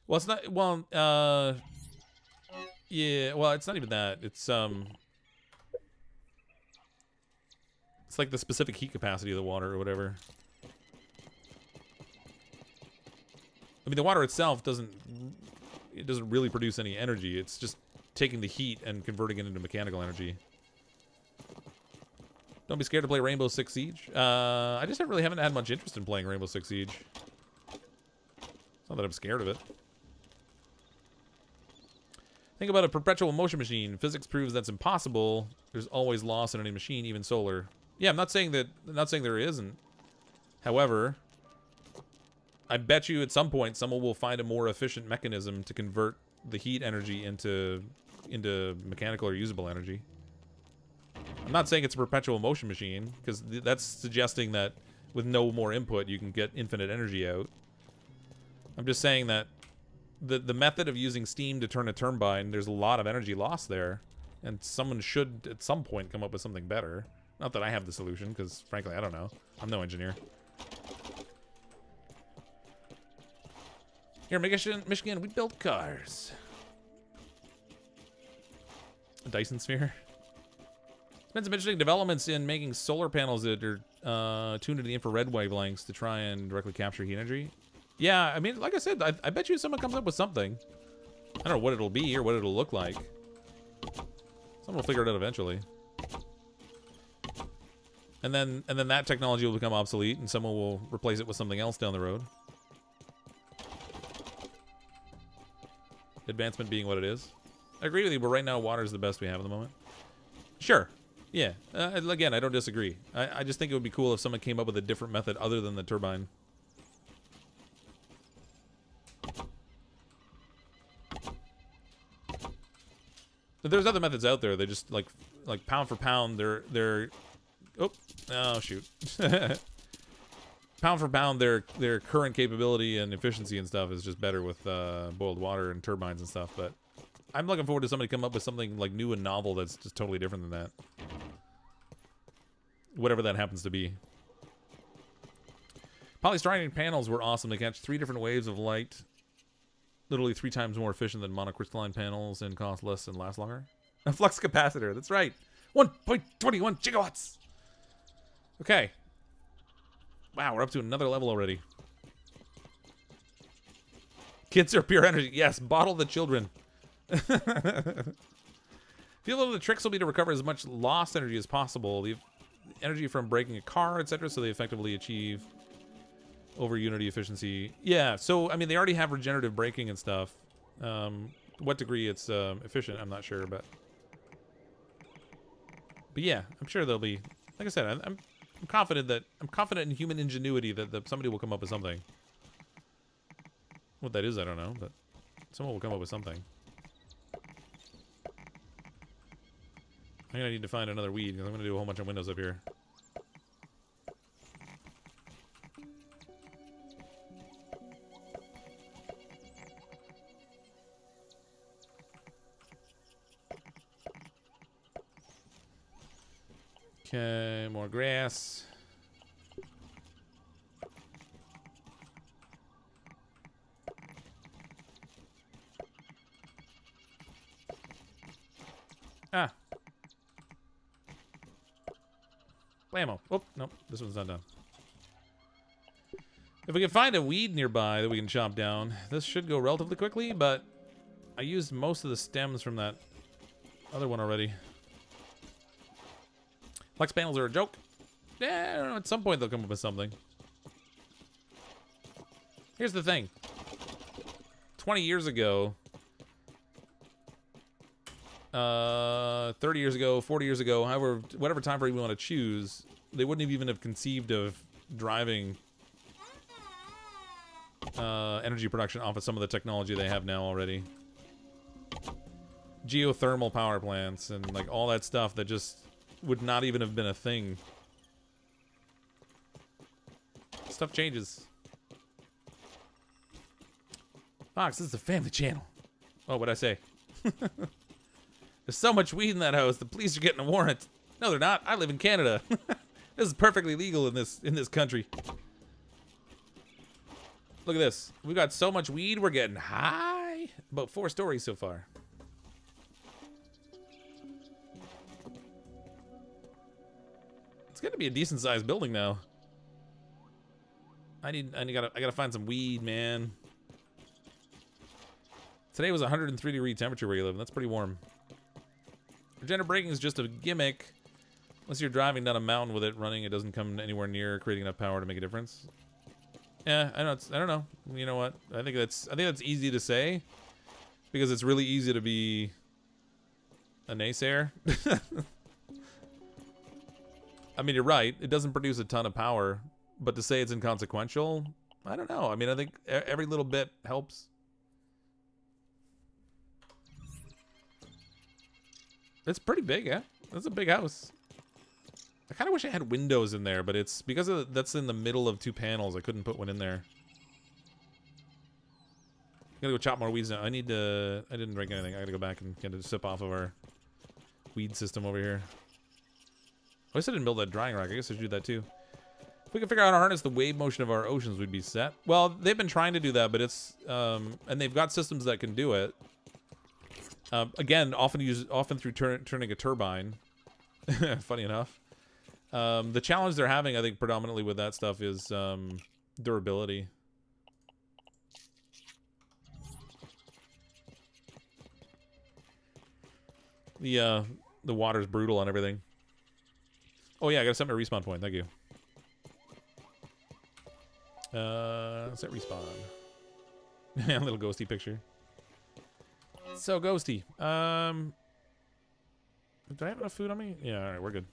[SPEAKER 1] Well, it's not, well, yeah, well, it's not even that. It's like the specific heat capacity of the water or whatever. I mean, the water itself doesn't really produce any energy. It's just taking the heat and converting it into mechanical energy. Don't be scared to play Rainbow Six Siege. I just really haven't had much interest in playing Rainbow Six Siege. It's not that I'm scared of it. Think about a perpetual motion machine. Physics proves that's impossible. There's always loss in any machine, even solar. Yeah, I'm not saying there isn't. However, I bet you at some point someone will find a more efficient mechanism to convert the heat energy into mechanical or usable energy. I'm not saying it's a perpetual motion machine, because that's suggesting that with no more input you can get infinite energy out. I'm just saying that the method of using steam to turn a turbine, there's a lot of energy lost there, and someone should at some point come up with something better. Not that I have the solution, because frankly I don't know. I'm no engineer. Here in Michigan, we build cars. A Dyson sphere. There's been some interesting developments in making solar panels that are tuned to the infrared wavelengths to try and directly capture heat energy. Yeah, I mean, like I said, I bet you someone comes up with something. I don't know what it'll be or what it'll look like. Someone will figure it out eventually. And then that technology will become obsolete and someone will replace it with something else down the road. Advancement being what it is. I agree with you, but right now water is the best we have at the moment. Sure. Yeah. Again, I don't disagree. I just think it would be cool if someone came up with a different method other than the turbine. But there's other methods out there. They just like pound for pound. They're oh shoot. Pound for pound, their current capability and efficiency and stuff is just better with boiled water and turbines and stuff. But I'm looking forward to somebody come up with something like new and novel that's just totally different than that. Whatever that happens to be. Polystyrene panels were awesome. They catch 3 different waves of light. Literally 3 times more efficient than monocrystalline panels and cost less and last longer. A flux capacitor, that's right. 1.21 gigawatts. Okay. Wow, we're up to another level already. Kids are pure energy. Yes, bottle the children. Feel that the tricks will be to recover as much lost energy as possible. The energy from breaking a car, etc., so they effectively achieve over unity efficiency. Yeah, so, I mean, they already have regenerative braking and stuff. What degree it's efficient, I'm not sure, but yeah, I'm sure they'll be, like I said, I'm confident in human ingenuity that somebody will come up with something. What that is, I don't know, but someone will come up with something. I'm gonna need to find another weed because I'm gonna do a whole bunch of windows up here. Okay, more grass. Ah. Blammo. Oh, nope. This one's not done. If we can find a weed nearby that we can chop down, this should go relatively quickly, but I used most of the stems from that other one already. Flex panels are a joke. Yeah, I don't know. At some point they'll come up with something. Here's the thing. 20 years ago, 30 years ago, 40 years ago, however, whatever time frame we want to choose, they wouldn't even have conceived of driving energy production off of some of the technology they have now already. Geothermal power plants and like all that stuff that just would not even have been a thing. Stuff changes. Fox, this is a family channel. Oh, what'd I say? There's so much weed in that house. The police are getting a warrant. No, they're not. I live in Canada. This is perfectly legal in this country. Look at this. We've got so much weed. We're getting high. About 4 stories so far. It's gonna be a decent sized building now. I gotta find some weed, man. Today was 103-degree temperature where you live, and that's pretty warm. Regenerative braking is just a gimmick. Unless you're driving down a mountain with it running, it doesn't come anywhere near creating enough power to make a difference. Yeah, I don't know. You know what? I think that's easy to say because it's really easy to be a naysayer. I mean, you're right. It doesn't produce a ton of power, but to say it's inconsequential, I don't know. I mean, I think every little bit helps. It's pretty big, yeah. That's a big house. I kind of wish I had windows in there, but it's because that's in the middle of 2 panels. I couldn't put one in there. I gotta go chop more weeds now. I didn't drink anything. I gotta go back and get a sip off of our weed system over here. I guess I didn't build that drying rack. I guess I should do that too. If we could figure out how to harness the wave motion of our oceans, we'd be set. Well, they've been trying to do that, but it's and they've got systems that can do it. Again, often through turning a turbine. Funny enough. The challenge they're having, I think, predominantly with that stuff is durability. The water's brutal on everything. Oh yeah, I gotta set my respawn point. Thank you. Set respawn. A little ghosty picture. So ghosty. Do I have enough food on me? Yeah, alright, we're good.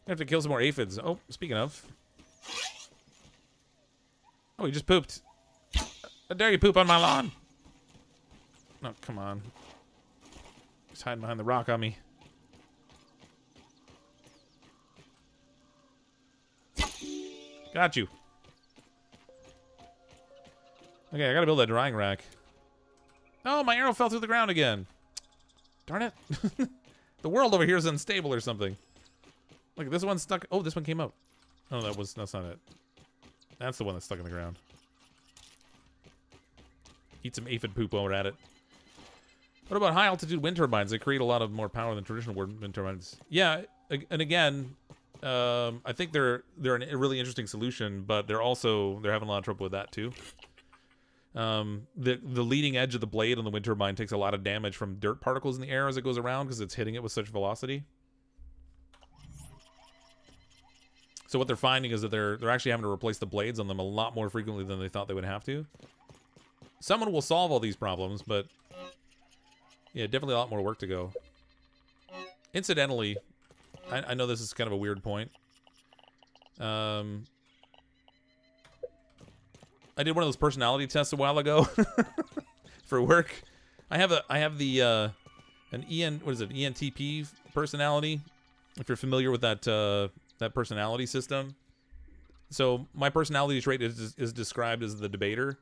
[SPEAKER 1] I have to kill some more aphids. Oh, speaking of. Oh, he just pooped. How dare you poop on my lawn? No, come on. He's hiding behind the rock on me. Got you. Okay, I gotta build that drying rack. Oh, my arrow fell through the ground again. Darn it. The world over here is unstable or something. Look, this one's stuck. Oh, this one came out. Oh, that's not it. That's the one that's stuck in the ground. Eat some aphid poop while we're at it. What about high altitude wind turbines? They create a lot of more power than traditional wind turbines. Yeah, and again, I think they're a really interesting solution, but they're having a lot of trouble with that too. The leading edge of the blade on the wind turbine takes a lot of damage from dirt particles in the air as it goes around because it's hitting it with such velocity. So what they're finding is that they're actually having to replace the blades on them a lot more frequently than they thought they would have to. Someone will solve all these problems, but yeah, definitely a lot more work to go. Incidentally, I know this is kind of a weird point. I did one of those personality tests a while ago for work. I have an ENTP personality. If you're familiar with that personality system. So my personality trait is described as the debater.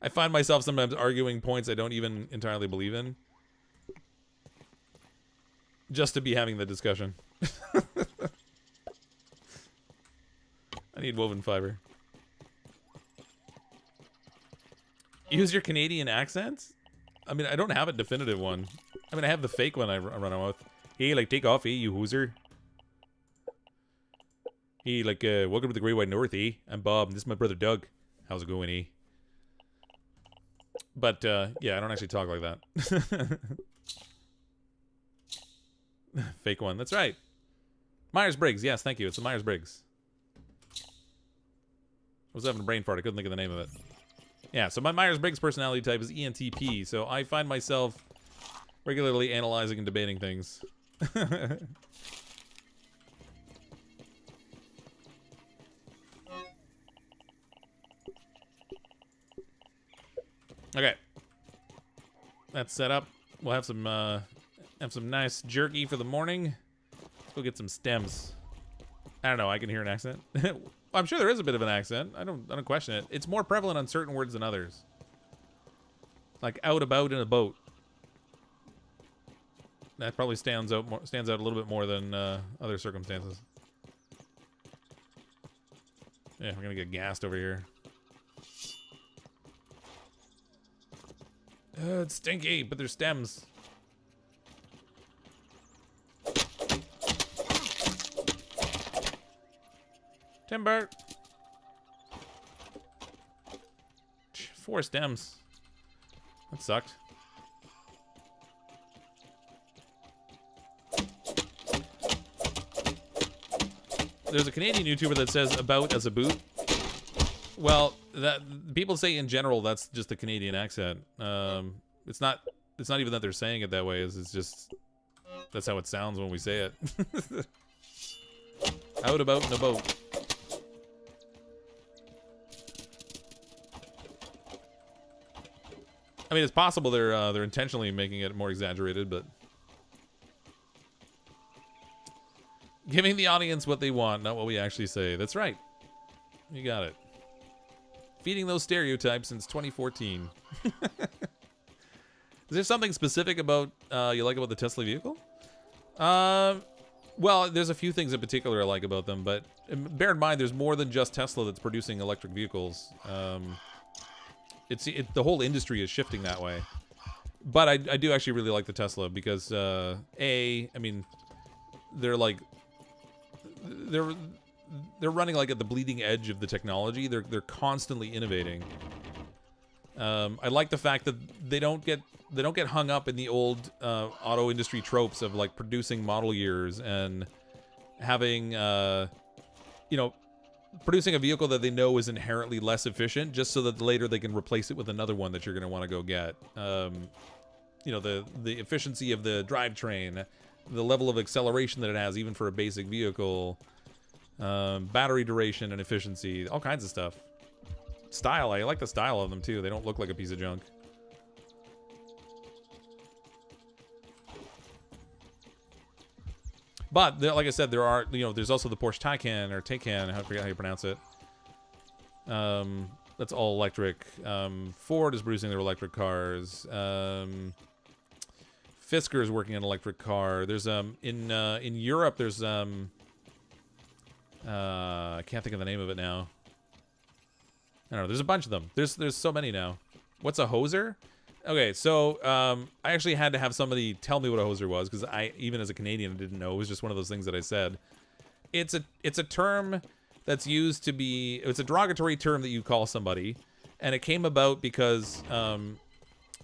[SPEAKER 1] I find myself sometimes arguing points I don't even entirely believe in. Just to be having the discussion. I need woven fiber. Use your Canadian accents? I mean, I don't have a definitive one. I mean, I have the fake one I run on with. Hey, like, take off, eh, you hooser. Hey, like, welcome to the Great White North, eh? I'm Bob, and this is my brother Doug. How's it going, eh? But, yeah, I don't actually talk like that. Fake one, that's right. Myers-Briggs, yes, thank you. It's a Myers-Briggs. I was having a brain fart. I couldn't think of the name of it. Yeah, so my Myers-Briggs personality type is ENTP, so I find myself regularly analyzing and debating things. Okay. That's set up. We'll have some nice jerky for the morning. Let's go get some stems. I don't know, I can hear an accent. I'm sure there is a bit of an accent. I don't question it. It's more prevalent on certain words than others. Like out about in a boat. That probably stands out a little bit more than other circumstances. Yeah, we're gonna get gassed over here. It's stinky, but there's stems. Timber. 4 stems. That sucked. There's a Canadian YouTuber that says about as a boot. Well, that people say in general that's just the Canadian accent. It's not even that they're saying it that way. It's just that's how it sounds when we say it. Out about in a boat. I mean, it's possible they're intentionally making it more exaggerated, but giving the audience what they want, not what we actually say. That's right. You got it. Feeding those stereotypes since 2014. Is there something specific about you like about the Tesla vehicle? Well, there's a few things in particular I like about them, but bear in mind there's more than just Tesla that's producing electric vehicles. The whole industry is shifting that way. But I do actually really like the Tesla because I mean, they're running like at the bleeding edge of the technology. They're constantly innovating. I like the fact that they don't get hung up in the old auto industry tropes of like producing model years and having producing a vehicle that they know is inherently less efficient just so that later they can replace it with another one that you're going to want to go get. The efficiency of the drivetrain, the level of acceleration that it has even for a basic vehicle, battery duration and efficiency, all kinds of stuff. Style, I like the style of them too. They don't look like a piece of junk. But like I said, there are there's also the Porsche Taycan or Taycan. I forget how you pronounce it. That's all electric. Ford is producing their electric cars. Fisker is working on an electric car. There's in Europe there's I can't think of the name of it now. I don't know. There's a bunch of them. There's so many now. What's a hoser? Okay, so I actually had to have somebody tell me what a hoser was because I, even as a Canadian, didn't know. It was just one of those things that I said. It's a term that's used to be. It's a derogatory term that you call somebody, and it came about because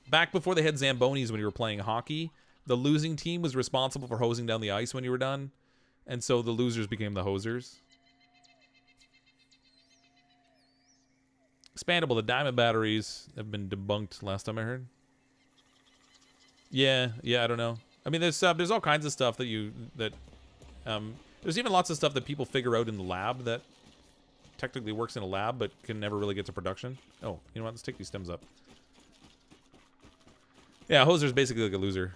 [SPEAKER 1] back before they had Zambonis when you were playing hockey, the losing team was responsible for hosing down the ice when you were done, and so the losers became the hosers. Expandable, the diamond batteries have been debunked last time I heard. Yeah, I don't know. I mean, there's all kinds of stuff there's even lots of stuff that people figure out in the lab that technically works in a lab but can never really get to production. Oh, you know what? Let's take these stems up. Yeah, hoser's basically like a loser.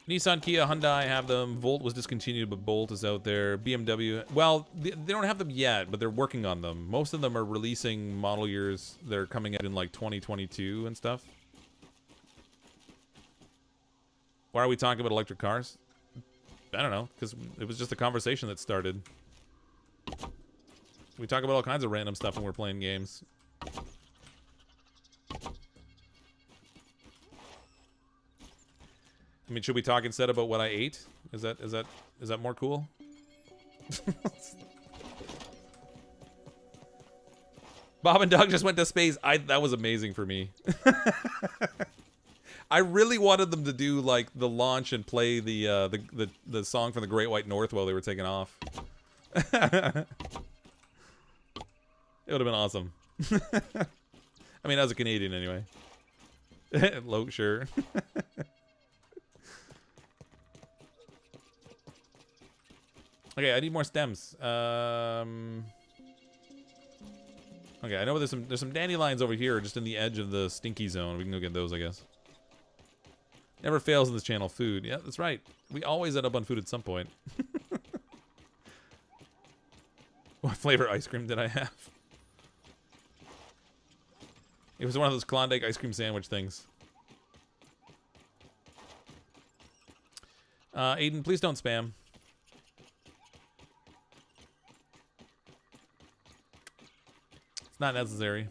[SPEAKER 1] Nissan, Kia, Hyundai have them. Volt was discontinued, but Bolt is out there. BMW, well, they don't have them yet, but they're working on them. Most of them are releasing model years. They're coming out in like 2022 and stuff. Why are we talking about electric cars? I don't know, because it was just a conversation that started. We talk about all kinds of random stuff when we're playing games. mean, should we talk instead about what I ate? Is that more cool? Bob and Doug just went to space. That was amazing for me. I really wanted them to do like the launch and play the song from the Great White North while they were taking off. It would have been awesome. I mean, as a Canadian anyway. Low, sure. Okay, I need more stems. Okay, I know there's some dandelions over here, just in the edge of the stinky zone. We can go get those, I guess. Never fails in this channel, food. Yeah, that's right. We always end up on food at some point. What flavor ice cream did I have? It was one of those Klondike ice cream sandwich things. Aiden, please don't spam. It's not necessary.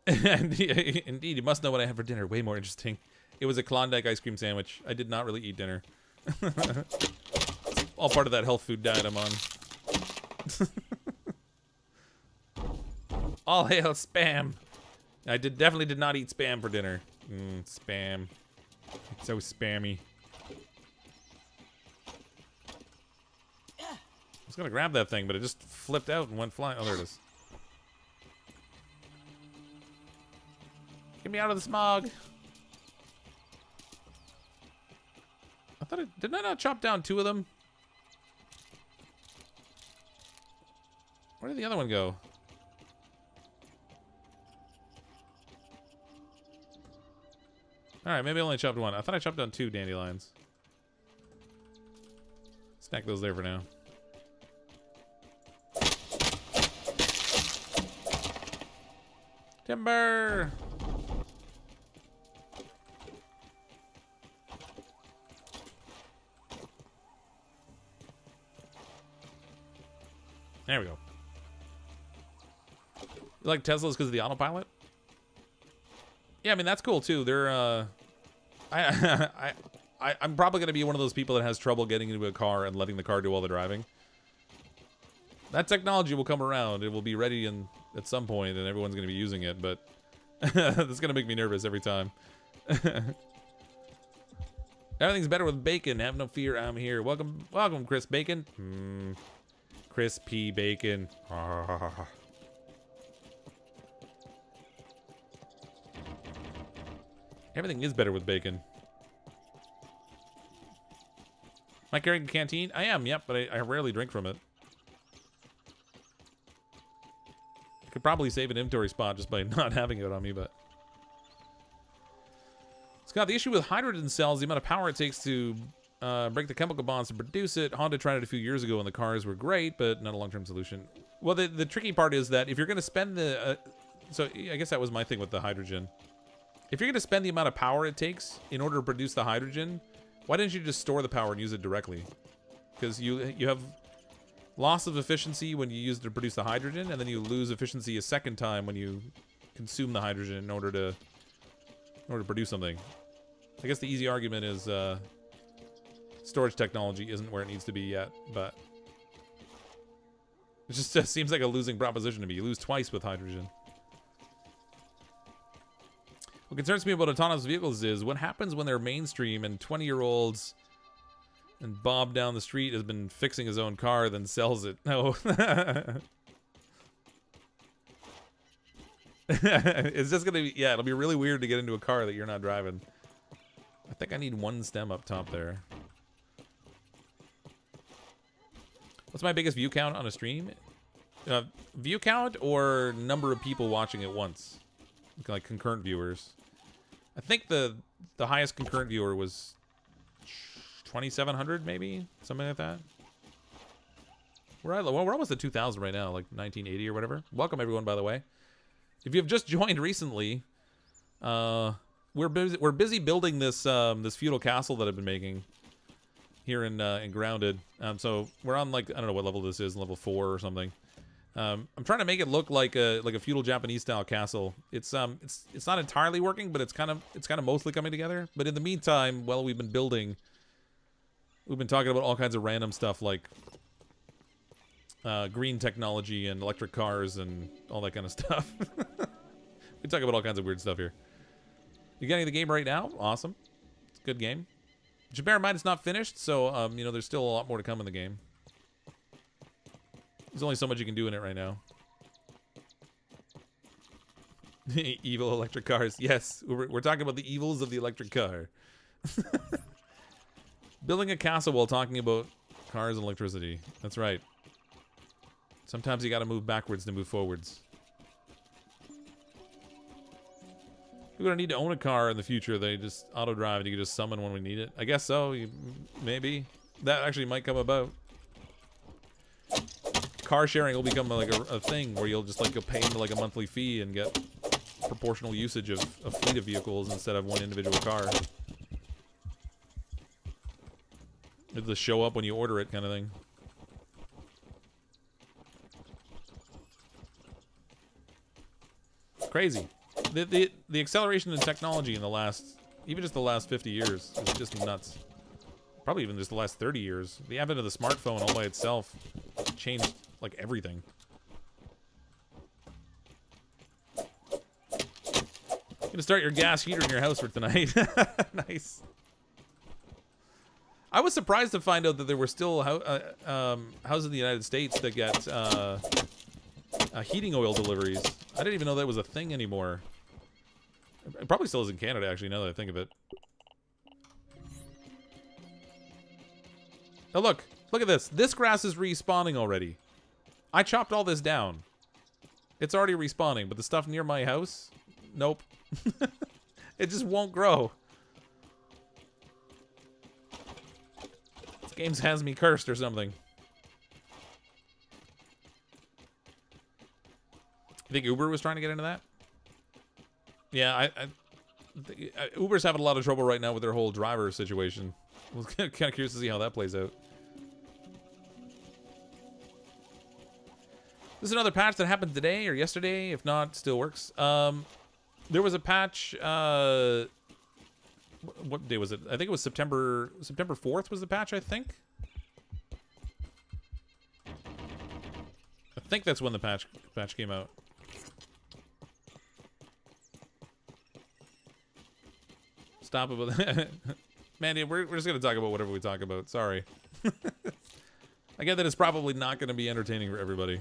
[SPEAKER 1] Indeed, you must know what I had for dinner. Way more interesting. It was a Klondike ice cream sandwich. I did not really eat dinner. All part of that health food diet I'm on. All hail spam. I definitely did not eat spam for dinner. Spam. It's so spammy. I was gonna grab that thing, but it just flipped out and went flying. Oh, there it is. Get me out of the smog. I thought didn't I not chop down 2 of them? Where did the other one go? Alright, maybe I only chopped 1. I thought I chopped down 2 dandelions. Stack those there for now. Timber! There we go. You like Teslas because of the autopilot? Yeah, I mean that's cool too. They're I'm probably gonna be one of those people that has trouble getting into a car and letting the car do all the driving. That technology will come around. It will be ready at some point, and everyone's gonna be using it. But that's gonna make me nervous every time. Everything's better with bacon. Have no fear, I'm here. Welcome, Chris Bacon. Crispy bacon. Everything is better with bacon. Am I carrying a canteen? I am, yep, but I rarely drink from it. I could probably save an inventory spot just by not having it on me, but... Scott, the issue with hydrogen cells, the amount of power it takes to break the chemical bonds to produce it. Honda tried it a few years ago and the cars were great, but not a long-term solution. Well, the tricky part is that if you're going to spend the... so I guess that was my thing with the hydrogen. If you're going to spend the amount of power it takes in order to produce the hydrogen, why didn't you just store the power and use it directly? Because you have loss of efficiency when you use it to produce the hydrogen, and then you lose efficiency a second time when you consume the hydrogen in order to produce something. I guess the easy argument is storage technology isn't where it needs to be yet, but it just seems like a losing proposition to me. You lose twice with hydrogen. What concerns me about autonomous vehicles is what happens when they're mainstream and 20-year-olds and Bob down the street has been fixing his own car, then sells it. No. It's just gonna be, yeah, it'll be really weird to get into a car that you're not driving. I think I need 1 stem up top there. What's my biggest view count on a stream? View count or number of people watching at once? Like concurrent viewers. I think the highest concurrent viewer was 2,700, maybe something like that. We're almost at 2,000 right now, like 1980 or whatever. Welcome everyone, by the way. If you've just joined recently, we're busy building this this feudal castle that I've been making here in Grounded. So we're on, like, I don't know what level this is, level 4 or something. I'm trying to make it look like a feudal Japanese style castle. It's not entirely working, but it's kind of mostly coming together. But in the meantime, while we've been building, we've been talking about all kinds of random stuff like green technology and electric cars and all that kind of stuff. We talk about all kinds of weird stuff here. You're getting the game right now? Awesome. It's a good game. But bear in mind it's not finished, so you know, there's still a lot more to come in the game. There's only so much you can do in it right now. Evil electric cars. Yes, we're talking about the evils of the electric car. Building a castle while talking about cars and electricity. That's right. Sometimes you gotta move backwards to move forwards. We're gonna need to own a car in the future. They just auto-drive and you can just summon when we need it. I guess so. Maybe. That actually might come about. Car sharing will become like a thing where you'll just like go pay like a monthly fee and get proportional usage of a fleet of vehicles instead of one individual car. It'll just show up when you order it, kind of thing. Crazy. The acceleration in technology in the last, even just the last 50 years is just nuts. Probably even just the last 30 years. The advent of the smartphone all by itself changed like everything. Gonna start your gas heater in your house for tonight. Nice. I was surprised to find out that there were still houses in the United States that get heating oil deliveries. I didn't even know that was a thing anymore. It probably still is in Canada, actually, now that I think of it. Oh, look. Look at this. This grass is respawning already. I chopped all this down. It's already respawning, but the stuff near my house? Nope. It just won't grow. This game has me cursed or something. You think Uber was trying to get into that? Yeah, Uber's having a lot of trouble right now with their whole driver situation. I was kind of curious to see how that plays out. This is another patch that happened today or yesterday. If not, still works. There was a patch. What day was it? I think it was September 4th was the patch, I think. I think that's when the patch came out. Stop it with that. Mandy, we're just going to talk about whatever we talk about. Sorry. I get that it's probably not going to be entertaining for everybody.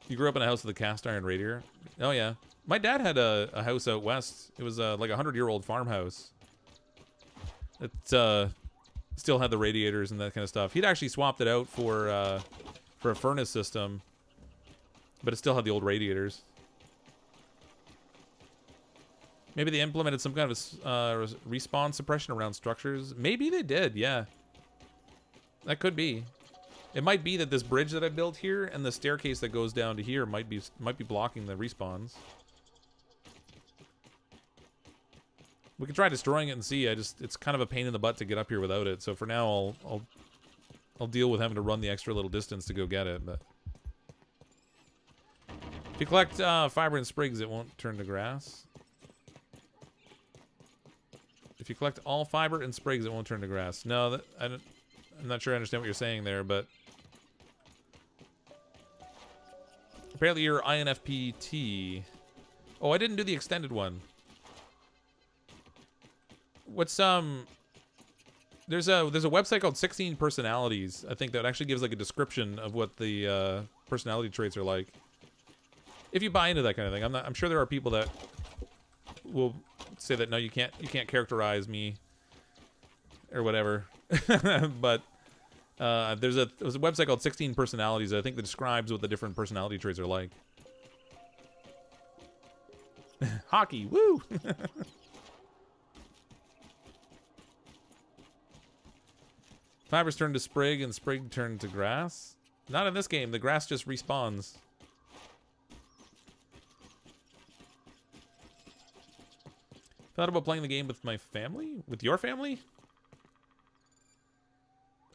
[SPEAKER 1] You grew up in a house with a cast iron radiator? Oh, yeah. My dad had a house out west. It was like a 100-year-old farmhouse. It still had the radiators and that kind of stuff. He'd actually swapped it out for a furnace system, but it still had the old radiators. Maybe they implemented some kind of respawn suppression around structures. Maybe they did, yeah. That could be. It might be that this bridge that I built here and the staircase that goes down to here might be blocking the respawns. We can try destroying it and see. It's kind of a pain in the butt to get up here without it. So for now, I'll deal with having to run the extra little distance to go get it. But if you collect fiber and sprigs, it won't turn to grass. If you collect all fiber and sprigs, it won't turn to grass. No, I'm not sure I understand what you're saying there, but apparently you're INFPT. Oh, I didn't do the extended one. What's there's a website called 16 Personalities, I think, that actually gives like a description of what the personality traits are like. If you buy into that kind of thing. I'm sure there are people that will say that no, you can't characterize me or whatever. But there's a website called 16 Personalities, I think, that describes what the different personality traits are like. Hockey, woo! Fibers turn to sprig and sprig turn to grass. Not in this game. The grass just respawns. Thought about playing the game with my family? With your family?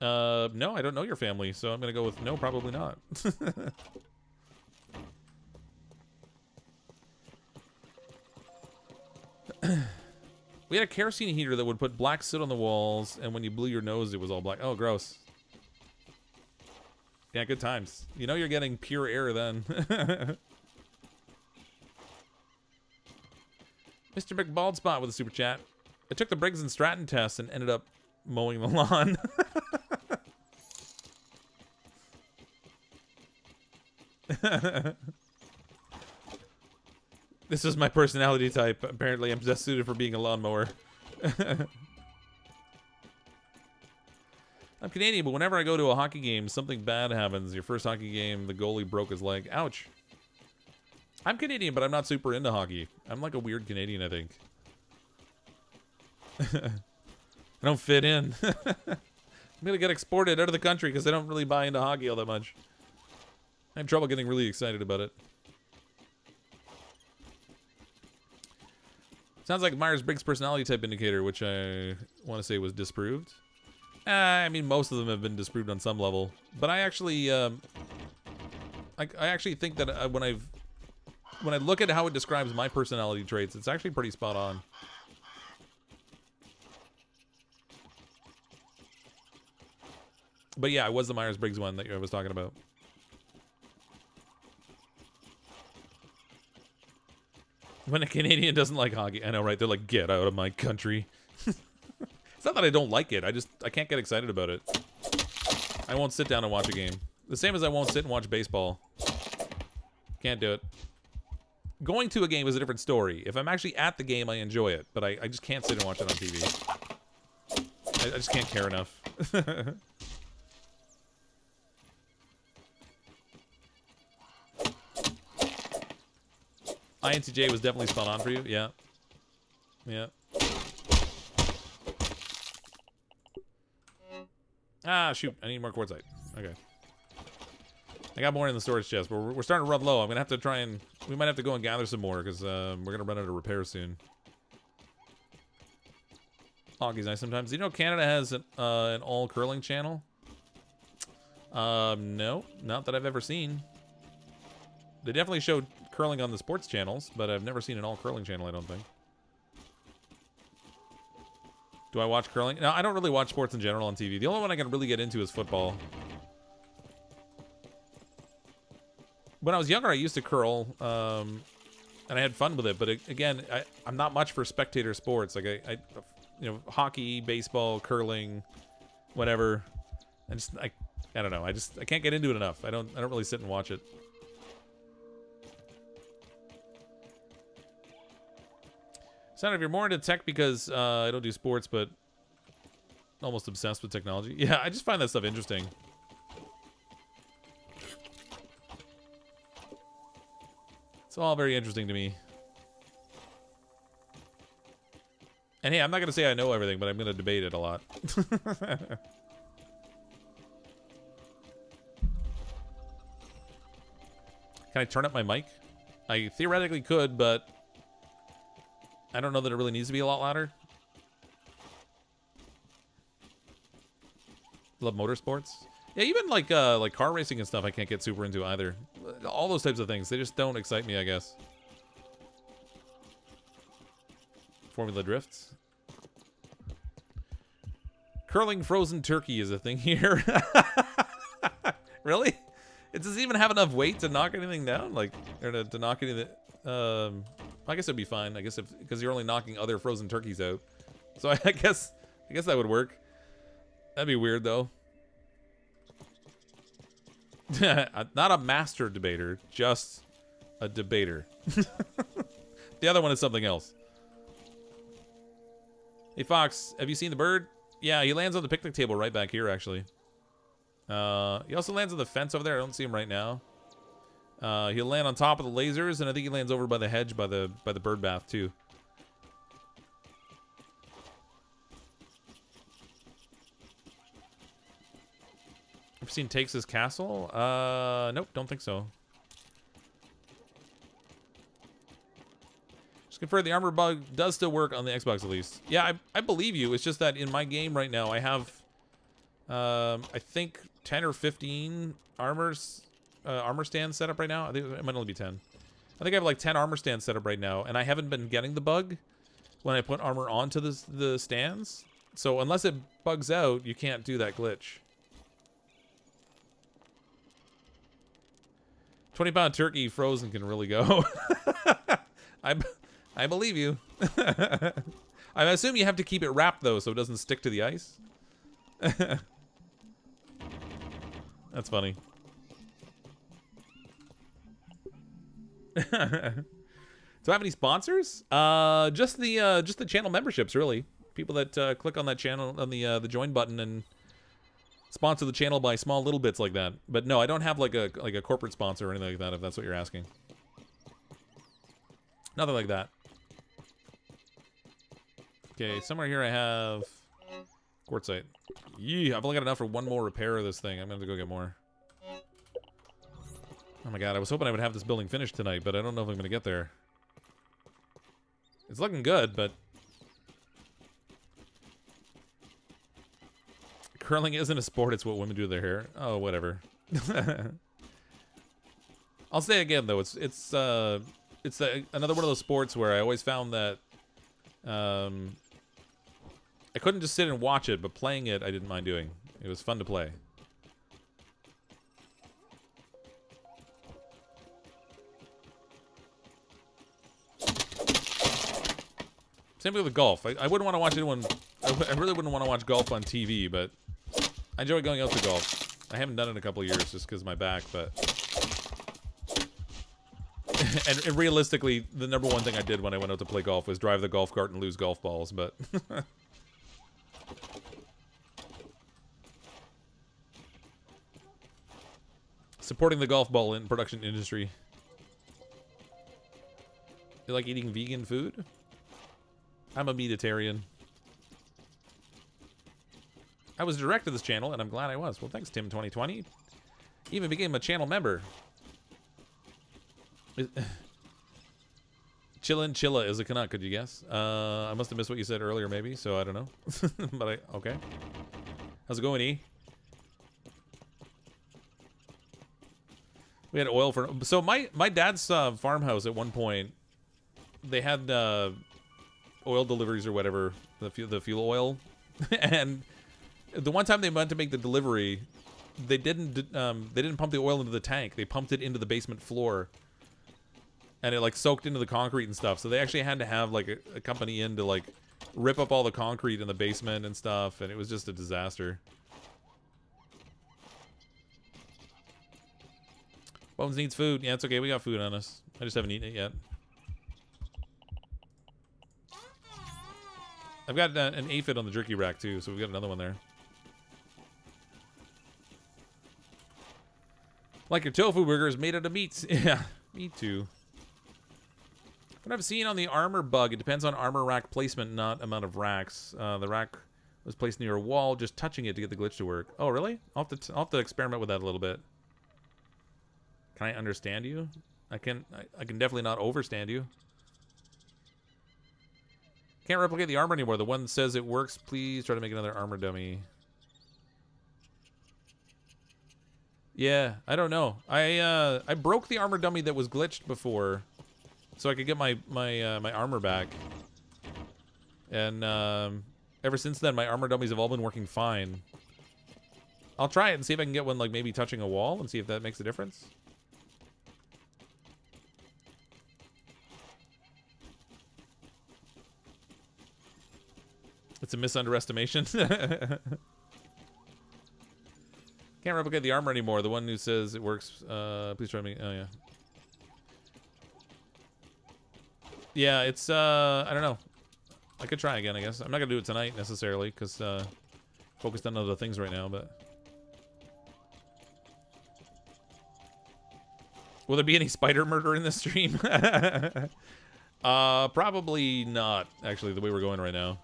[SPEAKER 1] No, I don't know your family, so I'm gonna go with no, probably not. We had a kerosene heater that would put black soot on the walls, and when you blew your nose, it was all black. Oh, gross. Yeah, good times. You know you're getting pure air then. Mr. McBaldspot with a super chat. I took the Briggs and Stratton test and ended up mowing the lawn. This is my personality type. Apparently, I'm just suited for being a lawnmower. I'm Canadian, but whenever I go to a hockey game, something bad happens. Your first hockey game, the goalie broke his leg. Ouch. I'm Canadian, but I'm not super into hockey. I'm like a weird Canadian, I think. I don't fit in. I'm gonna get exported out of the country because I don't really buy into hockey all that much. I have trouble getting really excited about it. Sounds like Myers-Briggs personality type indicator, which I want to say was disproved. I mean, most of them have been disproved on some level, but I actually, I actually think that when I look at how it describes my personality traits, it's actually pretty spot on. But yeah, it was the Myers-Briggs one that I was talking about. When a Canadian doesn't like hockey, I know, right? They're like, get out of my country. It's not that I don't like it. I can't get excited about it. I won't sit down and watch a game. The same as I won't sit and watch baseball. Can't do it. Going to a game is a different story. If I'm actually at the game, I enjoy it. But I just can't sit and watch it on TV. I just can't care enough. INTJ was definitely spot on for you. Yeah. Yeah. Ah, shoot. I need more quartzite. Okay. I got more in the storage chest, but we're starting to run low. I'm going to have to try and... We might have to go and gather some more, because we're going to run out of repairs soon. Hockey's nice sometimes. Do you know Canada has an all-curling channel? No. Not that I've ever seen. They definitely showed curling on the sports channels, but I've never seen an all-curling channel, I don't think. Do I watch curling? No, I don't really watch sports in general on TV. The only one I can really get into is football. When I was younger, I used to curl, and I had fun with it. But again, I'm not much for spectator sports. Like you know, hockey, baseball, curling, whatever. I don't know. I can't get into it enough. I don't really sit and watch it. Sound if you're more into tech because I don't do sports, but almost obsessed with technology. Yeah, I just find that stuff interesting. It's all very interesting to me. And hey, I'm not going to say I know everything, but I'm going to debate it a lot. Can I turn up my mic? I theoretically could, but I don't know that it really needs to be a lot louder. Love motorsports. Yeah, even like car racing and stuff I can't get super into either. All those types of things, they just don't excite me, I guess. Formula drifts. Curling frozen turkey is a thing here. Really? Does it even have enough weight to knock anything down? Like, or to knock anything... I guess it'd be fine. I guess because you're only knocking other frozen turkeys out. So I guess that would work. That'd be weird though. Not a master debater, just a debater. The other one is something else. Hey Fox, have you seen the bird? Yeah, he lands on the picnic table right back here actually. He also lands on the fence over there. I don't see him right now. He'll land on top of the lasers, and I think he lands over by the hedge by the bird bath too. Ever seen Takes' Castle? Nope, don't think so. Just confirm the armor bug does still work on the Xbox at least. Yeah, I believe you. It's just that in my game right now, I have I think 10 or 15 armor stands set up right now. I think it might only be 10. I think I have like 10 armor stands set up right now, and I haven't been getting the bug when I put armor onto the stands. So unless it bugs out, you can't do that glitch. 20-pound turkey frozen can really go. I believe you. I assume you have to keep it wrapped though, so it doesn't stick to the ice. That's funny. Do I have any sponsors? Just the channel memberships, really. People that click on that channel on the join button and sponsor the channel by small little bits like that. But no, I don't have like a corporate sponsor or anything like that, if that's what you're asking. Nothing like that. Okay, somewhere here I have quartzite. Yeah, I've only got enough for one more repair of this thing. I'm gonna have to go get more. Oh my god, I was hoping I would have this building finished tonight, but I don't know if I'm gonna get there. It's looking good, but curling isn't a sport, it's what women do to their hair. Oh, whatever. I'll say again though, it's another one of those sports where I always found that I couldn't just sit and watch it, but playing it I didn't mind doing. It was fun to play. Same thing with golf. I wouldn't want to watch anyone. I really wouldn't want to watch golf on TV, but I enjoy going out to golf. I haven't done it in a couple of years just because of my back, but and realistically, the number one thing I did when I went out to play golf was drive the golf cart and lose golf balls. But supporting the golf ball in production industry. You like eating vegan food? I'm a meatitarian. I was direct to this channel, and I'm glad I was. Well, thanks, Tim2020. Even became a channel member. Chilla is a Canuck, could you guess? I must have missed what you said earlier, maybe, so I don't know. But okay. How's it going, E? We had oil for... So my dad's farmhouse at one point, they had oil deliveries or whatever, the fuel oil. And the one time they went to make the delivery, they didn't pump the oil into the tank. They pumped it into the basement floor. And it like soaked into the concrete and stuff. So they actually had to have like a company in to like rip up all the concrete in the basement and stuff. And it was just a disaster. Bones needs food. Yeah, it's okay. We got food on us. I just haven't eaten it yet. I've got an aphid on the jerky rack too, so we've got another one there. Like your tofu burgers made out of meats. Yeah, me too. What I've seen on the armor bug, it depends on armor rack placement, not amount of racks. The rack was placed near a wall, just touching it to get the glitch to work. Oh, really? I'll have to experiment with that a little bit. Can I understand you? I can definitely not overstand you. Can't replicate the armor anymore. The one that says it works, please try to make another armor dummy. Yeah, I don't know. I broke the armor dummy that was glitched before, so I could get my armor back. And ever since then, my armor dummies have all been working fine. I'll try it and see if I can get one like maybe touching a wall and see if that makes a difference. It's a misunderestimation. Can't replicate the armor anymore. The one who says it works, please try me. Oh, yeah. Yeah, it's, I don't know. I could try again, I guess. I'm not going to do it tonight, necessarily, because focused on other things right now, but... Will there be any spider murder in this stream? Probably not, actually, the way we're going right now.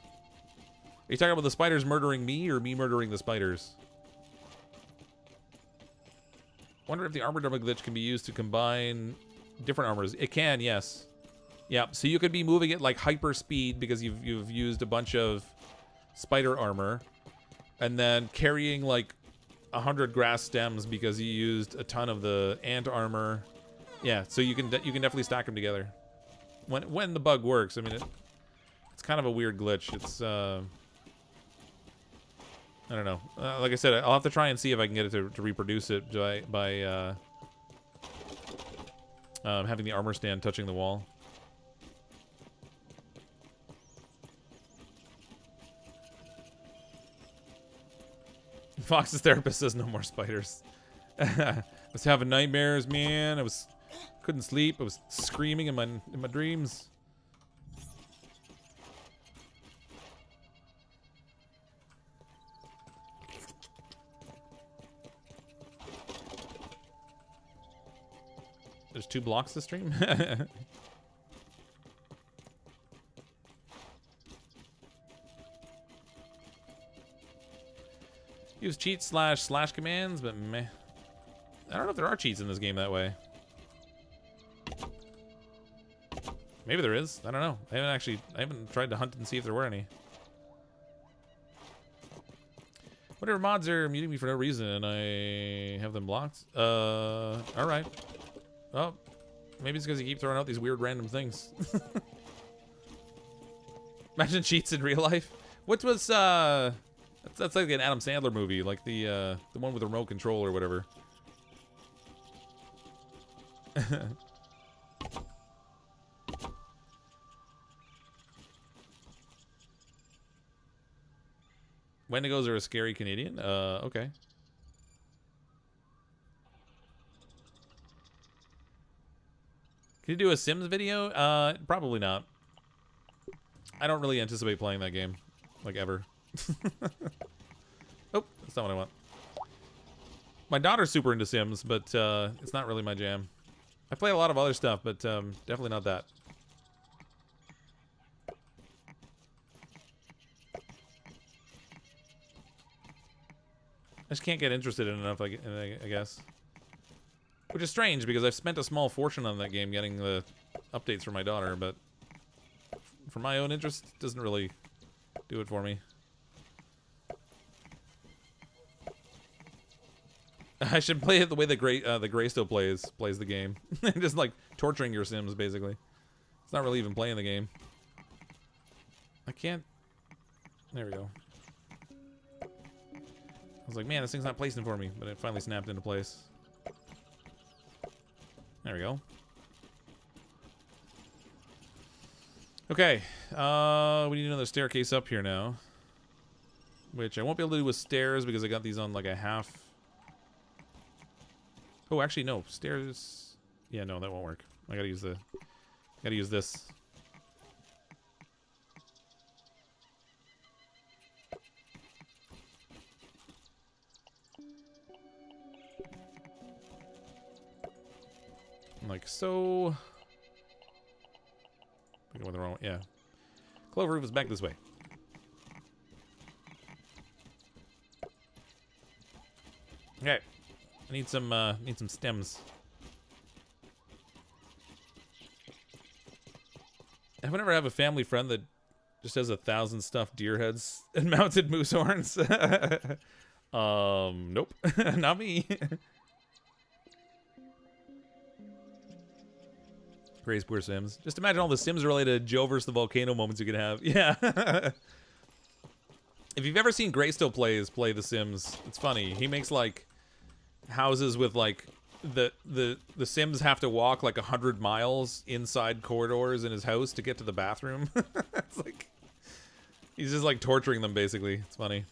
[SPEAKER 1] Are you talking about the spiders murdering me, or me murdering the spiders? Wonder if the armor dummy glitch can be used to combine different armors. It can, yes. Yeah, so you could be moving at like hyper speed because you've used a bunch of spider armor. and then carrying like 100 grass stems because you used a ton of the ant armor. Yeah, so you can definitely stack them together when the bug works. I mean, it's kind of a weird glitch. It's I don't know. Like I said, I'll have to try and see if I can get it to reproduce it by having the armor stand touching the wall. Fox's therapist says no more spiders. I was having nightmares, man. Couldn't sleep. I was screaming in my dreams. There's 2 blocks to stream. Use cheats slash commands, but meh. I don't know if there are cheats in this game that way. Maybe there is. I don't know. I haven't tried to hunt and see if there were any. Whatever mods are muting me for no reason and I have them blocked. Alright. Well, maybe it's because you keep throwing out these weird random things. Imagine cheats in real life. What was that's like an Adam Sandler movie, like the one with the remote control or whatever. Wendigos are a scary Canadian? Okay. Can you do a Sims video? Probably not. I don't really anticipate playing that game. Like, ever. Oh, that's not what I want. My daughter's super into Sims, but it's not really my jam. I play a lot of other stuff, but definitely not that. I just can't get interested in enough, I guess. Which is strange, because I've spent a small fortune on that game getting the updates for my daughter, but for my own interest, it doesn't really do it for me. I should play it the way the Graysto plays the game. Just like torturing your Sims, basically. It's not really even playing the game. I can't... There we go. I was like, man, this thing's not placing for me, but it finally snapped into place. There we go. Okay, we need another staircase up here now. Which I won't be able to do with stairs because I got these on like a half. Oh, actually, no. Stairs... Yeah, no, that won't work. I gotta use this. Like so. I think I went the wrong way. Yeah. Clover roof is back this way. Okay. I need some stems. I would never have a family friend that just has 1,000 stuffed deer heads and mounted moose horns. Nope. Not me. Gray's poor Sims. Just imagine all the Sims-related Joe versus the volcano moments you could have. Yeah. If you've ever seen Graysto play The Sims, it's funny. He makes like houses with like the Sims have to walk like 100 miles inside corridors in his house to get to the bathroom. It's like he's just like torturing them basically. It's funny.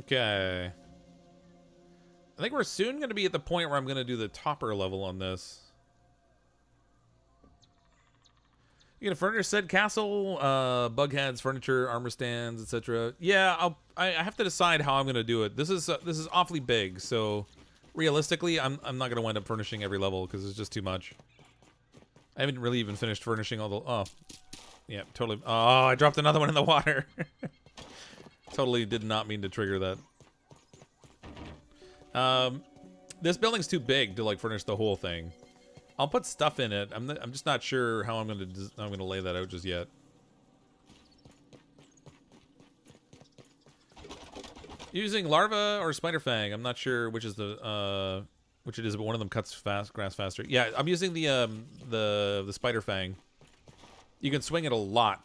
[SPEAKER 1] Okay. I think we're soon going to be at the point where I'm going to do the topper level on this. You get a furniture set castle, bug heads, furniture, armor stands, etc. Yeah, I have to decide how I'm going to do it. This is awfully big, so realistically, I'm not going to wind up furnishing every level because it's just too much. I haven't really even finished furnishing all the... Oh, yeah, totally. Oh, I dropped another one in the water. Totally did not mean to trigger that. This building's too big to like furnish the whole thing. I'll put stuff in it. I'm just not sure how I'm gonna lay that out just yet. Using larva or spider fang. I'm not sure which is the which it is, but one of them cuts grass faster. Yeah, I'm using the spider fang. You can swing it a lot,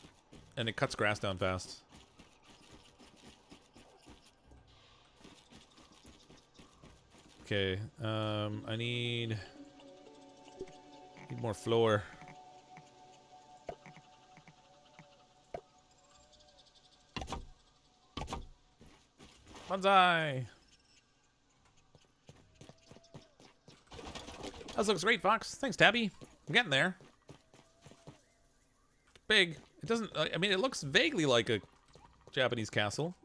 [SPEAKER 1] and it cuts grass down fast. Okay, I need more floor. Bonsai! That looks great, Fox. Thanks, Tabby. I'm getting there. It's big. It doesn't... I mean, it looks vaguely like a Japanese castle.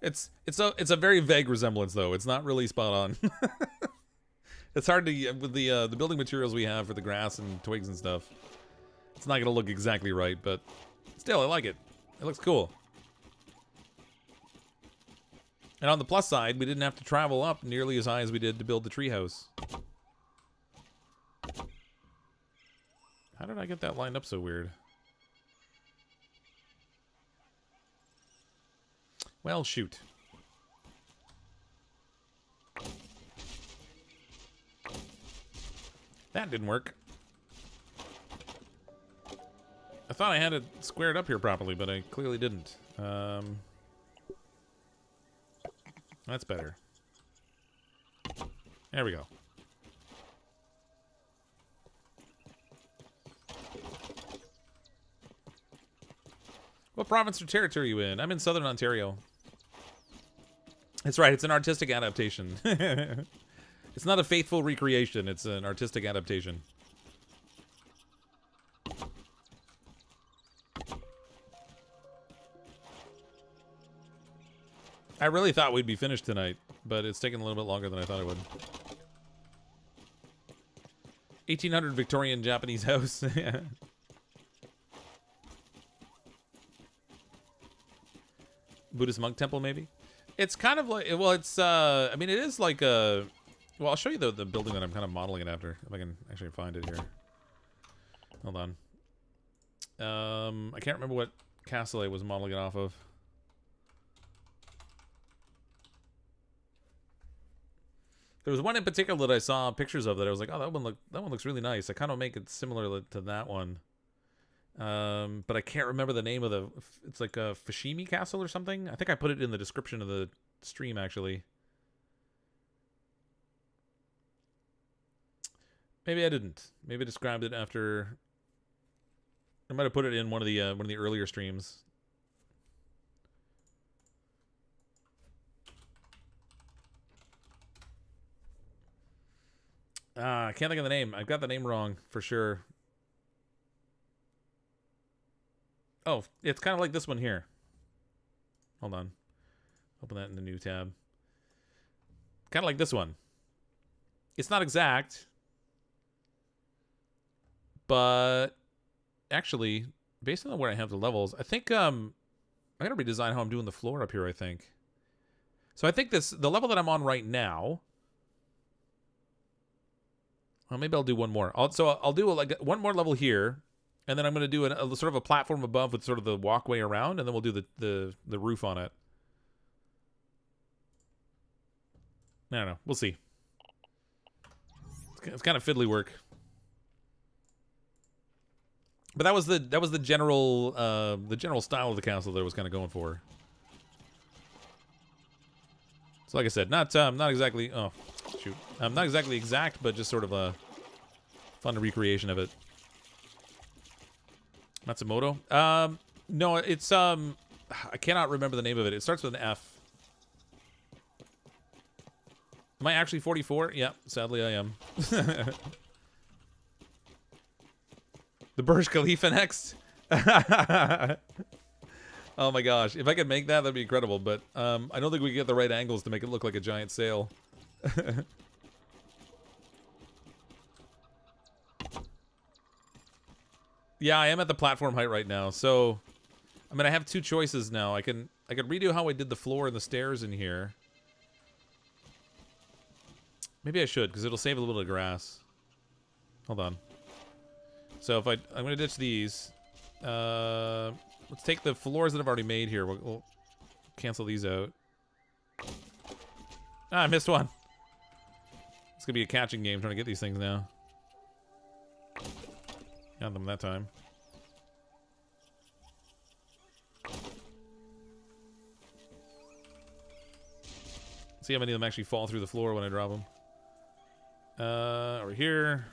[SPEAKER 1] It's a very vague resemblance, though. It's not really spot on. It's hard to... With the building materials we have for the grass and twigs and stuff, it's not going to look exactly right, but still, I like it. It looks cool. And on the plus side, we didn't have to travel up nearly as high as we did to build the treehouse. How did I get that lined up so weird? Well, shoot. That didn't work. I thought I had it squared up here properly, but I clearly didn't. That's better. There we go. What province or territory are you in? I'm in Southern Ontario. That's right, it's an artistic adaptation. It's not a faithful recreation, it's an artistic adaptation. I really thought we'd be finished tonight, but it's taken a little bit longer than I thought it would. 1800 Victorian Japanese house. Buddhist monk temple, maybe? It's kind of like, well, it's, I mean, it is like a, well, I'll show you the building that I'm kind of modeling it after, if I can actually find it here. Hold on. I can't remember what castle I was modeling it off of. There was one in particular that I saw pictures of that I was like, oh, that one looks really nice. I kind of make it similar to that one. But I can't remember the name of the... It's like a Fushimi Castle or something. I think I put it in the description of the stream, actually. Maybe I didn't. Maybe I described it after... I might have put it in one of the earlier streams. I can't think of the name. I've got the name wrong for sure. Oh, it's kind of like this one here. Hold on. Open that in the new tab. Kind of like this one. It's not exact. But actually, based on where I have the levels, I think I gotta redesign how I'm doing the floor up here, I think. So I think the level that I'm on right now. Well, maybe I'll do one more. I'll do like one more level here, and then I'm going to do a sort of a platform above with sort of the walkway around, and then we'll do the roof on it. I don't know. We'll see. It's kind of fiddly work. But that was the general style of the castle that I was kind of going for. So like I said, not exactly. Oh, shoot. Not exactly exact, but just sort of a fun recreation of it. Matsumoto? No, it's I cannot remember the name of it. It starts with an F. Am I actually 44? Yeah, sadly I am. The Burj Khalifa next. Oh my gosh, if I could make that, that'd be incredible. But I don't think we get the right angles to make it look like a giant sail. Yeah, I am at the platform height right now. So, I mean, I have two choices now. I could redo how I did the floor and the stairs in here. Maybe I should, because it'll save a little bit of grass. Hold on. So if I'm going to ditch these. Let's take the floors that I've already made here. We'll cancel these out. Ah, I missed one. It's going to be a catching game trying to get these things now. Got them that time. See how many of them actually fall through the floor when I drop them. Over here.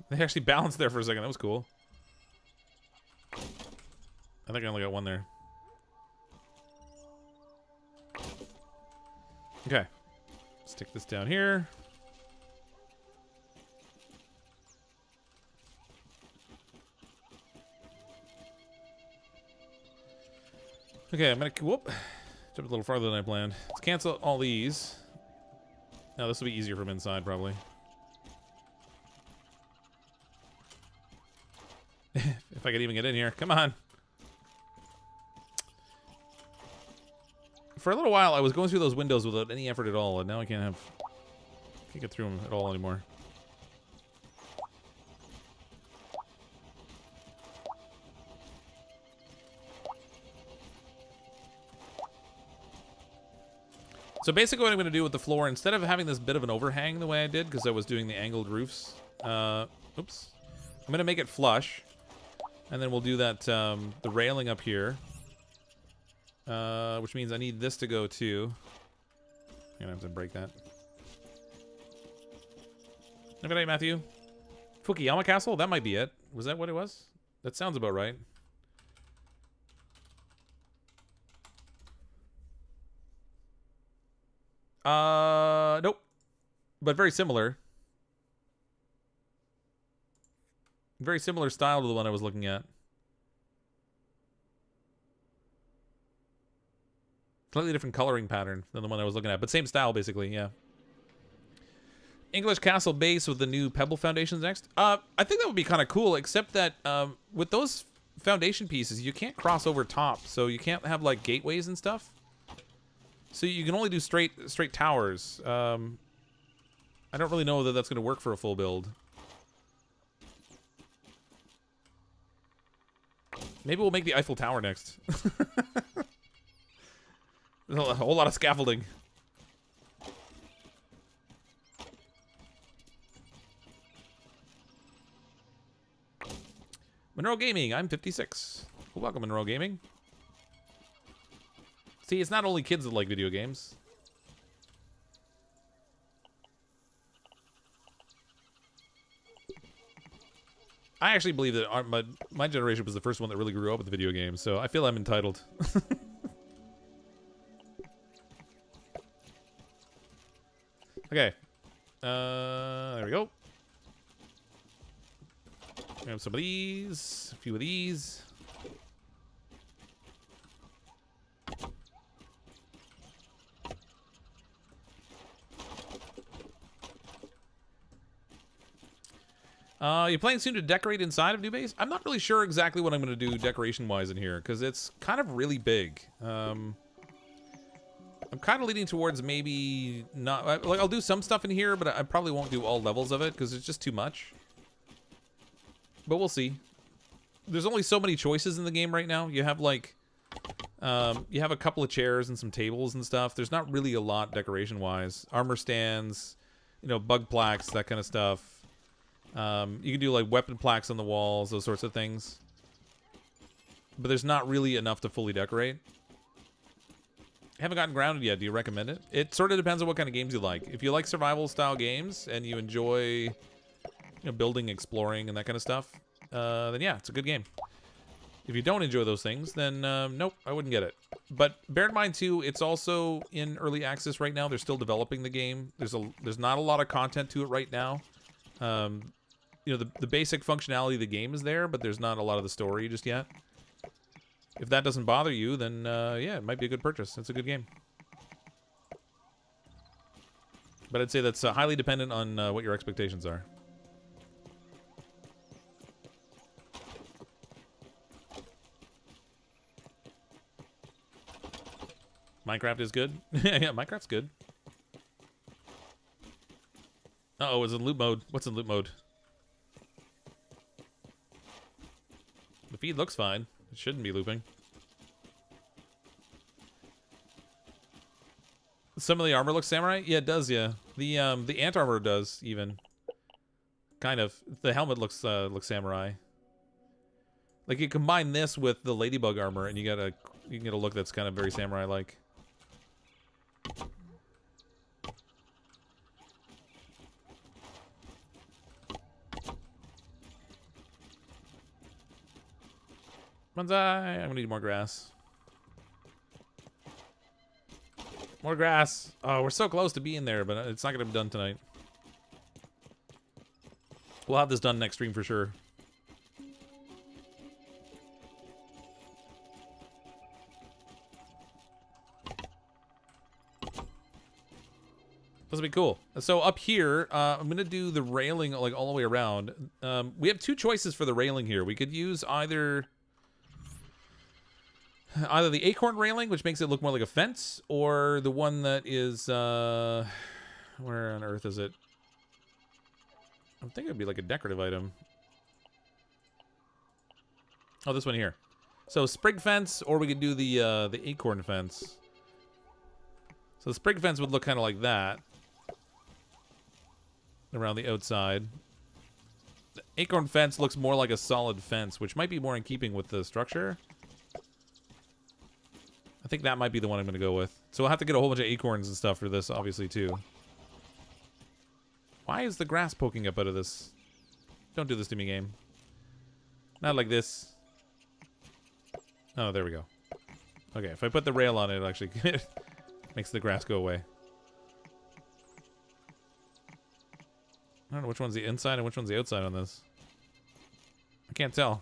[SPEAKER 1] They actually balanced there for a second. That was cool. I think I only got one there. Okay. Stick this down here. Okay, I'm gonna whoop. Jump a little farther than I planned. Let's cancel all these. Now this will be easier from inside, probably. If I could even get in here. Come on. For a little while, I was going through those windows without any effort at all, and now I can't get through them at all anymore. So basically what I'm going to do with the floor, instead of having this bit of an overhang the way I did, because I was doing the angled roofs, oops. I'm going to make it flush, and then we'll do that, the railing up here, which means I need this to go too. I'm going to have to break that. Good night, Matthew. Fukuyama Castle? That might be it. Was that what it was? That sounds about right. Nope. But very similar. Very similar style to the one I was looking at. Slightly different coloring pattern than the one I was looking at, but same style basically, yeah. English Castle base with the new pebble foundations next. I think that would be kind of cool, except that with those foundation pieces, you can't cross over top, so you can't have like gateways and stuff. So you can only do straight towers. I don't really know that that's going to work for a full build. Maybe we'll make the Eiffel Tower next. A whole lot of scaffolding. Monroe Gaming, I'm 56. Well, welcome, Monroe Gaming. See, it's not only kids that like video games. I actually believe that my generation was the first one that really grew up with video games, so I feel I'm entitled. Okay. There we go. Grab some of these, a few of these. You planning soon to decorate inside of New Base? I'm not really sure exactly what I'm going to do decoration-wise in here, because it's kind of really big. I'm kind of leaning towards maybe not... Like, I'll do some stuff in here, but I probably won't do all levels of it, because it's just too much. But we'll see. There's only so many choices in the game right now. You have, like... you have a couple of chairs and some tables and stuff. There's not really a lot decoration-wise. Armor stands, you know, bug plaques, that kind of stuff. You can do like weapon plaques on the walls, those sorts of things. But there's not really enough to fully decorate. Haven't gotten grounded yet. Do you recommend it? It sort of depends on what kind of games you like. If you like survival style games and you enjoy, you know, building, exploring, and that kind of stuff, then yeah, it's a good game. If you don't enjoy those things, then nope, I wouldn't get it. But bear in mind too, it's also in early access right now. They're still developing the game. There's not a lot of content to it right now. You know, the basic functionality of the game is there, but there's not a lot of the story just yet. If that doesn't bother you, then yeah, it might be a good purchase. It's a good game. But I'd say that's highly dependent on what your expectations are. Minecraft is good. Yeah, Minecraft's good. Uh-oh, it's in loop mode. What's in loop mode? The feed looks fine. It shouldn't be looping. Some of the armor looks samurai? Yeah, it does, yeah. The ant armor does, even. Kind of. The helmet looks samurai. Like, you combine this with the ladybug armor, and you can get a look that's kind of very samurai-like. Bonsai! I'm gonna need more grass. More grass. Oh, we're so close to being there, but it's not gonna be done tonight. We'll have this done next stream for sure. This will be cool. So up here, I'm gonna do the railing like all the way around. We have two choices for the railing here. We could use either the acorn railing, which makes it look more like a fence, or the one that is where on earth is it? I think it would be like a decorative item. Oh, this one here. So sprig fence, or we could do the acorn fence. So the sprig fence would look kind of like that around the outside. The acorn fence looks more like a solid fence, which might be more in keeping with the structure. I think that might be the one I'm going to go with. So we'll have to get a whole bunch of acorns and stuff for this, obviously, too. Why is the grass poking up out of this? Don't do this to me, game. Not like this. Oh, there we go. Okay, if I put the rail on it, it actually makes the grass go away. I don't know which one's the inside and which one's the outside on this. I can't tell.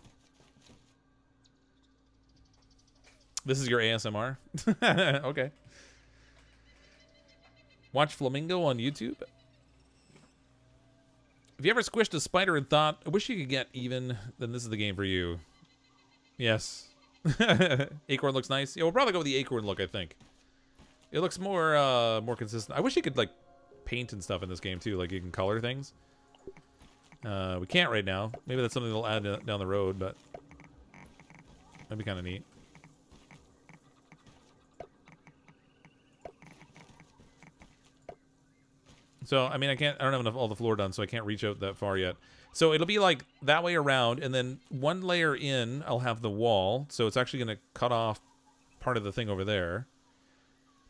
[SPEAKER 1] This is your ASMR? Okay. Watch Flamingo on YouTube? Have you ever squished a spider and thought, I wish you could get even, then this is the game for you. Yes. Acorn looks nice. Yeah, we'll probably go with the acorn look, I think. It looks more more consistent. I wish you could, like, paint and stuff in this game, too. Like, you can color things. We can't right now. Maybe that's something they'll add down the road, but that'd be kind of neat. So, I mean, I don't have enough all the floor done, so I can't reach out that far yet. So it'll be like that way around, and then one layer in, I'll have the wall. So it's actually going to cut off part of the thing over there.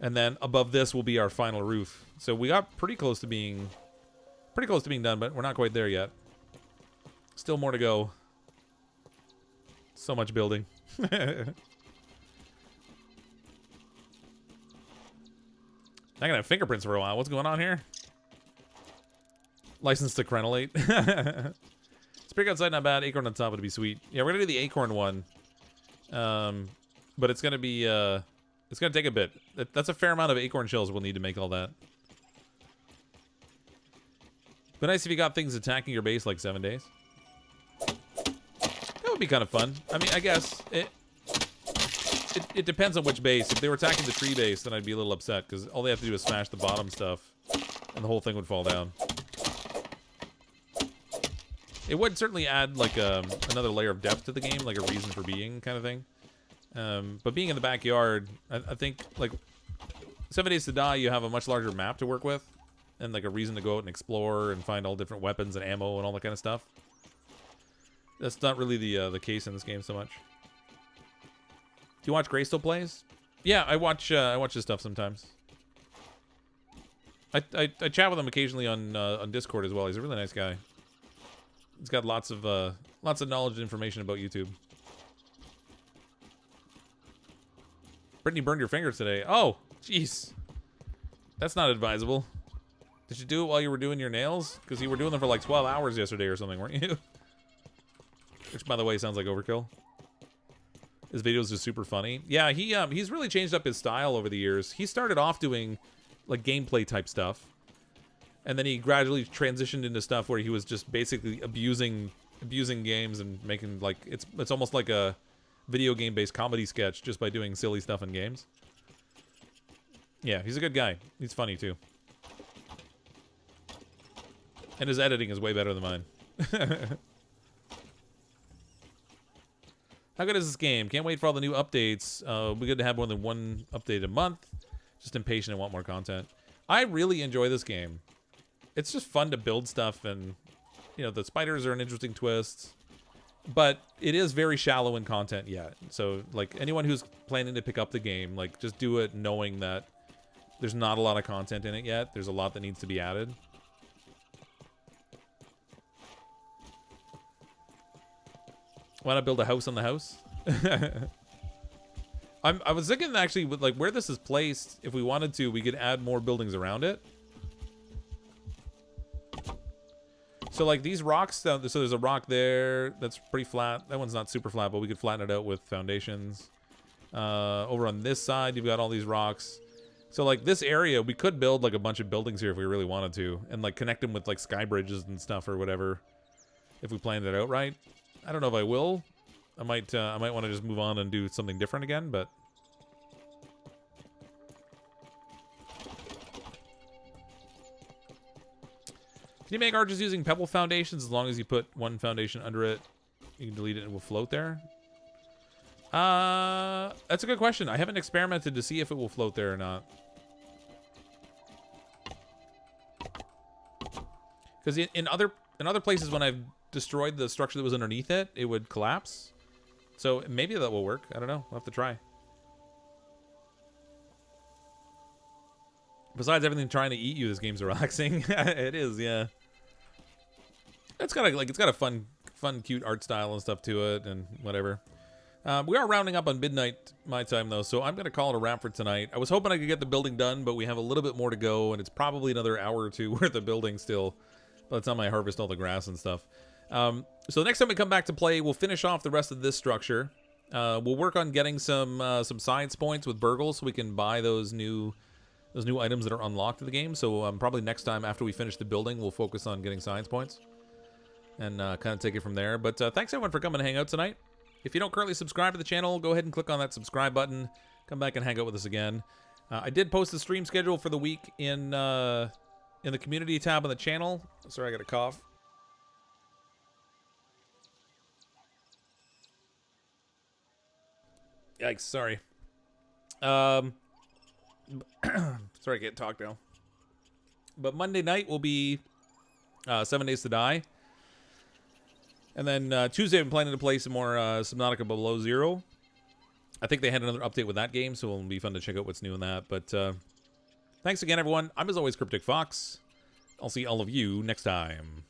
[SPEAKER 1] And then above this will be our final roof. So we got pretty close to being done, but we're not quite there yet. Still more to go. So much building. Not gonna have fingerprints for a while. What's going on here? License to crenulate. Sprig outside, not bad. Acorn on top would be sweet. Yeah, we're gonna do the acorn one. But it's gonna be it's gonna take a bit. That's a fair amount of acorn shells we'll need to make all that. But nice if you got things attacking your base like 7 days. That would be kind of fun. I mean, I guess it depends on which base. If they were attacking the tree base, then I'd be a little upset because all they have to do is smash the bottom stuff, and the whole thing would fall down. It would certainly add like another layer of depth to the game, like a reason for being kind of thing. But being in the backyard, I think like 7 Days to Die, you have a much larger map to work with, and like a reason to go out and explore and find all different weapons and ammo and all that kind of stuff. That's not really the case in this game so much. Do you watch Gray still plays? Yeah, I watch his stuff sometimes. I chat with him occasionally on Discord as well. He's a really nice guy. He's got lots of knowledge and information about YouTube. Brittany burned your fingers today. Oh, jeez. That's not advisable. Did you do it while you were doing your nails? Because you were doing them for like 12 hours yesterday or something, weren't you? Which, by the way, sounds like overkill. His videos are super funny. Yeah, he's really changed up his style over the years. He started off doing like gameplay type stuff, and then he gradually transitioned into stuff where he was just basically abusing games and making like it's almost like a video game based comedy sketch just by doing silly stuff in games. Yeah, he's a good guy. He's funny, too. And his editing is way better than mine. How good is this game? Can't wait for all the new updates. It'll be good to have more than one update a month. Just impatient and want more content. I really enjoy this game. It's just fun to build stuff, and, you know, the spiders are an interesting twist. But it is very shallow in content yet. So, like, anyone who's planning to pick up the game, like, just do it knowing that there's not a lot of content in it yet. There's a lot that needs to be added. Why not build a house on the house? I was thinking, actually, with, like, where this is placed, if we wanted to, we could add more buildings around it. So, like, these rocks, so there's a rock there that's pretty flat. That one's not super flat, but we could flatten it out with foundations. Over on this side, you've got all these rocks. So, like, this area, we could build, like, a bunch of buildings here if we really wanted to. And, like, connect them with, like, sky bridges and stuff or whatever. If we planned it out right. I don't know if I will. I might want to just move on and do something different again, but... Can you make arches using pebble foundations? As long as you put one foundation under it, you can delete it and it will float there? That's a good question. I haven't experimented to see if it will float there or not. Because in other places, when I've destroyed the structure that was underneath it, it would collapse. So maybe that will work. I don't know. We'll have to try. Besides everything trying to eat you, this game's relaxing. It is, yeah. It's got a fun, cute art style and stuff to it, and whatever. We are rounding up on midnight my time though, so I'm gonna call it a wrap for tonight. I was hoping I could get the building done, but we have a little bit more to go, and it's probably another hour or two worth of building still. By the time I harvest all the grass and stuff. So next time we come back to play, we'll finish off the rest of this structure. We'll work on getting some science points with burgles, so we can buy those new items that are unlocked in the game. So probably next time after we finish the building, we'll focus on getting science points and kind of take it from there. But thanks everyone for coming to hang out tonight. If you don't currently subscribe to the channel, go ahead and click on that subscribe button. Come back and hang out with us again. I did post the stream schedule for the week in the community tab on the channel. Sorry, I got a cough. Yikes, sorry. Sorry, I can't talk now. But Monday night will be 7 Days to Die. And then Tuesday, I'm planning to play some more Subnautica Below Zero. I think they had another update with that game, so it'll be fun to check out what's new in that. But thanks again, everyone. I'm, as always, CrypticFox. I'll see all of you next time.